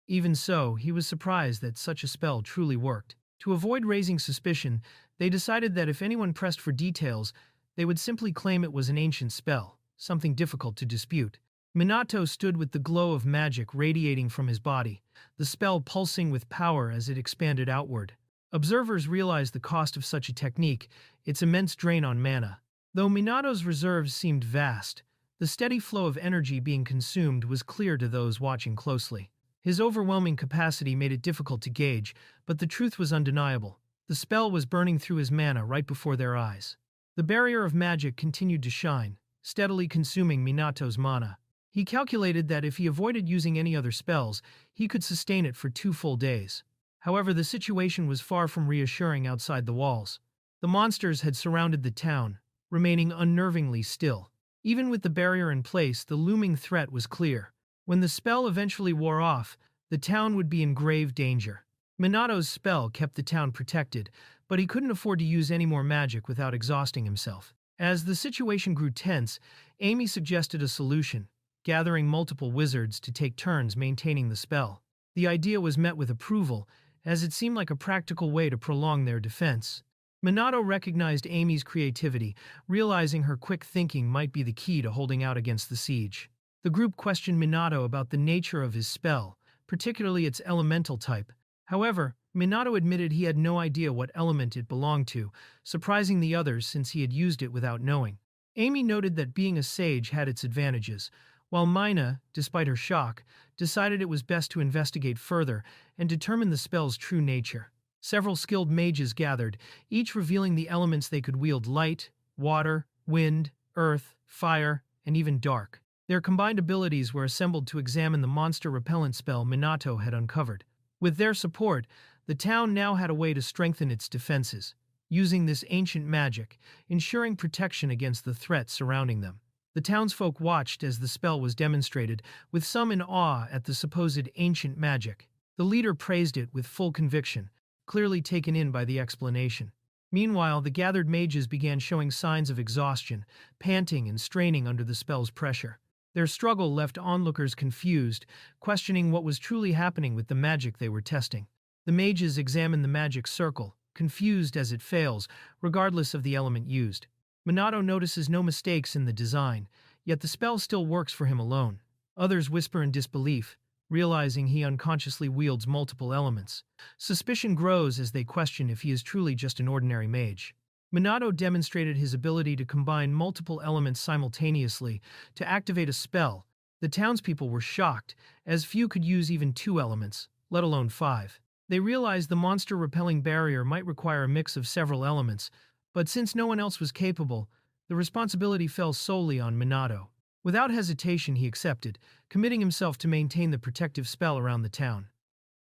Even so, he was surprised that such a spell truly worked. To avoid raising suspicion, they decided that if anyone pressed for details, they would simply claim it was an ancient spell, something difficult to dispute. Minato stood with the glow of magic radiating from his body, the spell pulsing with power as it expanded outward. Observers realized the cost of such a technique, its immense drain on mana. Though Minato's reserves seemed vast, the steady flow of energy being consumed was clear to those watching closely. His overwhelming capacity made it difficult to gauge, but the truth was undeniable. The spell was burning through his mana right before their eyes. The barrier of magic continued to shine, steadily consuming Minato's mana. He calculated that if he avoided using any other spells, he could sustain it for 2 full days. However, the situation was far from reassuring outside the walls. The monsters had surrounded the town, remaining unnervingly still. Even with the barrier in place, the looming threat was clear. When the spell eventually wore off, the town would be in grave danger. Minato's spell kept the town protected, but he couldn't afford to use any more magic without exhausting himself. As the situation grew tense, Amy suggested a solution, gathering multiple wizards to take turns maintaining the spell. The idea was met with approval, as it seemed like a practical way to prolong their defense. Minato recognized Amy's creativity, realizing her quick thinking might be the key to holding out against the siege. The group questioned Minato about the nature of his spell, particularly its elemental type. However, Minato admitted he had no idea what element it belonged to, surprising the others since he had used it without knowing. Amy noted that being a sage had its advantages, while Mynia, despite her shock, decided it was best to investigate further and determine the spell's true nature. Several skilled mages gathered, each revealing the elements they could wield: light, water, wind, earth, fire, and even dark. Their combined abilities were assembled to examine the monster repellent spell Minato had uncovered. With their support, the town now had a way to strengthen its defenses, using this ancient magic, ensuring protection against the threat surrounding them. The townsfolk watched as the spell was demonstrated, with some in awe at the supposed ancient magic. The leader praised it with full conviction, clearly taken in by the explanation. Meanwhile, the gathered mages began showing signs of exhaustion, panting and straining under the spell's pressure. Their struggle left onlookers confused, questioning what was truly happening with the magic they were testing. The mages examined the magic circle, confused as it fails, regardless of the element used. Minato notices no mistakes in the design, yet the spell still works for him alone. Others whisper in disbelief, realizing he unconsciously wields multiple elements. Suspicion grows as they question if he is truly just an ordinary mage. Minato demonstrated his ability to combine multiple elements simultaneously to activate a spell. The townspeople were shocked, as few could use even 2 elements, let alone 5. They realized the monster-repelling barrier might require a mix of several elements, but since no one else was capable, the responsibility fell solely on Minato. Without hesitation, he accepted, committing himself to maintain the protective spell around the town.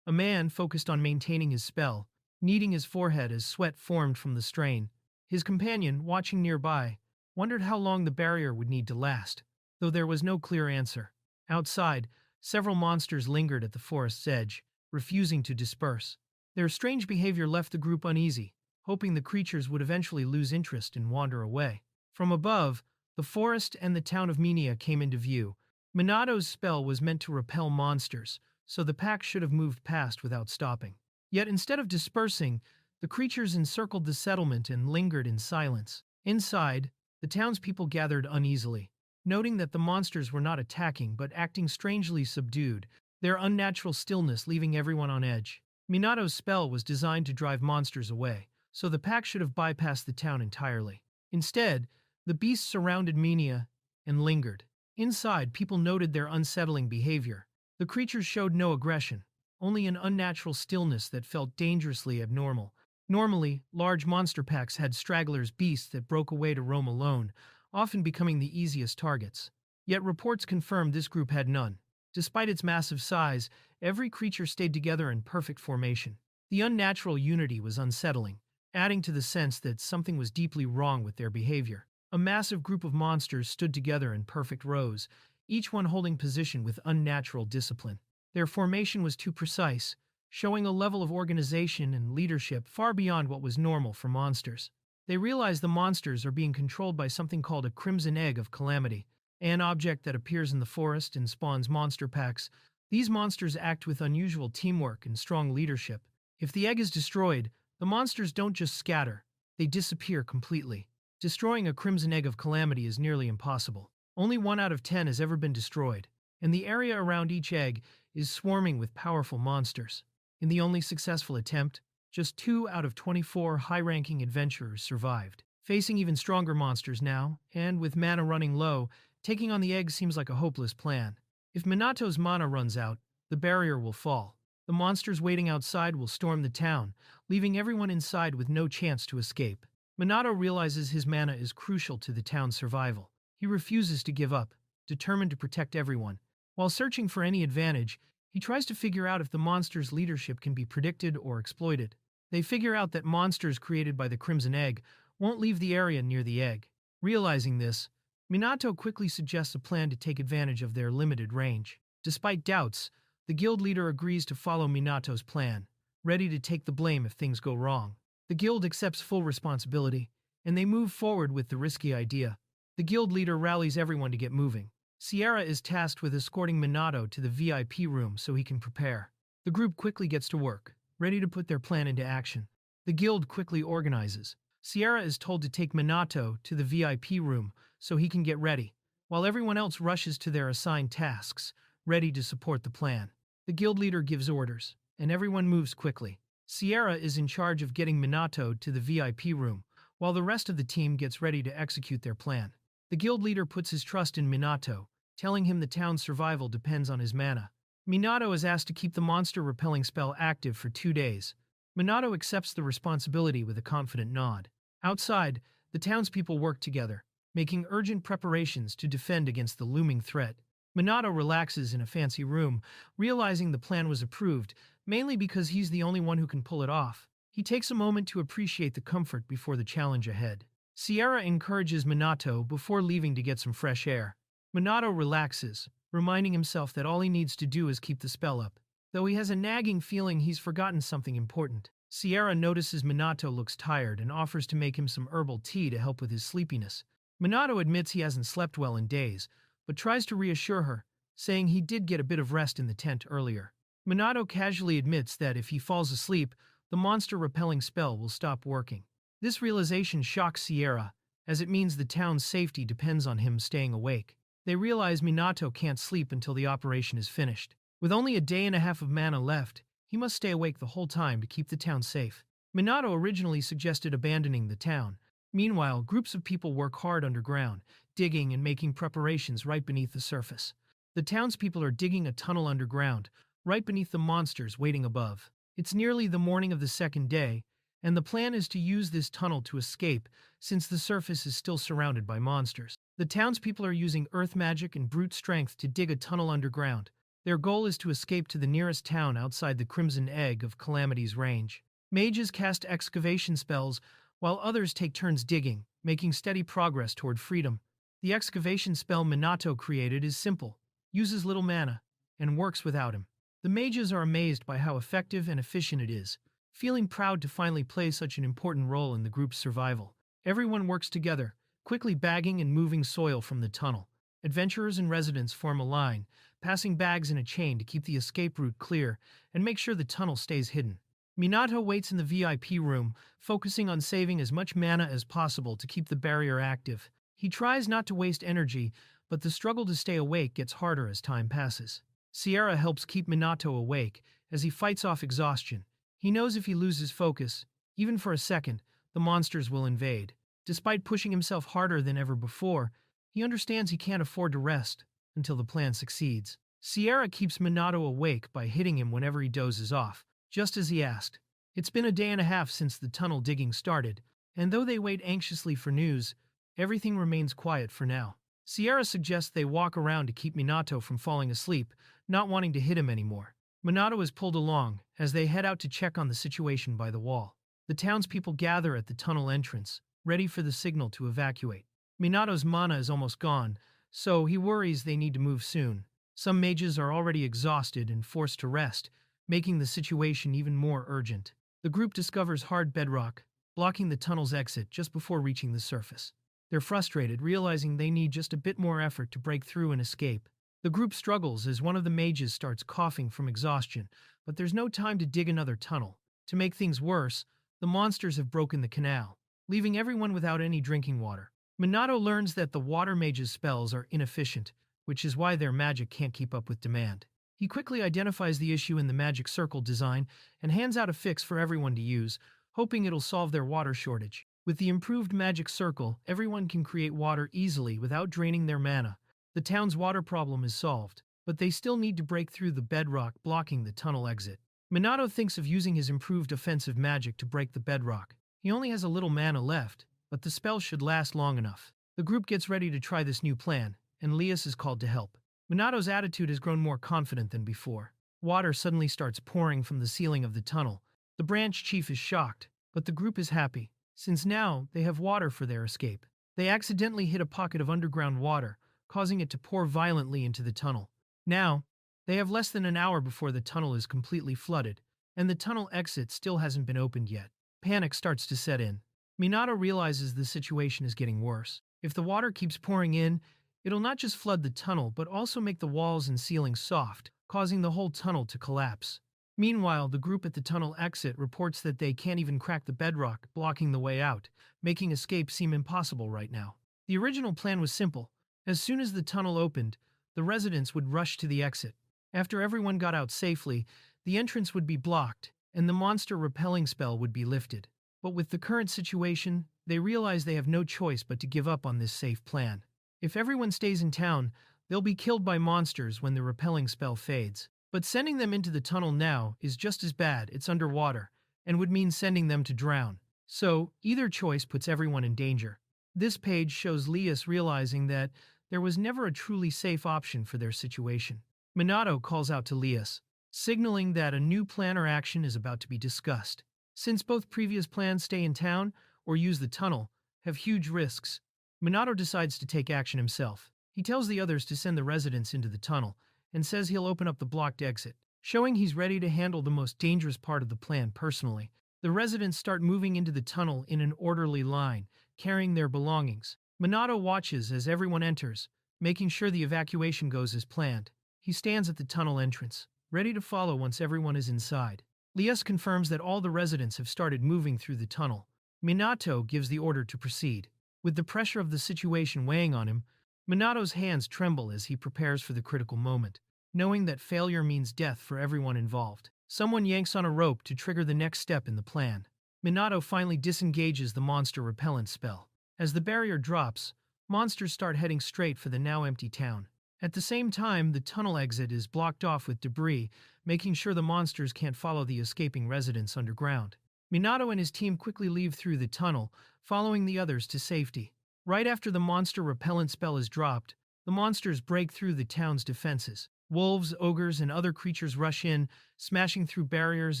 A man focused on maintaining his spell, kneading his forehead as sweat formed from the strain. His companion, watching nearby, wondered how long the barrier would need to last, though there was no clear answer. Outside, several monsters lingered at the forest's edge, refusing to disperse. Their strange behavior left the group uneasy, hoping the creatures would eventually lose interest and wander away. From above, the forest and the town of Mynia came into view. Minato's spell was meant to repel monsters, so the pack should have moved past without stopping. Yet instead of dispersing, the creatures encircled the settlement and lingered in silence. Inside, the townspeople gathered uneasily, noting that the monsters were not attacking but acting strangely subdued, their unnatural stillness leaving everyone on edge. Minato's spell was designed to drive monsters away, so the pack should have bypassed the town entirely. Instead, the beasts surrounded Mynia and lingered. Inside, people noted their unsettling behavior. The creatures showed no aggression, only an unnatural stillness that felt dangerously abnormal. Normally, large monster packs had stragglers, beasts that broke away to roam alone, often becoming the easiest targets. Yet reports confirmed this group had none. Despite its massive size, every creature stayed together in perfect formation. The unnatural unity was unsettling, adding to the sense that something was deeply wrong with their behavior. A massive group of monsters stood together in perfect rows, each one holding position with unnatural discipline. Their formation was too precise, showing a level of organization and leadership far beyond what was normal for monsters. They realize the monsters are being controlled by something called a crimson egg of calamity, an object that appears in the forest and spawns monster packs. These monsters act with unusual teamwork and strong leadership. If the egg is destroyed, the monsters don't just scatter, they disappear completely. Destroying a crimson egg of calamity is nearly impossible. Only 1 out of 10 has ever been destroyed, and the area around each egg is swarming with powerful monsters. In the only successful attempt, just 2 out of 24 high-ranking adventurers survived. Facing even stronger monsters now, and with mana running low, taking on the egg seems like a hopeless plan. If Minato's mana runs out, the barrier will fall. The monsters waiting outside will storm the town, leaving everyone inside with no chance to escape. Minato realizes his mana is crucial to the town's survival. He refuses to give up, determined to protect everyone. While searching for any advantage, he tries to figure out if the monster's leadership can be predicted or exploited. They figure out that monsters created by the Crimson Egg won't leave the area near the egg. Realizing this, Minato quickly suggests a plan to take advantage of their limited range. Despite doubts, the guild leader agrees to follow Minato's plan, ready to take the blame if things go wrong. The guild accepts full responsibility, and they move forward with the risky idea. The guild leader rallies everyone to get moving. Sierra is tasked with escorting Minato to the VIP room so he can prepare. The group quickly gets to work, ready to put their plan into action. The guild quickly organizes. Sierra is told to take Minato to the VIP room so he can get ready, while everyone else rushes to their assigned tasks, ready to support the plan. The guild leader gives orders, and everyone moves quickly. Sierra is in charge of getting Minato to the VIP room, while the rest of the team gets ready to execute their plan. The guild leader puts his trust in Minato, telling him the town's survival depends on his mana. Minato is asked to keep the monster-repelling spell active for 2 days. Minato accepts the responsibility with a confident nod. Outside, the townspeople work together, making urgent preparations to defend against the looming threat. Minato relaxes in a fancy room, realizing the plan was approved, mainly because he's the only one who can pull it off. He takes a moment to appreciate the comfort before the challenge ahead. Sierra encourages Minato before leaving to get some fresh air. Minato relaxes, reminding himself that all he needs to do is keep the spell up. Though he has a nagging feeling he's forgotten something important. Sierra notices Minato looks tired and offers to make him some herbal tea to help with his sleepiness. Minato admits he hasn't slept well in days, but tries to reassure her, saying he did get a bit of rest in the tent earlier. Minato casually admits that if he falls asleep, the monster-repelling spell will stop working. This realization shocks Sierra, as it means the town's safety depends on him staying awake. They realize Minato can't sleep until the operation is finished. With only a day and a half of mana left, he must stay awake the whole time to keep the town safe. Minato originally suggested abandoning the town. Meanwhile, groups of people work hard underground, digging and making preparations right beneath the surface. The townspeople are digging a tunnel underground, right beneath the monsters waiting above. It's nearly the morning of the second day, and the plan is to use this tunnel to escape since the surface is still surrounded by monsters. The townspeople are using earth magic and brute strength to dig a tunnel underground. Their goal is to escape to the nearest town outside the Crimson Egg of Calamity's range. Mages cast excavation spells, while others take turns digging, making steady progress toward freedom. The excavation spell Minato created is simple, uses little mana, and works without him. The mages are amazed by how effective and efficient it is, feeling proud to finally play such an important role in the group's survival. Everyone works together, quickly bagging and moving soil from the tunnel. Adventurers and residents form a line, passing bags in a chain to keep the escape route clear and make sure the tunnel stays hidden. Minato waits in the VIP room, focusing on saving as much mana as possible to keep the barrier active. He tries not to waste energy, but the struggle to stay awake gets harder as time passes. Sierra helps keep Minato awake as he fights off exhaustion. He knows if he loses focus, even for a second, the monsters will invade. Despite pushing himself harder than ever before, he understands he can't afford to rest until the plan succeeds. Sierra keeps Minato awake by hitting him whenever he dozes off, just as he asked. It's been a day and a half since the tunnel digging started, and though they wait anxiously for news, everything remains quiet for now. Sierra suggests they walk around to keep Minato from falling asleep, not wanting to hit him anymore. Minato is pulled along as they head out to check on the situation by the wall. The townspeople gather at the tunnel entrance, ready for the signal to evacuate. Minato's mana is almost gone, so he worries they need to move soon. Some mages are already exhausted and forced to rest, making the situation even more urgent. The group discovers hard bedrock, blocking the tunnel's exit just before reaching the surface. They're frustrated, realizing they need just a bit more effort to break through and escape. The group struggles as one of the mages starts coughing from exhaustion, but there's no time to dig another tunnel. To make things worse, the monsters have broken the canal, leaving everyone without any drinking water. Minato learns that the water mage's spells are inefficient, which is why their magic can't keep up with demand. He quickly identifies the issue in the magic circle design and hands out a fix for everyone to use, hoping it'll solve their water shortage. With the improved magic circle, everyone can create water easily without draining their mana. The town's water problem is solved, but they still need to break through the bedrock blocking the tunnel exit. Minato thinks of using his improved offensive magic to break the bedrock. He only has a little mana left, but the spell should last long enough. The group gets ready to try this new plan, and Lias is called to help. Minato's attitude has grown more confident than before. Water suddenly starts pouring from the ceiling of the tunnel. The branch chief is shocked, but the group is happy, since now they have water for their escape. They accidentally hit a pocket of underground water, causing it to pour violently into the tunnel. Now, they have less than an hour before the tunnel is completely flooded, and the tunnel exit still hasn't been opened yet. Panic starts to set in. Minato realizes the situation is getting worse. If the water keeps pouring in, it'll not just flood the tunnel, but also make the walls and ceiling soft, causing the whole tunnel to collapse. Meanwhile, the group at the tunnel exit reports that they can't even crack the bedrock, blocking the way out, making escape seem impossible right now. The original plan was simple: As soon as the tunnel opened, the residents would rush to the exit. After everyone got out safely, the entrance would be blocked, and the monster repelling spell would be lifted. But with the current situation, they realize they have no choice but to give up on this safe plan. If everyone stays in town, they'll be killed by monsters when the repelling spell fades. But sending them into the tunnel now is just as bad. It's underwater, and would mean sending them to drown. So, either choice puts everyone in danger. This page shows Lias realizing that there was never a truly safe option for their situation. Minato calls out to Lias, signaling that a new plan or action is about to be discussed. Since both previous plans, stay in town or use the tunnel, have huge risks, Minato decides to take action himself. He tells the others to send the residents into the tunnel and says he'll open up the blocked exit, showing he's ready to handle the most dangerous part of the plan personally. The residents start moving into the tunnel in an orderly line, carrying their belongings. Minato watches as everyone enters, making sure the evacuation goes as planned. He stands at the tunnel entrance, ready to follow once everyone is inside. Lias confirms that all the residents have started moving through the tunnel. Minato gives the order to proceed. With the pressure of the situation weighing on him, Minato's hands tremble as he prepares for the critical moment, knowing that failure means death for everyone involved. Someone yanks on a rope to trigger the next step in the plan. Minato finally disengages the monster repellent spell. As the barrier drops, monsters start heading straight for the now empty town. At the same time, the tunnel exit is blocked off with debris, making sure the monsters can't follow the escaping residents underground. Minato and his team quickly leave through the tunnel, following the others to safety. Right after the monster repellent spell is dropped, the monsters break through the town's defenses. Wolves, ogres, and other creatures rush in, smashing through barriers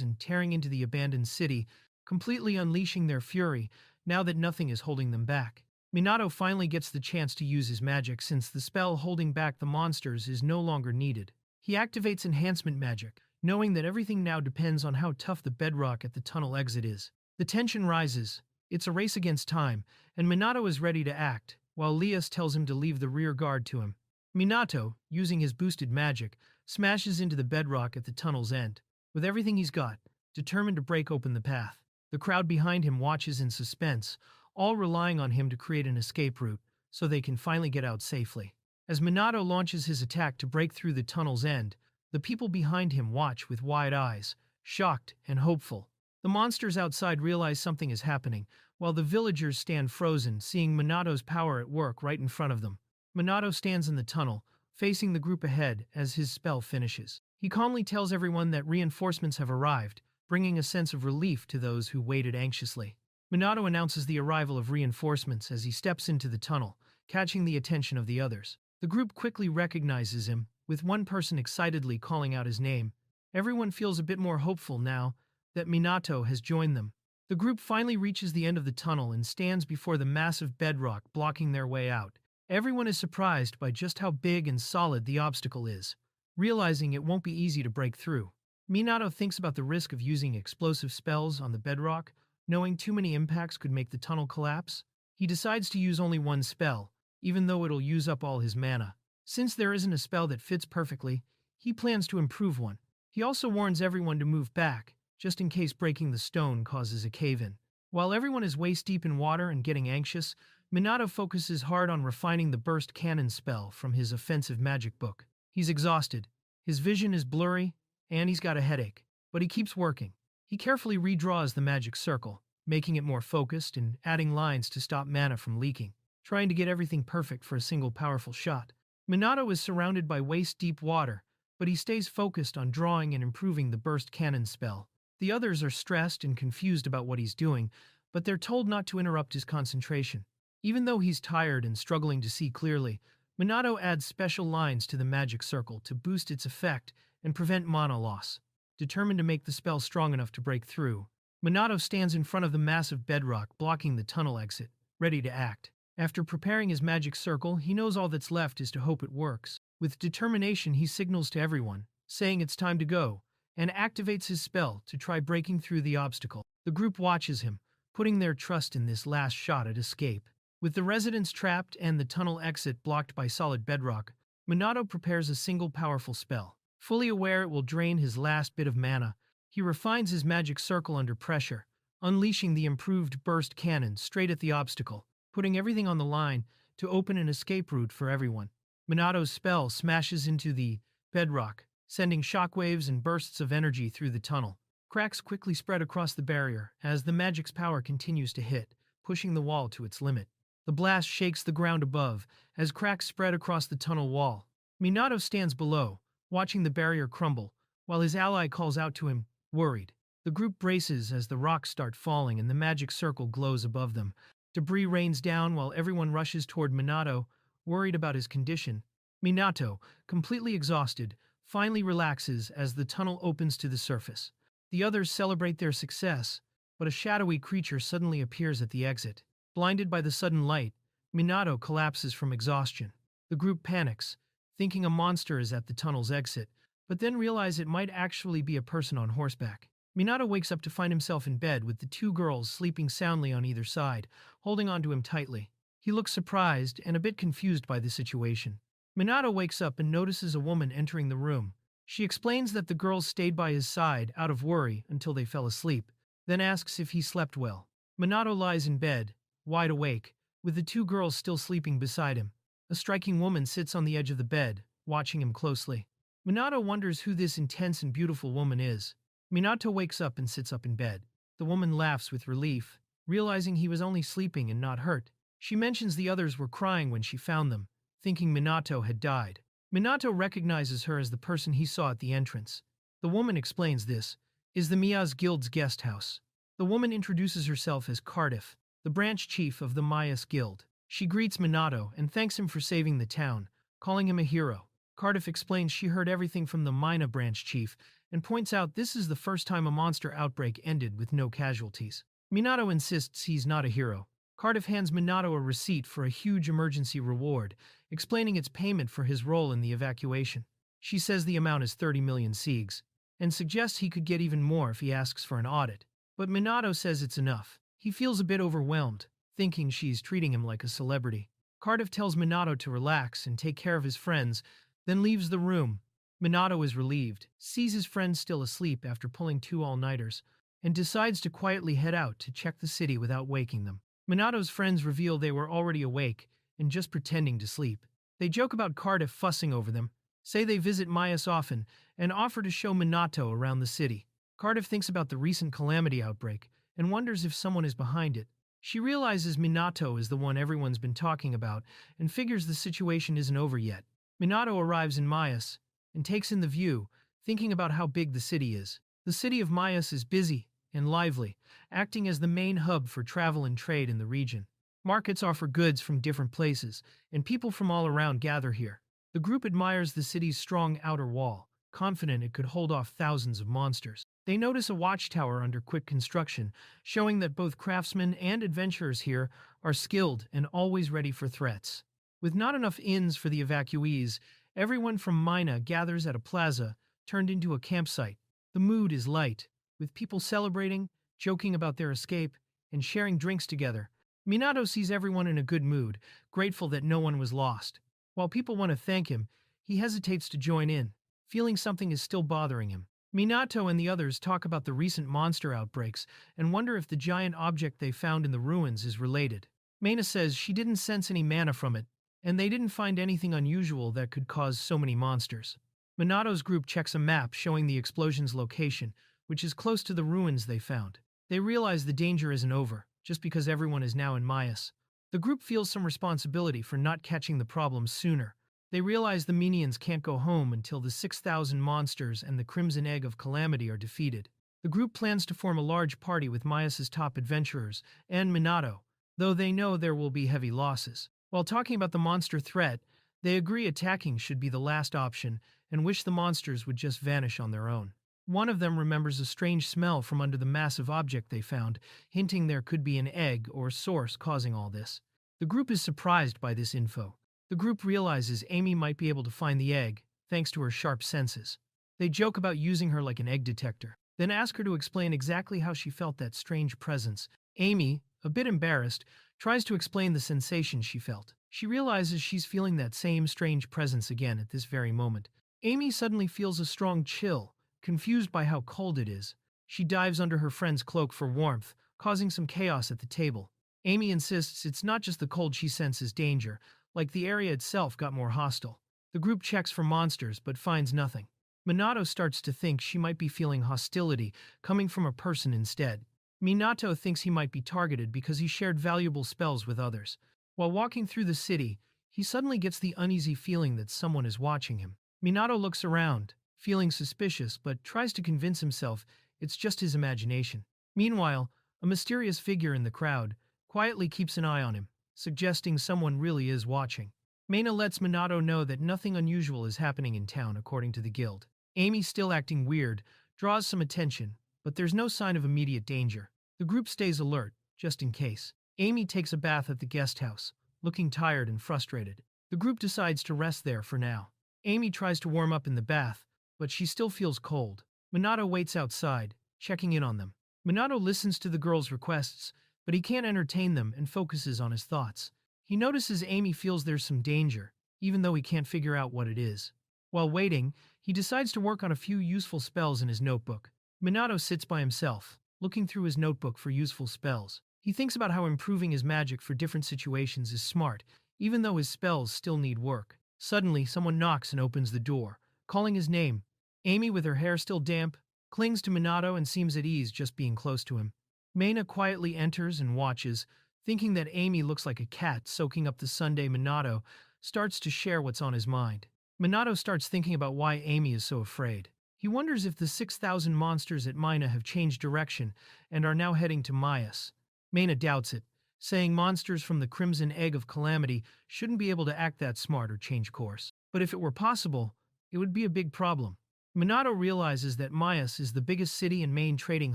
and tearing into the abandoned city, completely unleashing their fury now that nothing is holding them back. Minato finally gets the chance to use his magic since the spell holding back the monsters is no longer needed. He activates enhancement magic, knowing that everything now depends on how tough the bedrock at the tunnel exit is. The tension rises. It's a race against time, and Minato is ready to act, while Lias tells him to leave the rear guard to him. Minato, using his boosted magic, smashes into the bedrock at the tunnel's end. With everything he's got, determined to break open the path. The crowd behind him watches in suspense, all relying on him to create an escape route so they can finally get out safely. As Minato launches his attack to break through the tunnel's end, the people behind him watch with wide eyes, shocked and hopeful. The monsters outside realize something is happening, while the villagers stand frozen, seeing Minato's power at work right in front of them. Minato stands in the tunnel, facing the group ahead as his spell finishes. He calmly tells everyone that reinforcements have arrived, bringing a sense of relief to those who waited anxiously. Minato announces the arrival of reinforcements as he steps into the tunnel, catching the attention of the others. The group quickly recognizes him, with one person excitedly calling out his name. Everyone feels a bit more hopeful now that Minato has joined them. The group finally reaches the end of the tunnel and stands before the massive bedrock blocking their way out. Everyone is surprised by just how big and solid the obstacle is, realizing it won't be easy to break through. Minato thinks about the risk of using explosive spells on the bedrock, knowing too many impacts could make the tunnel collapse. He decides to use only one spell, even though it'll use up all his mana. Since there isn't a spell that fits perfectly, he plans to improve one. He also warns everyone to move back, just in case breaking the stone causes a cave-in. While everyone is waist-deep in water and getting anxious, Minato focuses hard on refining the burst cannon spell from his offensive magic book. He's exhausted, his vision is blurry, and he's got a headache, but he keeps working. He carefully redraws the magic circle, making it more focused and adding lines to stop mana from leaking, trying to get everything perfect for a single powerful shot. Minato is surrounded by waist-deep water, but he stays focused on drawing and improving the burst cannon spell. The others are stressed and confused about what he's doing, but they're told not to interrupt his concentration. Even though he's tired and struggling to see clearly, Minato adds special lines to the magic circle to boost its effect and prevent mana loss. Determined to make the spell strong enough to break through, Minato stands in front of the massive bedrock blocking the tunnel exit, ready to act. After preparing his magic circle, he knows all that's left is to hope it works. With determination, he signals to everyone, saying it's time to go, and activates his spell to try breaking through the obstacle. The group watches him, putting their trust in this last shot at escape. With the residents trapped and the tunnel exit blocked by solid bedrock, Minato prepares a single powerful spell. Fully aware it will drain his last bit of mana, he refines his magic circle under pressure, unleashing the improved burst cannon straight at the obstacle. Putting everything on the line, to open an escape route for everyone. Minato's spell smashes into the bedrock, sending shockwaves and bursts of energy through the tunnel. Cracks quickly spread across the barrier as the magic's power continues to hit, pushing the wall to its limit. The blast shakes the ground above as cracks spread across the tunnel wall. Minato stands below, watching the barrier crumble, while his ally calls out to him, worried. The group braces as the rocks start falling and the magic circle glows above them. Debris rains down while everyone rushes toward Minato, worried about his condition. Minato, completely exhausted, finally relaxes as the tunnel opens to the surface. The others celebrate their success, but a shadowy creature suddenly appears at the exit. Blinded by the sudden light, Minato collapses from exhaustion. The group panics, thinking a monster is at the tunnel's exit, but then realize it might actually be a person on horseback. Minato wakes up to find himself in bed with the two girls sleeping soundly on either side, holding onto him tightly. He looks surprised and a bit confused by the situation. Minato wakes up and notices a woman entering the room. She explains that the girls stayed by his side out of worry until they fell asleep, then asks if he slept well. Minato lies in bed, wide awake, with the two girls still sleeping beside him. A striking woman sits on the edge of the bed, watching him closely. Minato wonders who this intense and beautiful woman is. Minato wakes up and sits up in bed. The woman laughs with relief, realizing he was only sleeping and not hurt. She mentions the others were crying when she found them, thinking Minato had died. Minato recognizes her as the person he saw at the entrance. The woman explains this is the Mia's Guild's guest house. The woman introduces herself as Cardiff, the branch chief of the Mia's Guild. She greets Minato and thanks him for saving the town, calling him a hero. Cardiff explains she heard everything from the Mynia branch chief and points out this is the first time a monster outbreak ended with no casualties. Minato insists he's not a hero. Cardiff hands Minato a receipt for a huge emergency reward, explaining its payment for his role in the evacuation. She says the amount is 30 million siegs, and suggests he could get even more if he asks for an audit. But Minato says it's enough. He feels a bit overwhelmed, thinking she's treating him like a celebrity. Cardiff tells Minato to relax and take care of his friends, then leaves the room. Minato is relieved, sees his friends still asleep after pulling 2 all-nighters, and decides to quietly head out to check the city without waking them. Minato's friends reveal they were already awake and just pretending to sleep. They joke about Cardiff fussing over them, say they visit Myas often, and offer to show Minato around the city. Cardiff thinks about the recent calamity outbreak and wonders if someone is behind it. She realizes Minato is the one everyone's been talking about and figures the situation isn't over yet. Minato arrives in Myas and takes in the view, thinking about how big the city is. The city of Myas is busy and lively, acting as the main hub for travel and trade in the region. Markets offer goods from different places, and people from all around gather here. The group admires the city's strong outer wall, confident it could hold off thousands of monsters. They notice a watchtower under quick construction, showing that both craftsmen and adventurers here are skilled and always ready for threats. With not enough inns for the evacuees, everyone from Mynia gathers at a plaza, turned into a campsite. The mood is light, with people celebrating, joking about their escape, and sharing drinks together. Minato sees everyone in a good mood, grateful that no one was lost. While people want to thank him, he hesitates to join in, feeling something is still bothering him. Minato and the others talk about the recent monster outbreaks and wonder if the giant object they found in the ruins is related. Mynia says she didn't sense any mana from it, and they didn't find anything unusual that could cause so many monsters. Minato's group checks a map showing the explosion's location, which is close to the ruins they found. They realize the danger isn't over, just because everyone is now in Myas. The group feels some responsibility for not catching the problem sooner. They realize the minions can't go home until the 6,000 monsters and the Crimson Egg of Calamity are defeated. The group plans to form a large party with Myas' top adventurers and Minato, though they know there will be heavy losses. While talking about the monster threat, they agree attacking should be the last option and wish the monsters would just vanish on their own. One of them remembers a strange smell from under the massive object they found, hinting there could be an egg or source causing all this. The group is surprised by this info. The group realizes Amy might be able to find the egg, thanks to her sharp senses. They joke about using her like an egg detector, then ask her to explain exactly how she felt that strange presence. Amy, a bit embarrassed, tries to explain the sensation she felt. She realizes she's feeling that same strange presence again at this very moment. Amy suddenly feels a strong chill, confused by how cold it is. She dives under her friend's cloak for warmth, causing some chaos at the table. Amy insists it's not just the cold she senses danger, like the area itself got more hostile. The group checks for monsters but finds nothing. Minato starts to think she might be feeling hostility coming from a person instead. Minato thinks he might be targeted because he shared valuable spells with others. While walking through the city, he suddenly gets the uneasy feeling that someone is watching him. Minato looks around, feeling suspicious, but tries to convince himself it's just his imagination. Meanwhile, a mysterious figure in the crowd quietly keeps an eye on him, suggesting someone really is watching. Mena lets Minato know that nothing unusual is happening in town according to the guild. Amy, still acting weird, draws some attention, but there's no sign of immediate danger. The group stays alert, just in case. Amy takes a bath at the guest house, looking tired and frustrated. The group decides to rest there for now. Amy tries to warm up in the bath, but she still feels cold. Minato waits outside, checking in on them. Minato listens to the girls' requests, but he can't entertain them and focuses on his thoughts. He notices Amy feels there's some danger, even though he can't figure out what it is. While waiting, he decides to work on a few useful spells in his notebook. Minato sits by himself, looking through his notebook for useful spells. He thinks about how improving his magic for different situations is smart, even though his spells still need work. Suddenly, someone knocks and opens the door, calling his name. Amy, with her hair still damp, clings to Minato and seems at ease just being close to him. Mena quietly enters and watches, thinking that Amy looks like a cat soaking up the Sunday. Minato starts to share what's on his mind. Minato starts thinking about why Amy is so afraid. He wonders if the 6,000 monsters at Mynia have changed direction and are now heading to Myas. Mena doubts it, saying monsters from the Crimson Egg of Calamity shouldn't be able to act that smart or change course. But if it were possible, it would be a big problem. Minato realizes that Myas is the biggest city and main trading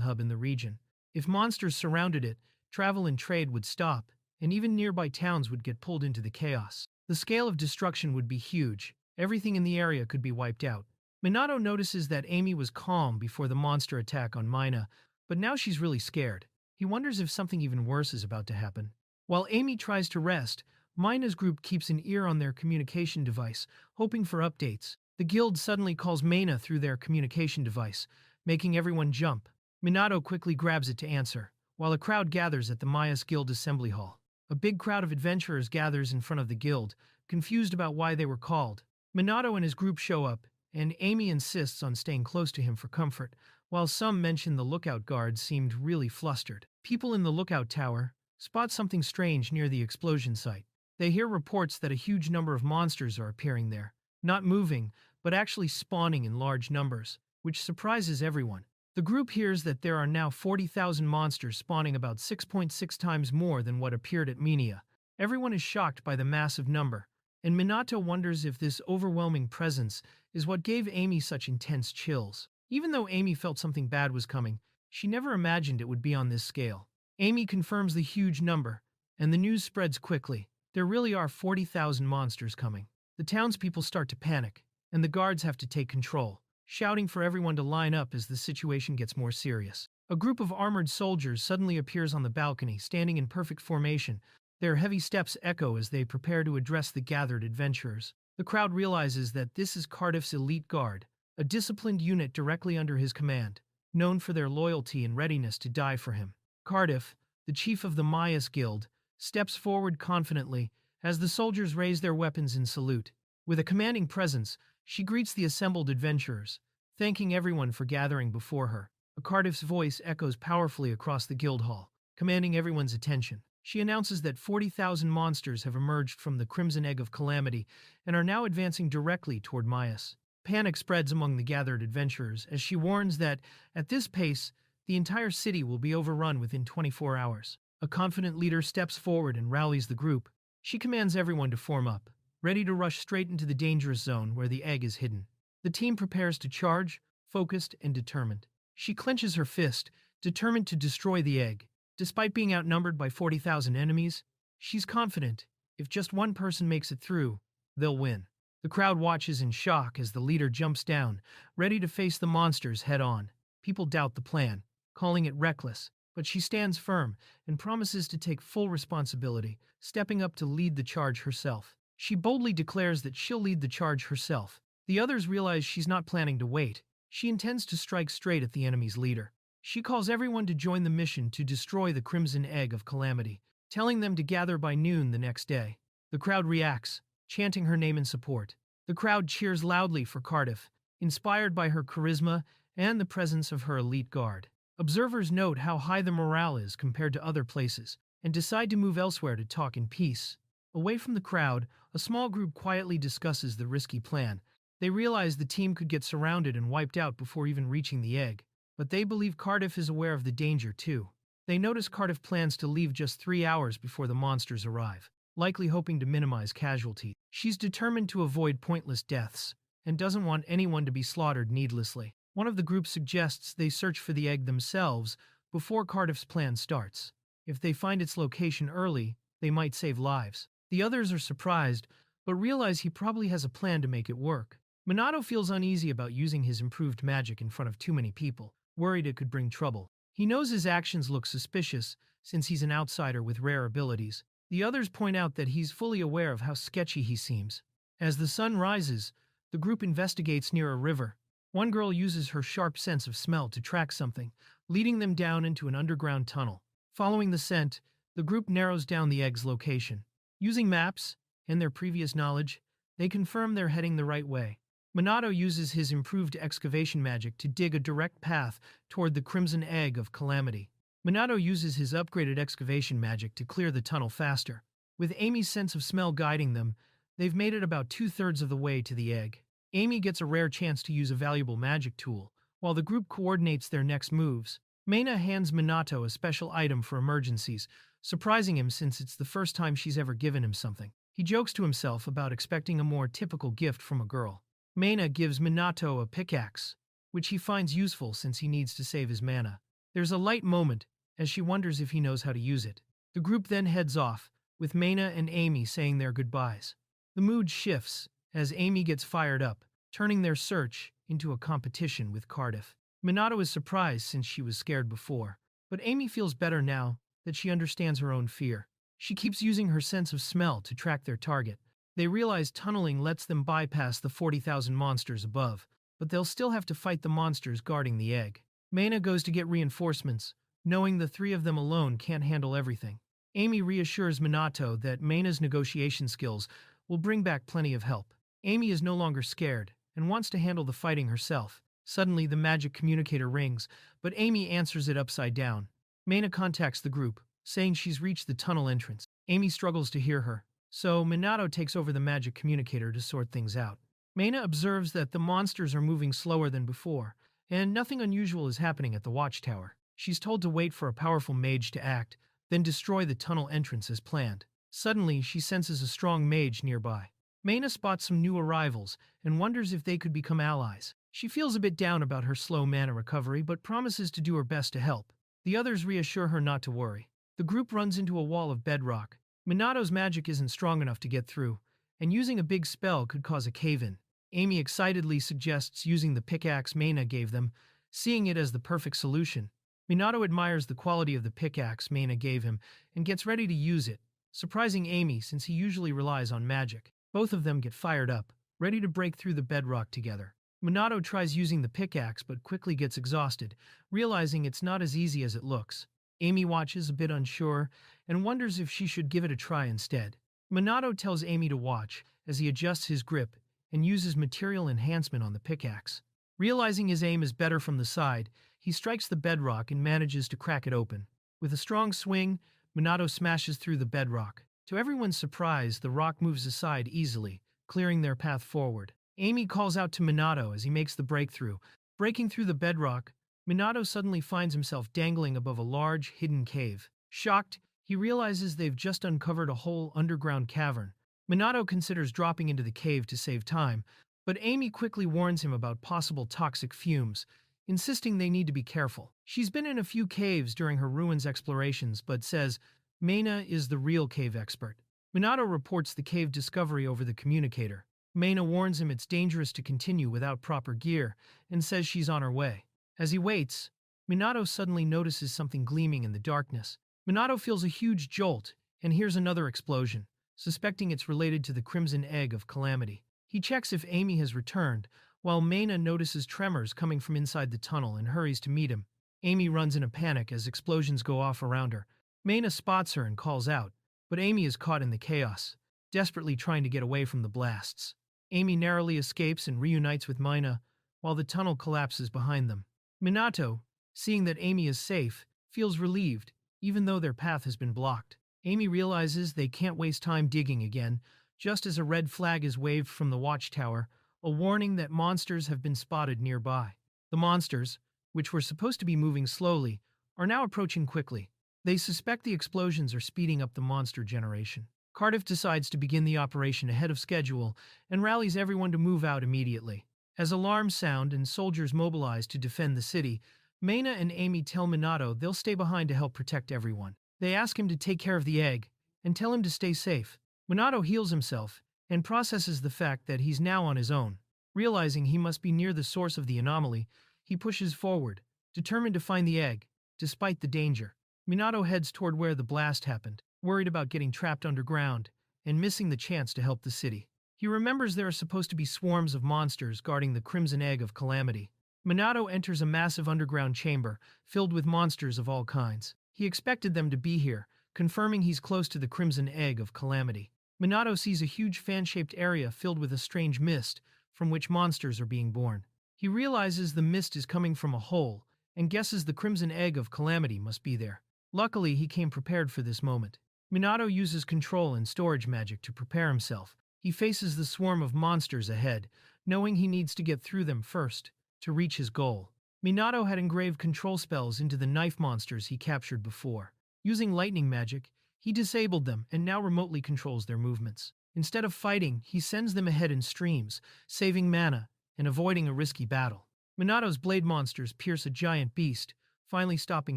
hub in the region. If monsters surrounded it, travel and trade would stop, and even nearby towns would get pulled into the chaos. The scale of destruction would be huge. Everything in the area could be wiped out. Minato notices that Amy was calm before the monster attack on Mynia, but now she's really scared. He wonders if something even worse is about to happen. While Amy tries to rest, Mynia's group keeps an ear on their communication device, hoping for updates. The guild suddenly calls Mena through their communication device, making everyone jump. Minato quickly grabs it to answer, while a crowd gathers at the Myas Guild Assembly Hall. A big crowd of adventurers gathers in front of the guild, confused about why they were called. Minato and his group show up, and Amy insists on staying close to him for comfort, while some mention the lookout guards seemed really flustered. People in the lookout tower spot something strange near the explosion site. They hear reports that a huge number of monsters are appearing there, not moving, but actually spawning in large numbers, which surprises everyone. The group hears that there are now 40,000 monsters spawning, about 6.6 times more than what appeared at Mynia. Everyone is shocked by the massive number, and Minato wonders if this overwhelming presence is what gave Amy such intense chills. Even though Amy felt something bad was coming, she never imagined it would be on this scale. Amy confirms the huge number, and the news spreads quickly. There really are 40,000 monsters coming. The townspeople start to panic, and the guards have to take control, shouting for everyone to line up as the situation gets more serious. A group of armored soldiers suddenly appears on the balcony, standing in perfect formation. Their heavy steps echo as they prepare to address the gathered adventurers. The crowd realizes that this is Cardiff's elite guard, a disciplined unit directly under his command, known for their loyalty and readiness to die for him. Cardiff, the chief of the Myas Guild, steps forward confidently as the soldiers raise their weapons in salute. With a commanding presence, she greets the assembled adventurers, thanking everyone for gathering before her. Cardiff's voice echoes powerfully across the guild hall, commanding everyone's attention. She announces that 40,000 monsters have emerged from the Crimson Egg of Calamity and are now advancing directly toward Myas. Panic spreads among the gathered adventurers as she warns that, at this pace, the entire city will be overrun within 24 hours. A confident leader steps forward and rallies the group. She commands everyone to form up, ready to rush straight into the dangerous zone where the egg is hidden. The team prepares to charge, focused and determined. She clenches her fist, determined to destroy the egg. Despite being outnumbered by 40,000 enemies, she's confident if just one person makes it through, they'll win. The crowd watches in shock as the leader jumps down, ready to face the monsters head-on. People doubt the plan, calling it reckless, but she stands firm and promises to take full responsibility, stepping up to lead the charge herself. She boldly declares that she'll lead the charge herself. The others realize she's not planning to wait. She intends to strike straight at the enemy's leader. She calls everyone to join the mission to destroy the Crimson Egg of Calamity. telling them to gather by noon the next day. The crowd reacts, chanting her name in support. The crowd cheers loudly for Cardiff, inspired by her charisma and the presence of her elite guard. Observers note how high the morale is compared to other places, and decide to move elsewhere to talk in peace. Away from the crowd, a small group quietly discusses the risky plan. They realize the team could get surrounded and wiped out before even reaching the egg. But they believe Cardiff is aware of the danger too. They notice Cardiff plans to leave just 3 hours before the monsters arrive, likely hoping to minimize casualties. She's determined to avoid pointless deaths, and doesn't want anyone to be slaughtered needlessly. One of the group suggests they search for the egg themselves before Cardiff's plan starts. If they find its location early, they might save lives. The others are surprised, but realize he probably has a plan to make it work. Minato feels uneasy about using his improved magic in front of too many people, worried it could bring trouble. He knows his actions look suspicious, since he's an outsider with rare abilities. The others point out that he's fully aware of how sketchy he seems. As the sun rises, the group investigates near a river. One girl uses her sharp sense of smell to track something, leading them down into an underground tunnel. Following the scent, the group narrows down the egg's location. Using maps and their previous knowledge, they confirm they're heading the right way. Minato uses his improved excavation magic to dig a direct path toward the Crimson Egg of Calamity. Minato uses his upgraded excavation magic to clear the tunnel faster. With Amy's sense of smell guiding them, they've made it about 2/3 of the way to the egg. Amy gets a rare chance to use a valuable magic tool, while the group coordinates their next moves. Mynia hands Minato a special item for emergencies, surprising him since it's the first time she's ever given him something. He jokes to himself about expecting a more typical gift from a girl. Mynia gives Minato a pickaxe, which he finds useful since he needs to save his mana. There's a light moment as she wonders if he knows how to use it. The group then heads off, with Mynia and Amy saying their goodbyes. The mood shifts as Amy gets fired up, turning their search into a competition with Cardiff. Minato is surprised since she was scared before, but Amy feels better now that she understands her own fear. She keeps using her sense of smell to track their target. They realize tunneling lets them bypass the 40,000 monsters above, but they'll still have to fight the monsters guarding the egg. Mynia goes to get reinforcements, knowing the three of them alone can't handle everything. Amy reassures Minato that Mynia's negotiation skills will bring back plenty of help. Amy is no longer scared and wants to handle the fighting herself. Suddenly, the magic communicator rings, but Amy answers it upside down. Mynia contacts the group, saying she's reached the tunnel entrance. Amy struggles to hear her, so Minato takes over the magic communicator to sort things out. Mynia observes that the monsters are moving slower than before, and nothing unusual is happening at the watchtower. She's told to wait for a powerful mage to act, then destroy the tunnel entrance as planned. Suddenly, she senses a strong mage nearby. Mynia spots some new arrivals and wonders if they could become allies. She feels a bit down about her slow mana recovery, but promises to do her best to help. The others reassure her not to worry. The group runs into a wall of bedrock. Minato's magic isn't strong enough to get through, and using a big spell could cause a cave-in. Amy excitedly suggests using the pickaxe Mynia gave them, seeing it as the perfect solution. Minato admires the quality of the pickaxe Mynia gave him and gets ready to use it, surprising Amy since he usually relies on magic. Both of them get fired up, ready to break through the bedrock together. Minato tries using the pickaxe but quickly gets exhausted, realizing it's not as easy as it looks. Amy watches, a bit unsure, and wonders if she should give it a try instead. Minato tells Amy to watch as he adjusts his grip and uses material enhancement on the pickaxe. Realizing his aim is better from the side, he strikes the bedrock and manages to crack it open. With a strong swing, Minato smashes through the bedrock. To everyone's surprise, the rock moves aside easily, clearing their path forward. Amy calls out to Minato as he makes the breakthrough. Breaking through the bedrock, Minato suddenly finds himself dangling above a large, hidden cave. Shocked, he realizes they've just uncovered a whole underground cavern. Minato considers dropping into the cave to save time, but Amy quickly warns him about possible toxic fumes, insisting they need to be careful. She's been in a few caves during her ruins explorations, but says Mynia is the real cave expert. Minato reports the cave discovery over the communicator. Mynia warns him it's dangerous to continue without proper gear and says she's on her way. As he waits, Minato suddenly notices something gleaming in the darkness. Minato feels a huge jolt and hears another explosion, suspecting it's related to the Crimson Egg of Calamity. He checks if Amy has returned, while Mynia notices tremors coming from inside the tunnel and hurries to meet him. Amy runs in a panic as explosions go off around her, Mynia spots her and calls out, but Amy is caught in the chaos, desperately trying to get away from the blasts. Amy narrowly escapes and reunites with Mynia, while the tunnel collapses behind them. Minato, seeing that Amy is safe, feels relieved, even though their path has been blocked. Amy realizes they can't waste time digging again, just as a red flag is waved from the watchtower, a warning that monsters have been spotted nearby. The monsters, which were supposed to be moving slowly, are now approaching quickly. They suspect the explosions are speeding up the monster generation. Cardiff decides to begin the operation ahead of schedule and rallies everyone to move out immediately. As alarms sound and soldiers mobilize to defend the city, Mynia and Amy tell Minato they'll stay behind to help protect everyone. They ask him to take care of the egg and tell him to stay safe. Minato heals himself and processes the fact that he's now on his own. Realizing he must be near the source of the anomaly, he pushes forward, determined to find the egg, despite the danger. Minato heads toward where the blast happened, worried about getting trapped underground and missing the chance to help the city. He remembers there are supposed to be swarms of monsters guarding the Crimson Egg of Calamity. Minato enters a massive underground chamber filled with monsters of all kinds. He expected them to be here, confirming he's close to the Crimson Egg of Calamity. Minato sees a huge fan-shaped area filled with a strange mist from which monsters are being born. He realizes the mist is coming from a hole and guesses the Crimson Egg of Calamity must be there. Luckily, he came prepared for this moment. Minato uses control and storage magic to prepare himself. He faces the swarm of monsters ahead, knowing he needs to get through them first to reach his goal. Minato had engraved control spells into the knife monsters he captured before. Using lightning magic, he disabled them and now remotely controls their movements. Instead of fighting, he sends them ahead in streams, saving mana and avoiding a risky battle. Minato's blade monsters pierce a giant beast, finally stopping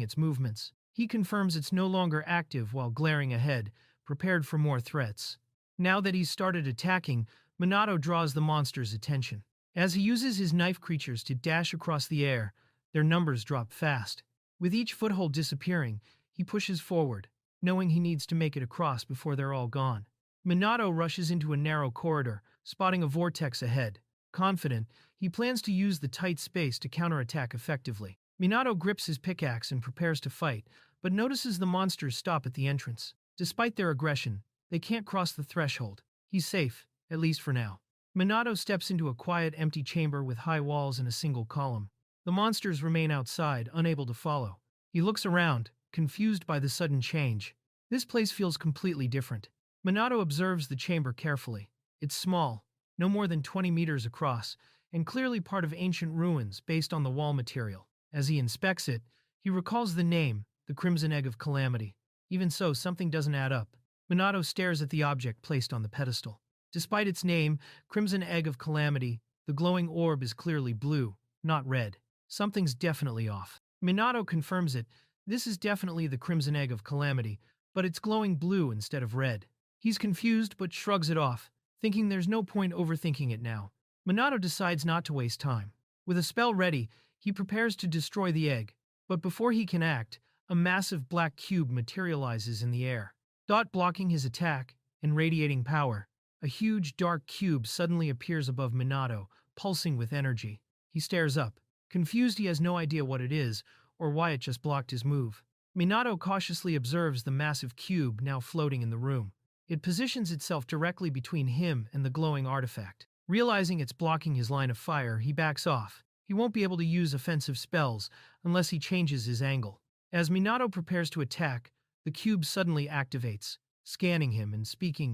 its movements. He confirms it's no longer active while glaring ahead, prepared for more threats. Now that he's started attacking, Minato draws the monster's attention. As he uses his knife creatures to dash across the air, their numbers drop fast. With each foothold disappearing, he pushes forward, knowing he needs to make it across before they're all gone. Minato rushes into a narrow corridor, spotting a vortex ahead. Confident, he plans to use the tight space to counterattack effectively. Minato grips his pickaxe and prepares to fight, but notices the monsters stop at the entrance. Despite their aggression, they can't cross the threshold. He's safe, at least for now. Minato steps into a quiet, empty chamber with high walls and a single column. The monsters remain outside, unable to follow. He looks around, confused by the sudden change. This place feels completely different. Minato observes the chamber carefully. It's small, no more than 20 meters across, and clearly part of ancient ruins based on the wall material. As he inspects it, he recalls the name, the Crimson Egg of Calamity. Even so, something doesn't add up. Minato stares at the object placed on the pedestal. Despite its name, Crimson Egg of Calamity, the glowing orb is clearly blue, not red. Something's definitely off. Minato confirms it. This is definitely the Crimson Egg of Calamity, but it's glowing blue instead of red. He's confused but shrugs it off, thinking there's no point overthinking it now. Minato decides not to waste time. With a spell ready, he prepares to destroy the egg, but before he can act, a massive black cube materializes in the air. Blocking his attack and radiating power, a huge dark cube suddenly appears above Minato, pulsing with energy. He stares up. Confused, he has no idea what it is or why it just blocked his move. Minato cautiously observes the massive cube now floating in the room. It positions itself directly between him and the glowing artifact. Realizing it's blocking his line of fire, he backs off. He won't be able to use offensive spells unless he changes his angle. As Minato prepares to attack, the cube suddenly activates, scanning him and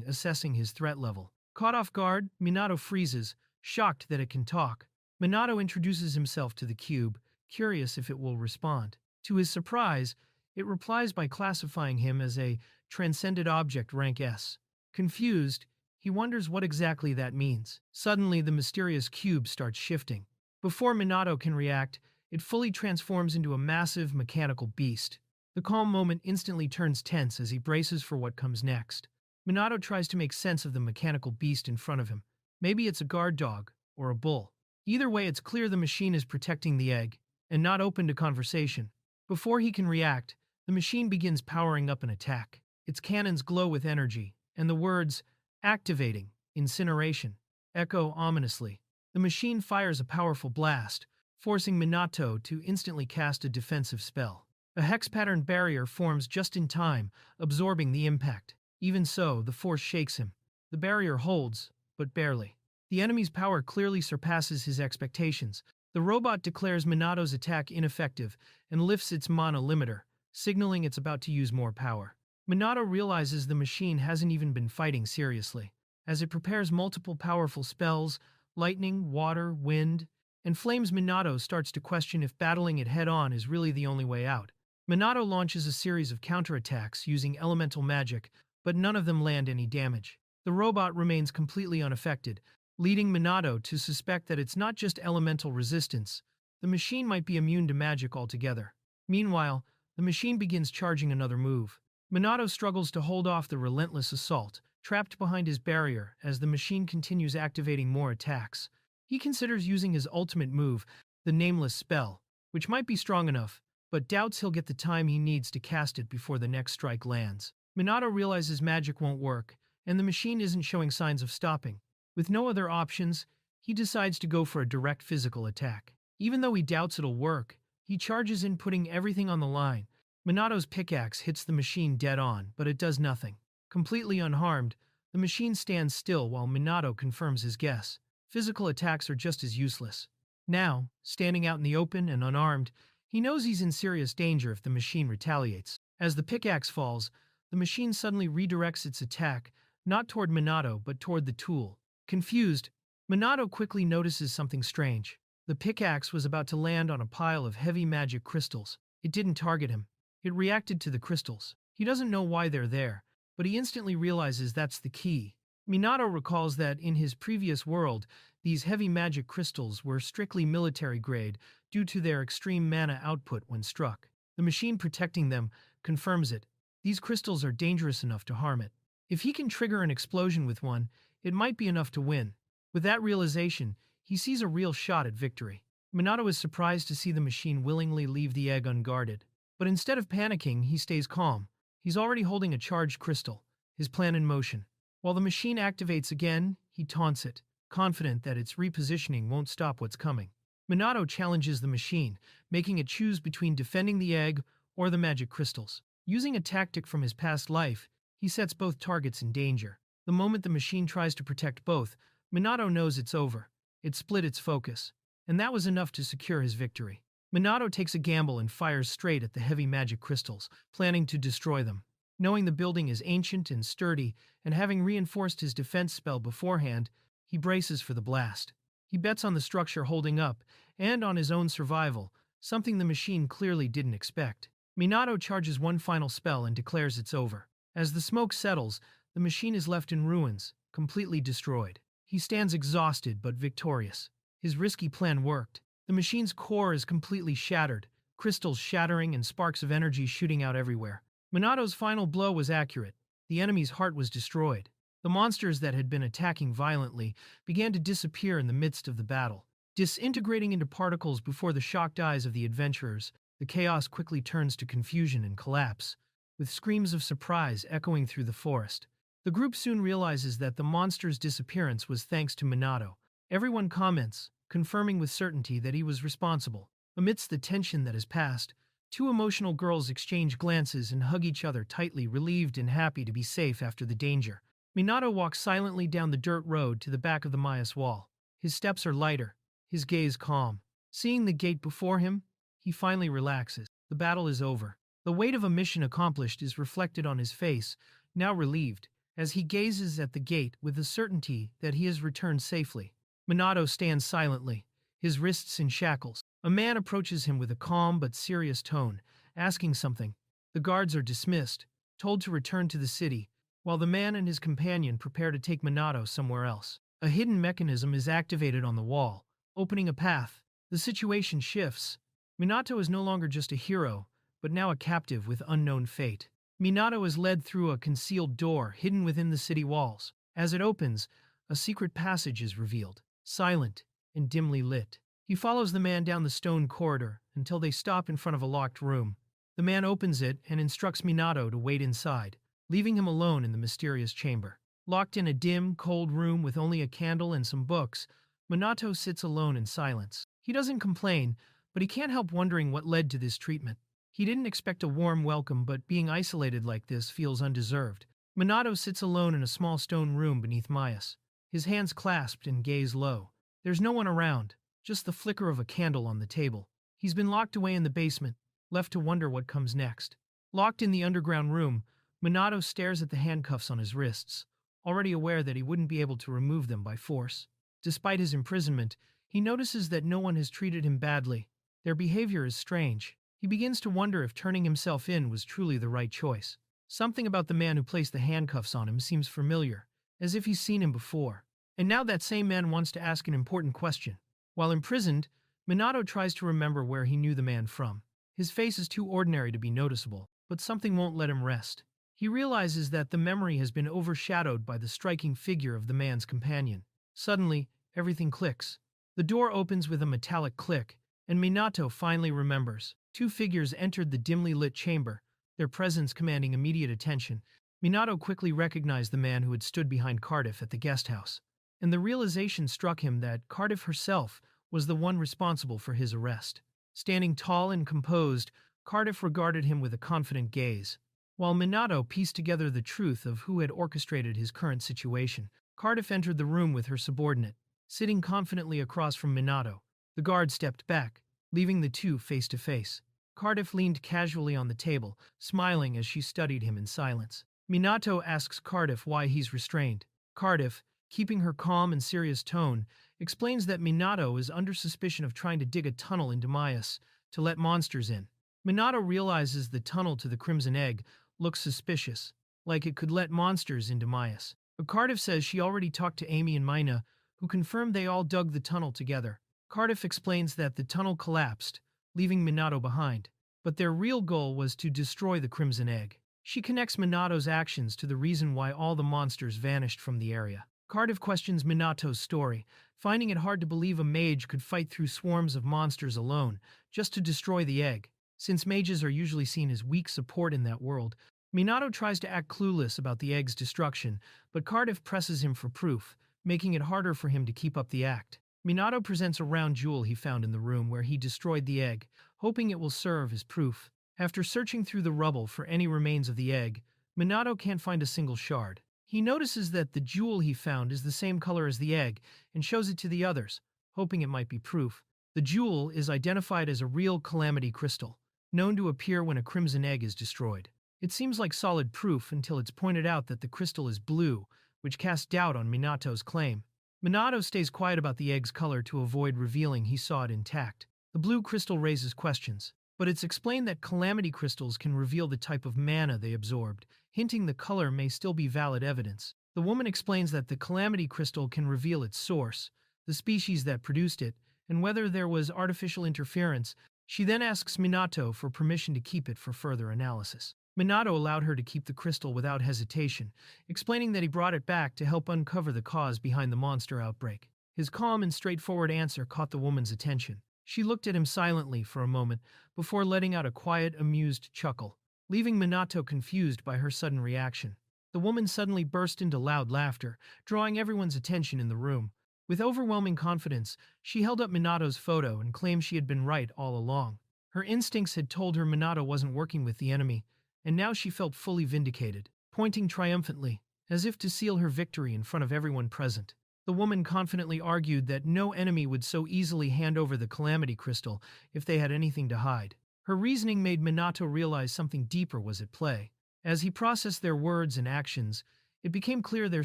assessing his threat level. Caught off guard, Minato freezes, shocked that it can talk. Minato introduces himself to the cube, curious if it will respond. To his surprise, it replies by classifying him as a transcended object rank S. Confused, he wonders what exactly that means. Suddenly, the mysterious cube starts shifting. Before Minato can react, it fully transforms into a massive mechanical beast. The calm moment instantly turns tense as he braces for what comes next. Minato tries to make sense of the mechanical beast in front of him. Maybe it's a guard dog or a bull. Either way, it's clear the machine is protecting the egg and not open to conversation. Before he can react, the machine begins powering up an attack. Its cannons glow with energy, and the words, "Activating, Incineration," echo ominously. The machine fires a powerful blast, forcing Minato to instantly cast a defensive spell. A hex-patterned barrier forms just in time, absorbing the impact. Even so, the force shakes him. The barrier holds, but barely. The enemy's power clearly surpasses his expectations. The robot declares Minato's attack ineffective and lifts its mana limiter, signaling it's about to use more power. Minato realizes the machine hasn't even been fighting seriously. As it prepares multiple powerful spells, lightning, water, wind, and flames, Minato starts to question if battling it head-on is really the only way out. Minato launches a series of counterattacks using elemental magic, but none of them land any damage. The robot remains completely unaffected, leading Minato to suspect that it's not just elemental resistance. The machine might be immune to magic altogether. Meanwhile, the machine begins charging another move. Minato struggles to hold off the relentless assault, trapped behind his barrier as the machine continues activating more attacks. He considers using his ultimate move, the Nameless Spell, which might be strong enough, but doubts he'll get the time he needs to cast it before the next strike lands. Minato realizes magic won't work, and the machine isn't showing signs of stopping. With no other options, he decides to go for a direct physical attack. Even though he doubts it'll work, he charges in, putting everything on the line. Minato's pickaxe hits the machine dead on, but it does nothing. Completely unharmed, the machine stands still while Minato confirms his guess. Physical attacks are just as useless. Now, standing out in the open and unarmed, he knows he's in serious danger if the machine retaliates. As the pickaxe falls, the machine suddenly redirects its attack, not toward Minato but toward the tool. Confused, Minato quickly notices something strange. The pickaxe was about to land on a pile of heavy magic crystals. It didn't target him. It reacted to the crystals. He doesn't know why they're there, but he instantly realizes that's the key. Minato recalls that in his previous world, these heavy magic crystals were strictly military grade due to their extreme mana output when struck. The machine protecting them confirms it. These crystals are dangerous enough to harm it. If he can trigger an explosion with one, it might be enough to win. With that realization, he sees a real shot at victory. Minato is surprised to see the machine willingly leave the egg unguarded. But instead of panicking, he stays calm. He's already holding a charged crystal, his plan in motion. While the machine activates again, he taunts it, confident that its repositioning won't stop what's coming. Minato challenges the machine, making it choose between defending the egg or the magic crystals. Using a tactic from his past life, he sets both targets in danger. The moment the machine tries to protect both, Minato knows it's over. It split its focus, and that was enough to secure his victory. Minato takes a gamble and fires straight at the heavy magic crystals, planning to destroy them. Knowing the building is ancient and sturdy, and having reinforced his defense spell beforehand, he braces for the blast. He bets on the structure holding up, and on his own survival, something the machine clearly didn't expect. Minato charges one final spell and declares it's over. As the smoke settles, the machine is left in ruins, completely destroyed. He stands exhausted but victorious. His risky plan worked. The machine's core is completely shattered, crystals shattering and sparks of energy shooting out everywhere. Minato's final blow was accurate. The enemy's heart was destroyed. The monsters that had been attacking violently began to disappear in the midst of the battle. Disintegrating into particles before the shocked eyes of the adventurers, the chaos quickly turns to confusion and collapse, with screams of surprise echoing through the forest. The group soon realizes that the monster's disappearance was thanks to Minato. Everyone comments, confirming with certainty that he was responsible. Amidst the tension that has passed, two emotional girls exchange glances and hug each other tightly, relieved and happy to be safe after the danger. Minato walks silently down the dirt road to the back of the Myas wall. His steps are lighter, his gaze calm. Seeing the gate before him, he finally relaxes. The battle is over. The weight of a mission accomplished is reflected on his face, now relieved, as he gazes at the gate with the certainty that he has returned safely. Minato stands silently, his wrists in shackles. A man approaches him with a calm but serious tone, asking something. The guards are dismissed, told to return to the city, while the man and his companion prepare to take Minato somewhere else. A hidden mechanism is activated on the wall, opening a path. The situation shifts. Minato is no longer just a hero, but now a captive with unknown fate. Minato is led through a concealed door hidden within the city walls. As it opens, a secret passage is revealed, silent and dimly lit. He follows the man down the stone corridor until they stop in front of a locked room. The man opens it and instructs Minato to wait inside, leaving him alone in the mysterious chamber. Locked in a dim, cold room with only a candle and some books, Minato sits alone in silence. He doesn't complain, but he can't help wondering what led to this treatment. He didn't expect a warm welcome, but being isolated like this feels undeserved. Minato sits alone in a small stone room beneath Myas, his hands clasped and gaze low. There's no one around, just the flicker of a candle on the table. He's been locked away in the basement, left to wonder what comes next. Locked in the underground room, Minato stares at the handcuffs on his wrists, already aware that he wouldn't be able to remove them by force. Despite his imprisonment, he notices that no one has treated him badly. Their behavior is strange. He begins to wonder if turning himself in was truly the right choice. Something about the man who placed the handcuffs on him seems familiar, as if he's seen him before. And now that same man wants to ask an important question. While imprisoned, Minato tries to remember where he knew the man from. His face is too ordinary to be noticeable, but something won't let him rest. He realizes that the memory has been overshadowed by the striking figure of the man's companion. Suddenly, everything clicks. The door opens with a metallic click, and Minato finally remembers. Two figures entered the dimly lit chamber, their presence commanding immediate attention. Minato quickly recognized the man who had stood behind Cardiff at the guest house, and the realization struck him that Cardiff herself was the one responsible for his arrest. Standing tall and composed, Cardiff regarded him with a confident gaze. While Minato pieced together the truth of who had orchestrated his current situation, Cardiff entered the room with her subordinate. Sitting confidently across from Minato, the guard stepped back, leaving the two face to face. Cardiff leaned casually on the table, smiling as she studied him in silence. Minato asks Cardiff why he's restrained. Cardiff, keeping her calm and serious tone, explains that Minato is under suspicion of trying to dig a tunnel into Myas to let monsters in. Minato realizes the tunnel to the Crimson Egg looks suspicious, like it could let monsters into Myas. But Cardiff says she already talked to Amy and Mynia, who confirmed they all dug the tunnel together. Cardiff explains that the tunnel collapsed, leaving Minato behind, but their real goal was to destroy the Crimson Egg. She connects Minato's actions to the reason why all the monsters vanished from the area. Cardiff questions Minato's story, finding it hard to believe a mage could fight through swarms of monsters alone, just to destroy the egg. Since mages are usually seen as weak support in that world, Minato tries to act clueless about the egg's destruction, but Cardiff presses him for proof, making it harder for him to keep up the act. Minato presents a round jewel he found in the room where he destroyed the egg, hoping it will serve as proof. After searching through the rubble for any remains of the egg, Minato can't find a single shard. He notices that the jewel he found is the same color as the egg and shows it to the others, hoping it might be proof. The jewel is identified as a real calamity crystal, known to appear when a crimson egg is destroyed. It seems like solid proof until it's pointed out that the crystal is blue, which casts doubt on Minato's claim. Minato stays quiet about the egg's color to avoid revealing he saw it intact. The blue crystal raises questions, but it's explained that calamity crystals can reveal the type of mana they absorbed, hinting the color may still be valid evidence. The woman explains that the calamity crystal can reveal its source, the species that produced it, and whether there was artificial interference. She then asks Minato for permission to keep it for further analysis. Minato allowed her to keep the crystal without hesitation, explaining that he brought it back to help uncover the cause behind the monster outbreak. His calm and straightforward answer caught the woman's attention. She looked at him silently for a moment before letting out a quiet, amused chuckle, leaving Minato confused by her sudden reaction. The woman suddenly burst into loud laughter, drawing everyone's attention in the room. With overwhelming confidence, she held up Minato's photo and claimed she had been right all along. Her instincts had told her Minato wasn't working with the enemy, and now she felt fully vindicated. Pointing triumphantly, as if to seal her victory in front of everyone present, the woman confidently argued that no enemy would so easily hand over the calamity crystal if they had anything to hide. Her reasoning made Minato realize something deeper was at play. As he processed their words and actions, it became clear their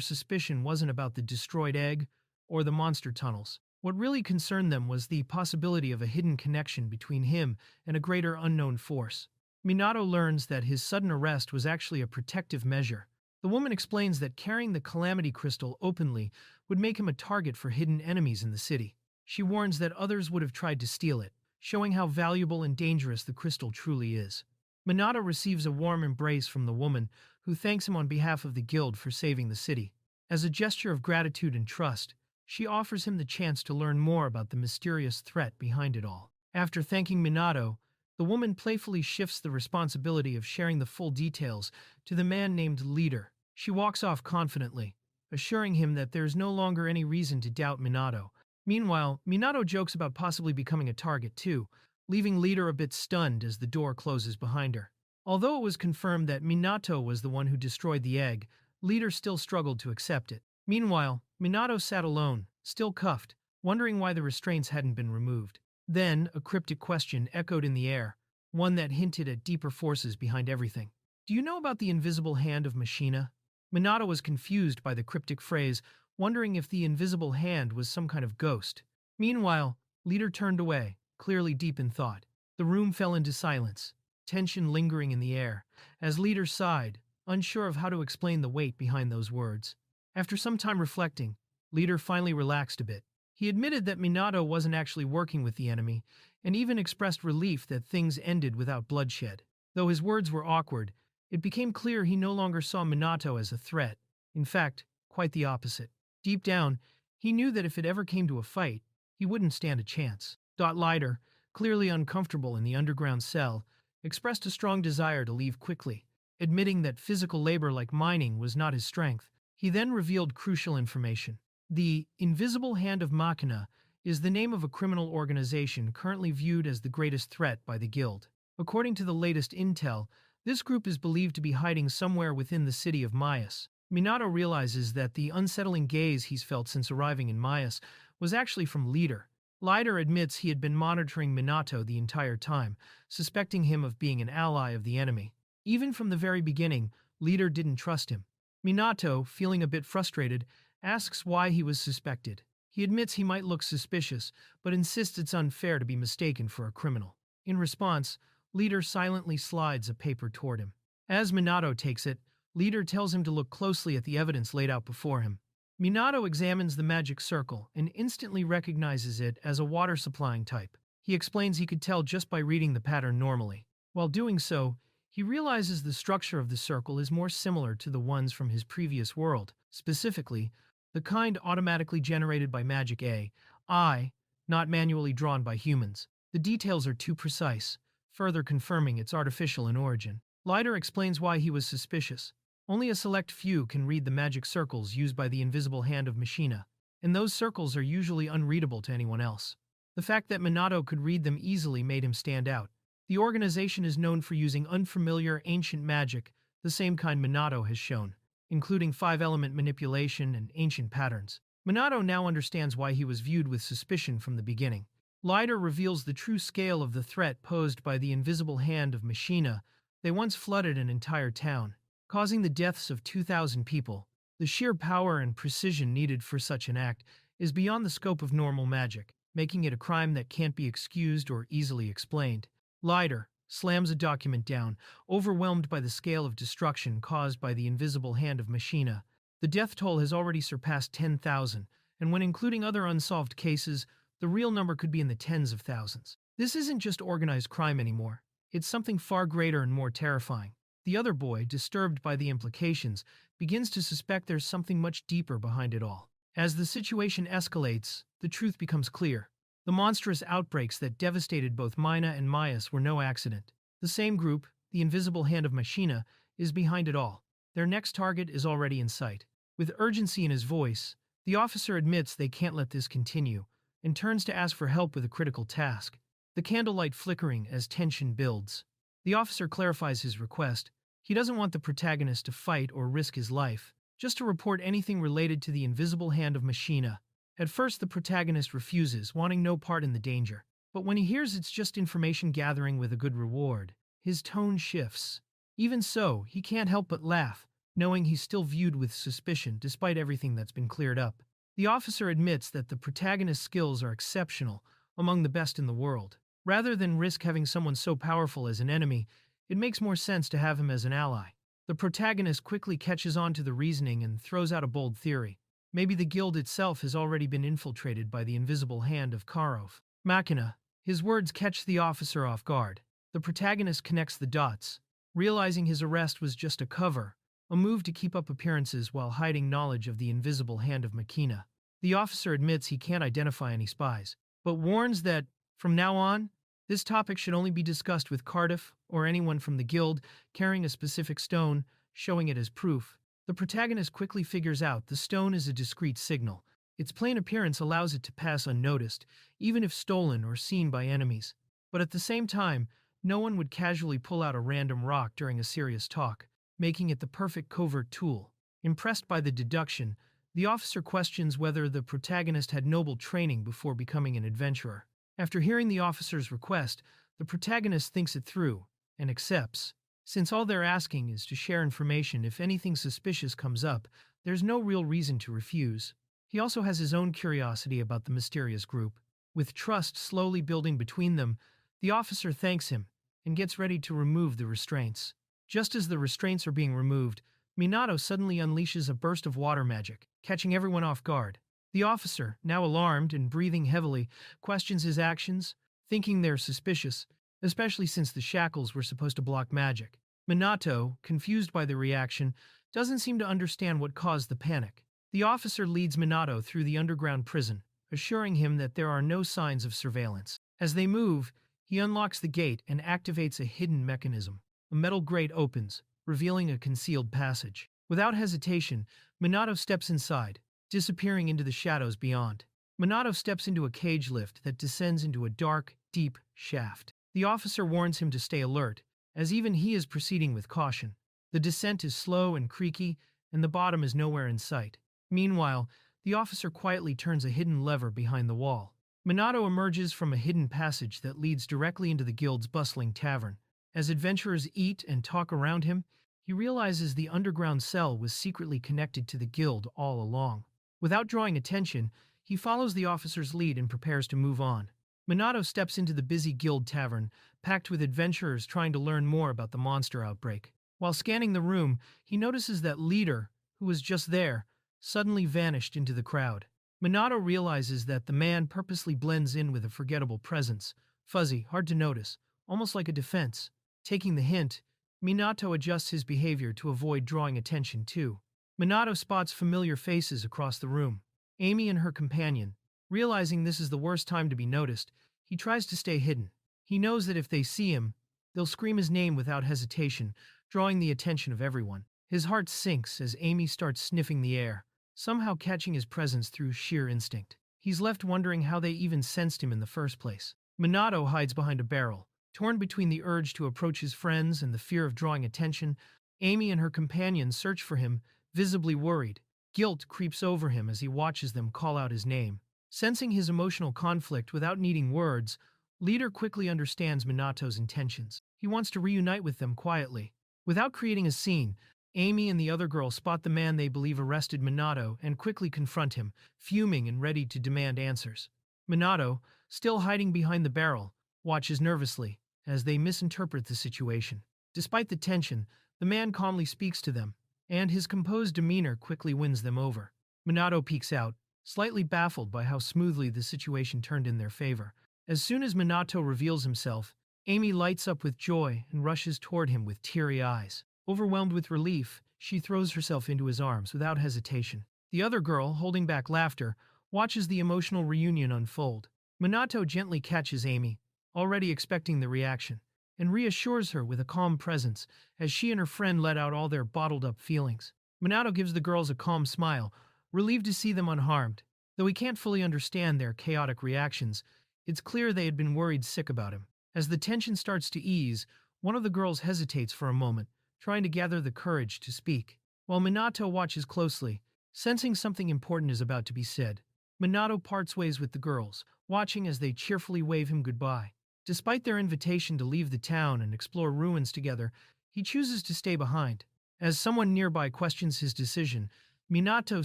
suspicion wasn't about the destroyed egg or the monster tunnels. What really concerned them was the possibility of a hidden connection between him and a greater unknown force. Minato learns that his sudden arrest was actually a protective measure. The woman explains that carrying the calamity crystal openly would make him a target for hidden enemies in the city. She warns that others would have tried to steal it, showing how valuable and dangerous the crystal truly is. Minato receives a warm embrace from the woman, who thanks him on behalf of the guild for saving the city. As a gesture of gratitude and trust, she offers him the chance to learn more about the mysterious threat behind it all. After thanking Minato, the woman playfully shifts the responsibility of sharing the full details to the man named Leader. She walks off confidently, assuring him that there is no longer any reason to doubt Minato. Meanwhile, Minato jokes about possibly becoming a target too, leaving Leader a bit stunned as the door closes behind her. Although it was confirmed that Minato was the one who destroyed the egg, Leader still struggled to accept it. Meanwhile, Minato sat alone, still cuffed, wondering why the restraints hadn't been removed. Then, a cryptic question echoed in the air, one that hinted at deeper forces behind everything. "Do you know about the invisible hand of Machina?" Minato was confused by the cryptic phrase, wondering if the invisible hand was some kind of ghost. Meanwhile, Leader turned away, clearly deep in thought. The room fell into silence, tension lingering in the air, as Leader sighed, unsure of how to explain the weight behind those words. After some time reflecting, Leader finally relaxed a bit. He admitted that Minato wasn't actually working with the enemy, and even expressed relief that things ended without bloodshed. Though his words were awkward, it became clear he no longer saw Minato as a threat. In fact, quite the opposite. Deep down, he knew that if it ever came to a fight, he wouldn't stand a chance. Leader, clearly uncomfortable in the underground cell, expressed a strong desire to leave quickly, admitting that physical labor like mining was not his strength. He then revealed crucial information. The Invisible Hand of Machina is the name of a criminal organization currently viewed as the greatest threat by the guild. According to the latest intel, this group is believed to be hiding somewhere within the city of Myas. Minato realizes that the unsettling gaze he's felt since arriving in Myas was actually from Leader. Leader admits he had been monitoring Minato the entire time, suspecting him of being an ally of the enemy. Even from the very beginning, Leader didn't trust him. Minato, feeling a bit frustrated, asks why he was suspected. He admits he might look suspicious, but insists it's unfair to be mistaken for a criminal. In response, Leader silently slides a paper toward him. As Minato takes it, Leader tells him to look closely at the evidence laid out before him. Minato examines the magic circle and instantly recognizes it as a water-supplying type. He explains he could tell just by reading the pattern normally. While doing so, he realizes the structure of the circle is more similar to the ones from his previous world, specifically, the kind automatically generated by Magic AI, not manually drawn by humans. The details are too precise, further confirming it's artificial in origin. Leader explains why he was suspicious. Only a select few can read the magic circles used by the invisible hand of Machina, and those circles are usually unreadable to anyone else. The fact that Minato could read them easily made him stand out. The organization is known for using unfamiliar, ancient magic, the same kind Minato has shown, including 5-element manipulation and ancient patterns. Minato now understands why he was viewed with suspicion from the beginning. Leader reveals the true scale of the threat posed by the invisible hand of Machina. They once flooded an entire town, causing the deaths of 2,000 people. The sheer power and precision needed for such an act is beyond the scope of normal magic, making it a crime that can't be excused or easily explained. Leader slams a document down, overwhelmed by the scale of destruction caused by the invisible hand of Machina. The death toll has already surpassed 10,000, and when including other unsolved cases, the real number could be in the tens of thousands. This isn't just organized crime anymore. It's something far greater and more terrifying. The other boy, disturbed by the implications, begins to suspect there's something much deeper behind it all. As the situation escalates, the truth becomes clear. The monstrous outbreaks that devastated both Mynia and Myas were no accident. The same group, the Invisible Hand of Machina, is behind it all. Their next target is already in sight. With urgency in his voice, the officer admits they can't let this continue, and turns to ask for help with a critical task. The candlelight flickering as tension builds. The officer clarifies his request. He doesn't want the protagonist to fight or risk his life, just to report anything related to the Invisible Hand of Machina. At first, the protagonist refuses, wanting no part in the danger. But when he hears it's just information gathering with a good reward, his tone shifts. Even so, he can't help but laugh, knowing he's still viewed with suspicion despite everything that's been cleared up. The officer admits that the protagonist's skills are exceptional, among the best in the world. Rather than risk having someone so powerful as an enemy, it makes more sense to have him as an ally. The protagonist quickly catches on to the reasoning and throws out a bold theory. Maybe the guild itself has already been infiltrated by the invisible hand of Karov. Machina. His words catch the officer off guard. The protagonist connects the dots, realizing his arrest was just a cover, a move to keep up appearances while hiding knowledge of the invisible hand of Machina. The officer admits he can't identify any spies, but warns that, from now on, this topic should only be discussed with Cardiff or anyone from the guild carrying a specific stone, showing it as proof. The protagonist quickly figures out the stone is a discreet signal. Its plain appearance allows it to pass unnoticed, even if stolen or seen by enemies. But at the same time, no one would casually pull out a random rock during a serious talk, making it the perfect covert tool. Impressed by the deduction, the officer questions whether the protagonist had noble training before becoming an adventurer. After hearing the officer's request, the protagonist thinks it through and accepts. Since all they're asking is to share information if anything suspicious comes up, there's no real reason to refuse. He also has his own curiosity about the mysterious group. With trust slowly building between them, the officer thanks him and gets ready to remove the restraints. Just as the restraints are being removed, Minato suddenly unleashes a burst of water magic, catching everyone off guard. The officer, now alarmed and breathing heavily, questions his actions, thinking they're suspicious, especially since the shackles were supposed to block magic. Minato, confused by the reaction, doesn't seem to understand what caused the panic. The officer leads Minato through the underground prison, assuring him that there are no signs of surveillance. As they move, he unlocks the gate and activates a hidden mechanism. A metal grate opens, revealing a concealed passage. Without hesitation, Minato steps inside, disappearing into the shadows beyond. Minato steps into a cage lift that descends into a dark, deep shaft. The officer warns him to stay alert, as even he is proceeding with caution. The descent is slow and creaky, and the bottom is nowhere in sight. Meanwhile, the officer quietly turns a hidden lever behind the wall. Minato emerges from a hidden passage that leads directly into the guild's bustling tavern. As adventurers eat and talk around him, he realizes the underground cell was secretly connected to the guild all along. Without drawing attention, he follows the officer's lead and prepares to move on. Minato steps into the busy guild tavern, packed with adventurers trying to learn more about the monster outbreak. While scanning the room, he notices that leader, who was just there, suddenly vanished into the crowd. Minato realizes that the man purposely blends in with a forgettable presence, fuzzy, hard to notice, almost like a defense. Taking the hint, Minato adjusts his behavior to avoid drawing attention too. Minato spots familiar faces across the room. Amy and her companion. Realizing this is the worst time to be noticed, he tries to stay hidden. He knows that if they see him, they'll scream his name without hesitation, drawing the attention of everyone. His heart sinks as Amy starts sniffing the air, somehow catching his presence through sheer instinct. He's left wondering how they even sensed him in the first place. Minato hides behind a barrel. Torn between the urge to approach his friends and the fear of drawing attention, Amy and her companion search for him, visibly worried. Guilt creeps over him as he watches them call out his name. Sensing his emotional conflict without needing words, Leader quickly understands Minato's intentions. He wants to reunite with them quietly. Without creating a scene, Amy and the other girl spot the man they believe arrested Minato and quickly confront him, fuming and ready to demand answers. Minato, still hiding behind the barrel, watches nervously as they misinterpret the situation. Despite the tension, the man calmly speaks to them, and his composed demeanor quickly wins them over. Minato peeks out, slightly baffled by how smoothly the situation turned in their favor. As soon as Minato reveals himself, Amy lights up with joy and rushes toward him with teary eyes. Overwhelmed with relief, she throws herself into his arms without hesitation. The other girl, holding back laughter, watches the emotional reunion unfold. Minato gently catches Amy, already expecting the reaction, and reassures her with a calm presence as she and her friend let out all their bottled-up feelings. Minato gives the girls a calm smile, relieved to see them unharmed. Though he can't fully understand their chaotic reactions, it's clear they had been worried sick about him. As the tension starts to ease, one of the girls hesitates for a moment, trying to gather the courage to speak. While Minato watches closely, sensing something important is about to be said, Minato parts ways with the girls, watching as they cheerfully wave him goodbye. Despite their invitation to leave the town and explore ruins together, he chooses to stay behind. As someone nearby questions his decision, Minato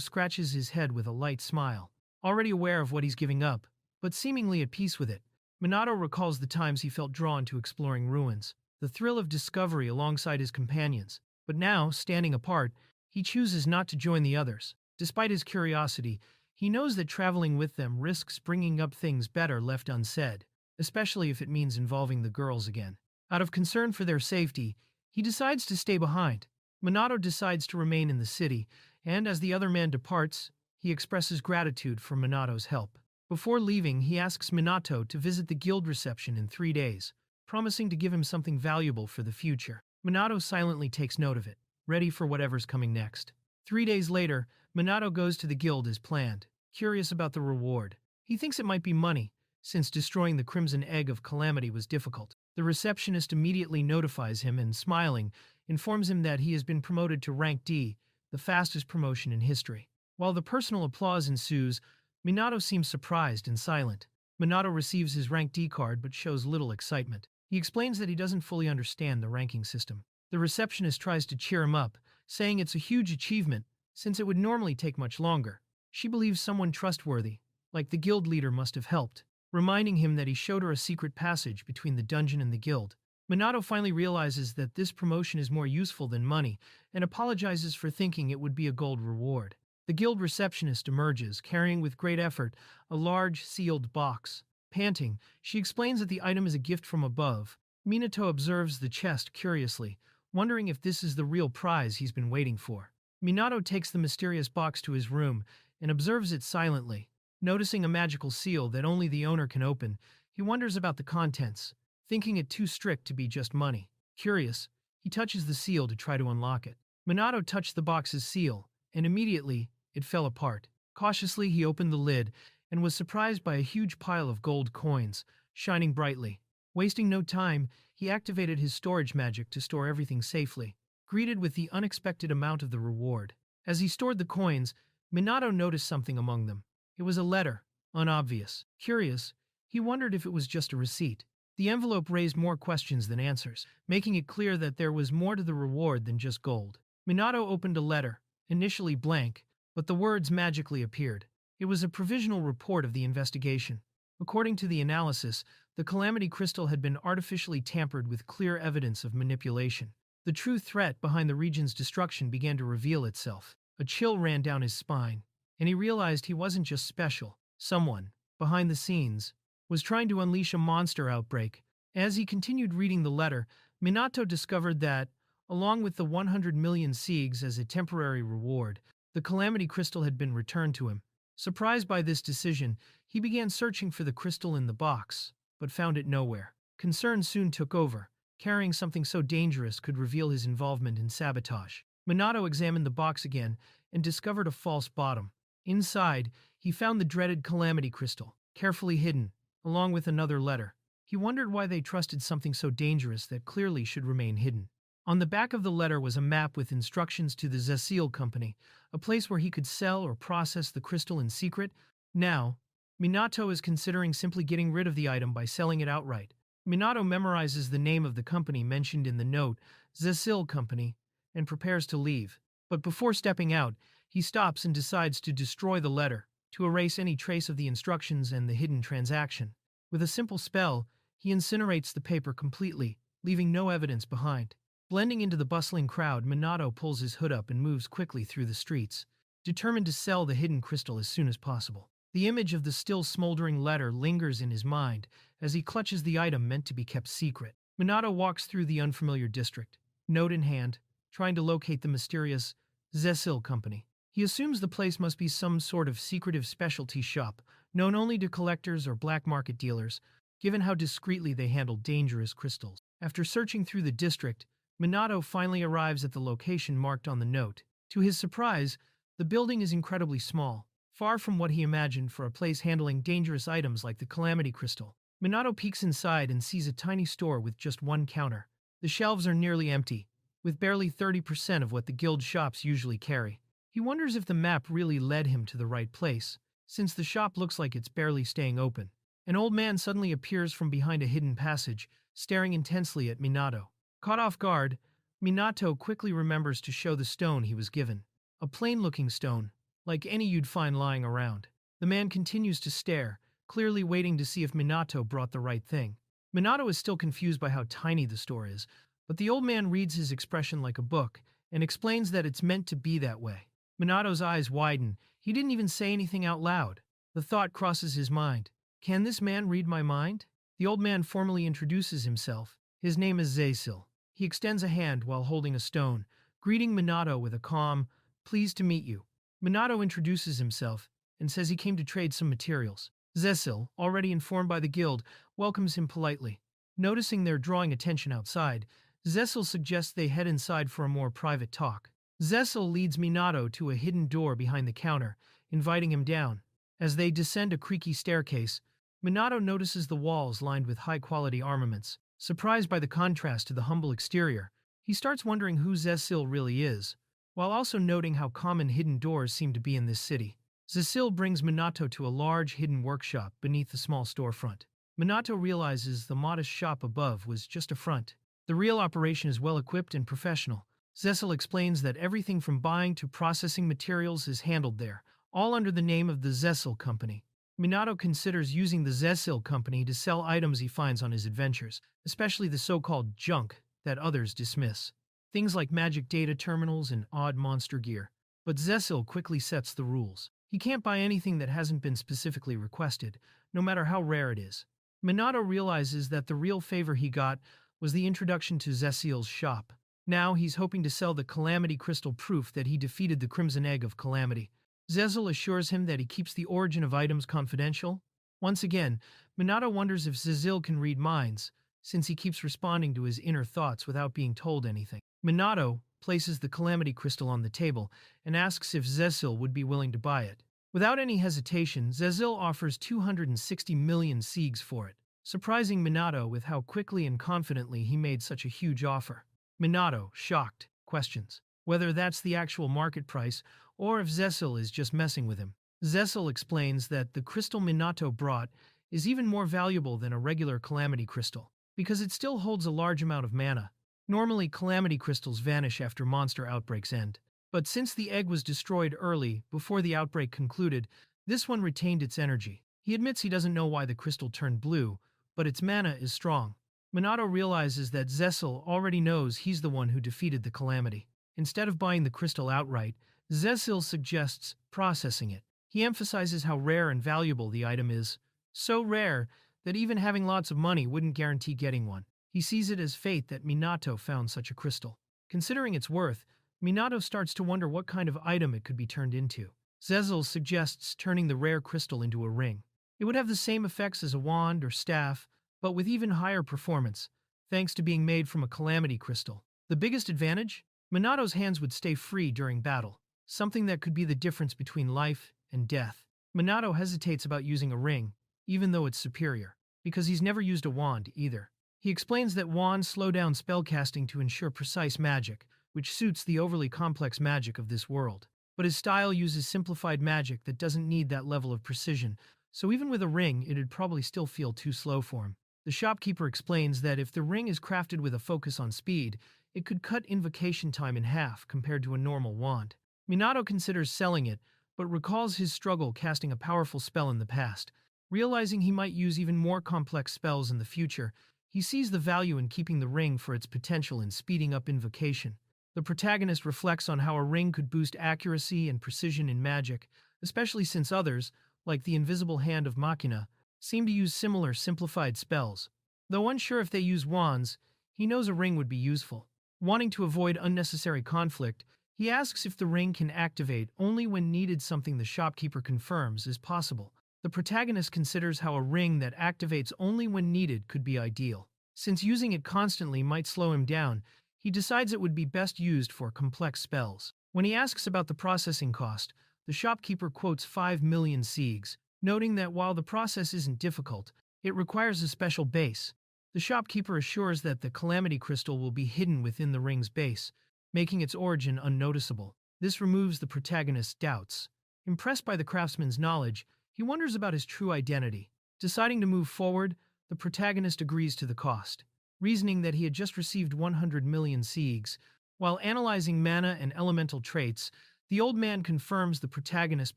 scratches his head with a light smile. Already aware of what he's giving up, but seemingly at peace with it, Minato recalls the times he felt drawn to exploring ruins, the thrill of discovery alongside his companions. But now, standing apart, he chooses not to join the others. Despite his curiosity, he knows that traveling with them risks bringing up things better left unsaid, especially if it means involving the girls again. Out of concern for their safety, he decides to stay behind. Minato decides to remain in the city, and as the other man departs, he expresses gratitude for Minato's help. Before leaving, he asks Minato to visit the guild reception in 3 days, promising to give him something valuable for the future. Minato silently takes note of it, ready for whatever's coming next. 3 days later, Minato goes to the guild as planned, curious about the reward. He thinks it might be money, since destroying the Crimson Egg of Calamity was difficult. The receptionist immediately notifies him and, smiling, informs him that he has been promoted to rank D, the fastest promotion in history. While the personal applause ensues, Minato seems surprised and silent. Minato receives his rank D card but shows little excitement. He explains that he doesn't fully understand the ranking system. The receptionist tries to cheer him up, saying it's a huge achievement, since it would normally take much longer. She believes someone trustworthy, like the guild leader, must have helped, reminding him that he showed her a secret passage between the dungeon and the guild. Minato finally realizes that this promotion is more useful than money, and apologizes for thinking it would be a gold reward. The guild receptionist emerges, carrying with great effort a large, sealed box. Panting, she explains that the item is a gift from above. Minato observes the chest curiously, wondering if this is the real prize he's been waiting for. Minato takes the mysterious box to his room and observes it silently. Noticing a magical seal that only the owner can open, he wonders about the contents, thinking it too strict to be just money. Curious, he touches the seal to try to unlock it. Minato touched the box's seal, and immediately, it fell apart. Cautiously, he opened the lid and was surprised by a huge pile of gold coins, shining brightly. Wasting no time, he activated his storage magic to store everything safely, greeted with the unexpected amount of the reward. As he stored the coins, Minato noticed something among them. It was a letter, unobvious. Curious, he wondered if it was just a receipt. The envelope raised more questions than answers, making it clear that there was more to the reward than just gold. Minato opened a letter, initially blank, but the words magically appeared. It was a provisional report of the investigation. According to the analysis, the Calamity Crystal had been artificially tampered with clear evidence of manipulation. The true threat behind the region's destruction began to reveal itself. A chill ran down his spine, and he realized he wasn't just special. Someone, behind the scenes, was trying to unleash a monster outbreak. As he continued reading the letter, Minato discovered that, along with the 100 million siegs as a temporary reward, the Calamity Crystal had been returned to him. Surprised by this decision, he began searching for the crystal in the box, but found it nowhere. Concern soon took over. Carrying something so dangerous could reveal his involvement in sabotage. Minato examined the box again and discovered a false bottom. Inside, he found the dreaded Calamity Crystal, carefully hidden, along with another letter. He wondered why they trusted something so dangerous that clearly should remain hidden. On the back of the letter was a map with instructions to the Zil Company, a place where he could sell or process the crystal in secret. Now, Minato is considering simply getting rid of the item by selling it outright. Minato memorizes the name of the company mentioned in the note, Zil Company, and prepares to leave. But before stepping out, he stops and decides to destroy the letter, to erase any trace of the instructions and the hidden transaction. With a simple spell, he incinerates the paper completely, leaving no evidence behind. Blending into the bustling crowd, Minato pulls his hood up and moves quickly through the streets, determined to sell the hidden crystal as soon as possible. The image of the still smoldering letter lingers in his mind as he clutches the item meant to be kept secret. Minato walks through the unfamiliar district, note in hand, trying to locate the mysterious Zil Company. He assumes the place must be some sort of secretive specialty shop, known only to collectors or black market dealers, given how discreetly they handle dangerous crystals. After searching through the district, Minato finally arrives at the location marked on the note. To his surprise, the building is incredibly small, far from what he imagined for a place handling dangerous items like the Calamity Crystal. Minato peeks inside and sees a tiny store with just one counter. The shelves are nearly empty, with barely 30% of what the guild shops usually carry. He wonders if the map really led him to the right place, since the shop looks like it's barely staying open. An old man suddenly appears from behind a hidden passage, staring intensely at Minato. Caught off guard, Minato quickly remembers to show the stone he was given. A plain-looking stone, like any you'd find lying around. The man continues to stare, clearly waiting to see if Minato brought the right thing. Minato is still confused by how tiny the store is, but the old man reads his expression like a book and explains that it's meant to be that way. Minato's eyes widen. He didn't even say anything out loud. The thought crosses his mind. Can this man read my mind? The old man formally introduces himself. His name is Zil. He extends a hand while holding a stone, greeting Minato with a calm, "Pleased to meet you." Minato introduces himself and says he came to trade some materials. Zil, already informed by the guild, welcomes him politely. Noticing they're drawing attention outside, Zil suggests they head inside for a more private talk. Zil leads Minato to a hidden door behind the counter, inviting him down. As they descend a creaky staircase, Minato notices the walls lined with high-quality armaments. Surprised by the contrast to the humble exterior, he starts wondering who Zil really is, while also noting how common hidden doors seem to be in this city. Zil brings Minato to a large hidden workshop beneath a small storefront. Minato realizes the modest shop above was just a front. The real operation is well-equipped and professional. Zil explains that everything from buying to processing materials is handled there, all under the name of the Zil Company. Minato considers using the Zil Company to sell items he finds on his adventures, especially the so-called junk that others dismiss. Things like magic data terminals and odd monster gear. But Zil quickly sets the rules. He can't buy anything that hasn't been specifically requested, no matter how rare it is. Minato realizes that the real favor he got was the introduction to Zil's shop. Now he's hoping to sell the Calamity Crystal, proof that he defeated the Crimson Egg of Calamity. Zil assures him that he keeps the origin of items confidential. Once again, Minato wonders if Zil can read minds, since he keeps responding to his inner thoughts without being told anything. Minato places the Calamity Crystal on the table and asks if Zil would be willing to buy it. Without any hesitation, Zil offers 260 million siegs for it, surprising Minato with how quickly and confidently he made such a huge offer. Minato, shocked, questions whether that's the actual market price or if Zil is just messing with him. Zil explains that the crystal Minato brought is even more valuable than a regular Calamity Crystal, because it still holds a large amount of mana. Normally, Calamity Crystals vanish after monster outbreaks end. But since the egg was destroyed early, before the outbreak concluded, this one retained its energy. He admits he doesn't know why the crystal turned blue, but its mana is strong. Minato realizes that Zil already knows he's the one who defeated the Calamity. Instead of buying the crystal outright, Zil suggests processing it. He emphasizes how rare and valuable the item is. So rare that even having lots of money wouldn't guarantee getting one. He sees it as fate that Minato found such a crystal. Considering its worth, Minato starts to wonder what kind of item it could be turned into. Zil suggests turning the rare crystal into a ring. It would have the same effects as a wand or staff, but with even higher performance, thanks to being made from a Calamity Crystal. The biggest advantage? Minato's hands would stay free during battle, something that could be the difference between life and death. Minato hesitates about using a ring, even though it's superior, because he's never used a wand either. He explains that wands slow down spellcasting to ensure precise magic, which suits the overly complex magic of this world. But his style uses simplified magic that doesn't need that level of precision, so even with a ring, it'd probably still feel too slow for him. The shopkeeper explains that if the ring is crafted with a focus on speed, it could cut invocation time in half compared to a normal wand. Minato considers selling it, but recalls his struggle casting a powerful spell in the past. Realizing he might use even more complex spells in the future, he sees the value in keeping the ring for its potential in speeding up invocation. The protagonist reflects on how a ring could boost accuracy and precision in magic, especially since others, like the Invisible Hand of Machina, seem to use similar simplified spells. Though unsure if they use wands, he knows a ring would be useful. Wanting to avoid unnecessary conflict, he asks if the ring can activate only when needed, something the shopkeeper confirms is possible. The protagonist considers how a ring that activates only when needed could be ideal. Since using it constantly might slow him down, he decides it would be best used for complex spells. When he asks about the processing cost, the shopkeeper quotes 5 million siegs, noting that while the process isn't difficult, it requires a special base. The shopkeeper assures that the Calamity Crystal will be hidden within the ring's base, making its origin unnoticeable. This removes the protagonist's doubts. Impressed by the craftsman's knowledge, he wonders about his true identity. Deciding to move forward, the protagonist agrees to the cost, reasoning that he had just received 100 million siegs. While analyzing mana and elemental traits, the old man confirms the protagonist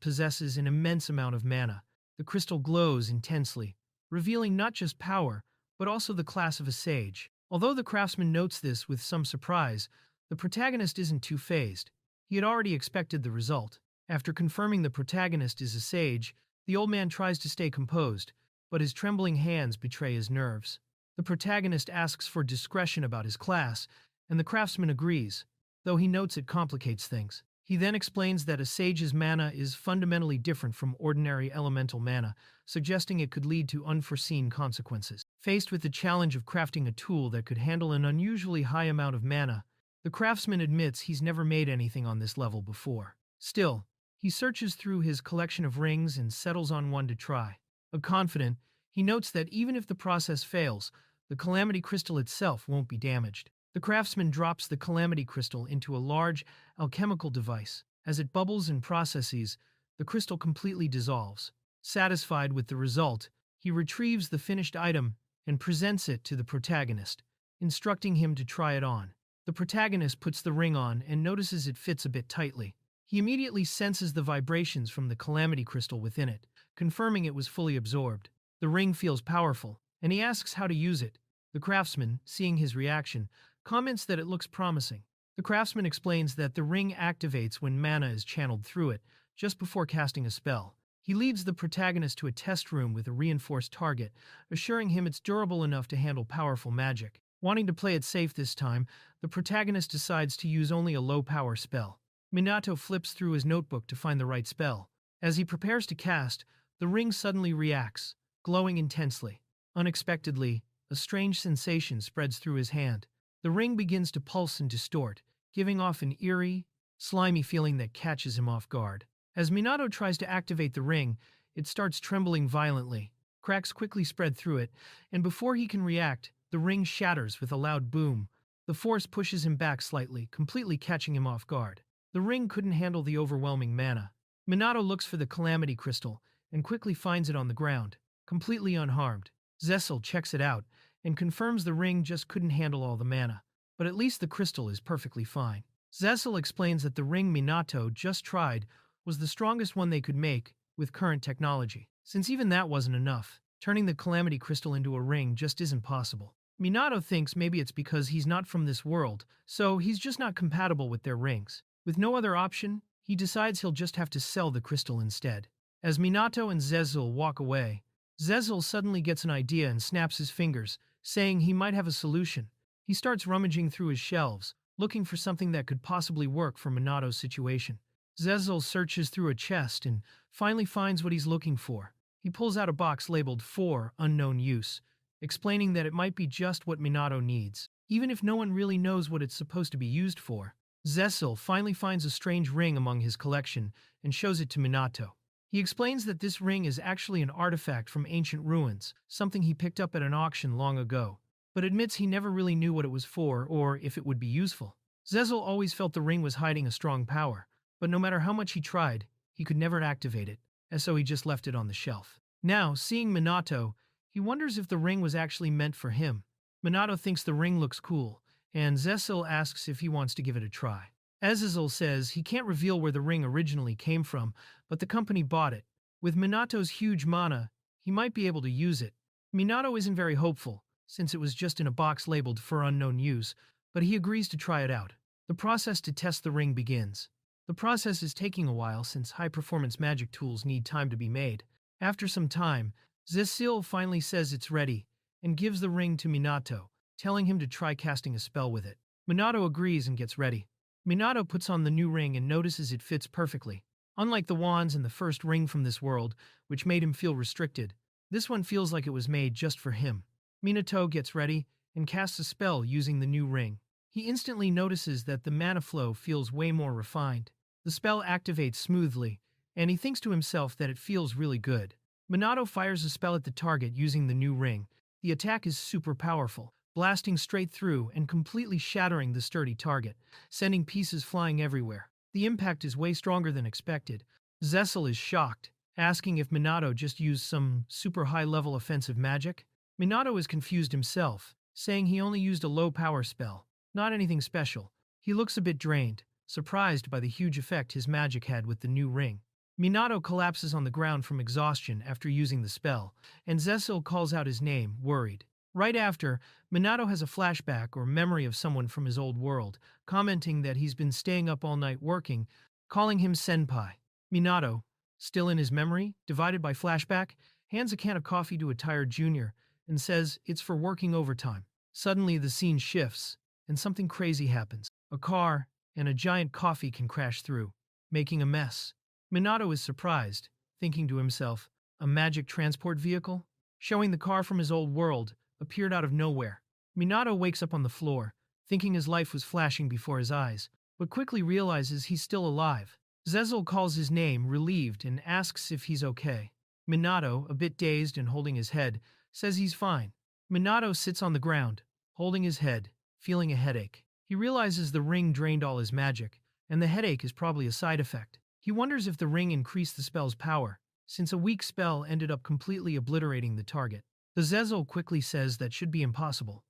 possesses an immense amount of mana. The crystal glows intensely, revealing not just power, but also the class of a sage. Although the craftsman notes this with some surprise, the protagonist isn't too fazed. He had already expected the result. After confirming the protagonist is a sage, the old man tries to stay composed, but his trembling hands betray his nerves. The protagonist asks for discretion about his class, and the craftsman agrees, though he notes it complicates things. He then explains that a sage's mana is fundamentally different from ordinary elemental mana, suggesting it could lead to unforeseen consequences. Faced with the challenge of crafting a tool that could handle an unusually high amount of mana, the craftsman admits he's never made anything on this level before. Still, he searches through his collection of rings and settles on one to try. Confident, He notes that even if the process fails, the calamity crystal itself won't be damaged. The craftsman drops the calamity crystal into a large alchemical device. As it bubbles and processes, the crystal completely dissolves. Satisfied with the result, he retrieves the finished item and presents it to the protagonist, instructing him to try it on. The protagonist puts the ring on and notices it fits a bit tightly. He immediately senses the vibrations from the calamity crystal within it, confirming it was fully absorbed. The ring feels powerful, and he asks how to use it. The craftsman, seeing his reaction, comments that it looks promising. The craftsman explains that the ring activates when mana is channeled through it, just before casting a spell. He leads the protagonist to a test room with a reinforced target, assuring him it's durable enough to handle powerful magic. Wanting to play it safe this time, the protagonist decides to use only a low-power spell. Minato flips through his notebook to find the right spell. As he prepares to cast, the ring suddenly reacts, glowing intensely. Unexpectedly, a strange sensation spreads through his hand. The ring begins to pulse and distort, giving off an eerie, slimy feeling that catches him off guard. As Minato tries to activate the ring, it starts trembling violently. Cracks quickly spread through it, and before he can react, the ring shatters with a loud boom. The force pushes him back slightly, completely catching him off guard. The ring couldn't handle the overwhelming mana. Minato looks for the calamity crystal and quickly finds it on the ground, completely unharmed. Zil checks it out and confirms the ring just couldn't handle all the mana, but at least the crystal is perfectly fine. Zil explains that the ring Minato just tried was the strongest one they could make with current technology, since even that wasn't enough. Turning the calamity crystal into a ring just isn't possible. Minato thinks maybe it's because he's not from this world, so he's just not compatible with their rings. With no other option, he decides he'll just have to sell the crystal instead. As Minato and Zil walk away, Zil suddenly gets an idea and snaps his fingers, saying he might have a solution. He starts rummaging through his shelves, looking for something that could possibly work for Minato's situation. Zil searches through a chest and finally finds what he's looking for. He pulls out a box labeled "For Unknown Use," explaining that it might be just what Minato needs, even if no one really knows what it's supposed to be used for. Zil finally finds a strange ring among his collection and shows it to Minato. He explains that this ring is actually an artifact from ancient ruins, something he picked up at an auction long ago, but admits he never really knew what it was for or if it would be useful. Zil always felt the ring was hiding a strong power, but no matter how much he tried, he could never activate it, and so he just left it on the shelf. Now, seeing Minato, he wonders if the ring was actually meant for him. Minato thinks the ring looks cool, and Zil asks if he wants to give it a try. Zil says he can't reveal where the ring originally came from, but the company bought it. With Minato's huge mana, he might be able to use it. Minato isn't very hopeful, since it was just in a box labeled "For Unknown Use," but he agrees to try it out. The process to test the ring begins. The process is taking a while since high-performance magic tools need time to be made. After some time, Zil finally says it's ready and gives the ring to Minato, telling him to try casting a spell with it. Minato agrees and gets ready. Minato puts on the new ring and notices it fits perfectly. Unlike the wands in the first ring from this world, which made him feel restricted, this one feels like it was made just for him. Minato gets ready and casts a spell using the new ring. He instantly notices that the mana flow feels way more refined. The spell activates smoothly, and he thinks to himself that it feels really good. Minato fires a spell at the target using the new ring. The attack is super powerful, blasting straight through and completely shattering the sturdy target, sending pieces flying everywhere. The impact is way stronger than expected. Zil is shocked, asking if Minato just used some super high-level offensive magic. Minato is confused himself, saying he only used a low-power spell, not anything special. He looks a bit drained, surprised by the huge effect his magic had with the new ring. Minato collapses on the ground from exhaustion after using the spell, and Zil calls out his name, worried. Right after, Minato has a flashback or memory of someone from his old world, commenting that he's been staying up all night working, calling him senpai. Minato, still in his memory, divided by flashback, hands a can of coffee to a tired junior and says it's for working overtime. Suddenly the scene shifts, and something crazy happens. A car and a giant coffee can crash through, making a mess. Minato is surprised, thinking to himself, a magic transport vehicle? Showing the car from his old world appeared out of nowhere. Minato wakes up on the floor, thinking his life was flashing before his eyes, but quickly realizes he's still alive. Zil calls his name, relieved, and asks if he's okay. Minato, a bit dazed and holding his head, says he's fine. Minato sits on the ground, holding his head, feeling a headache. He realizes the ring drained all his magic, and the headache is probably a side effect. He wonders if the ring increased the spell's power, since a weak spell ended up completely obliterating the target. The Zezil quickly says that should be impossible.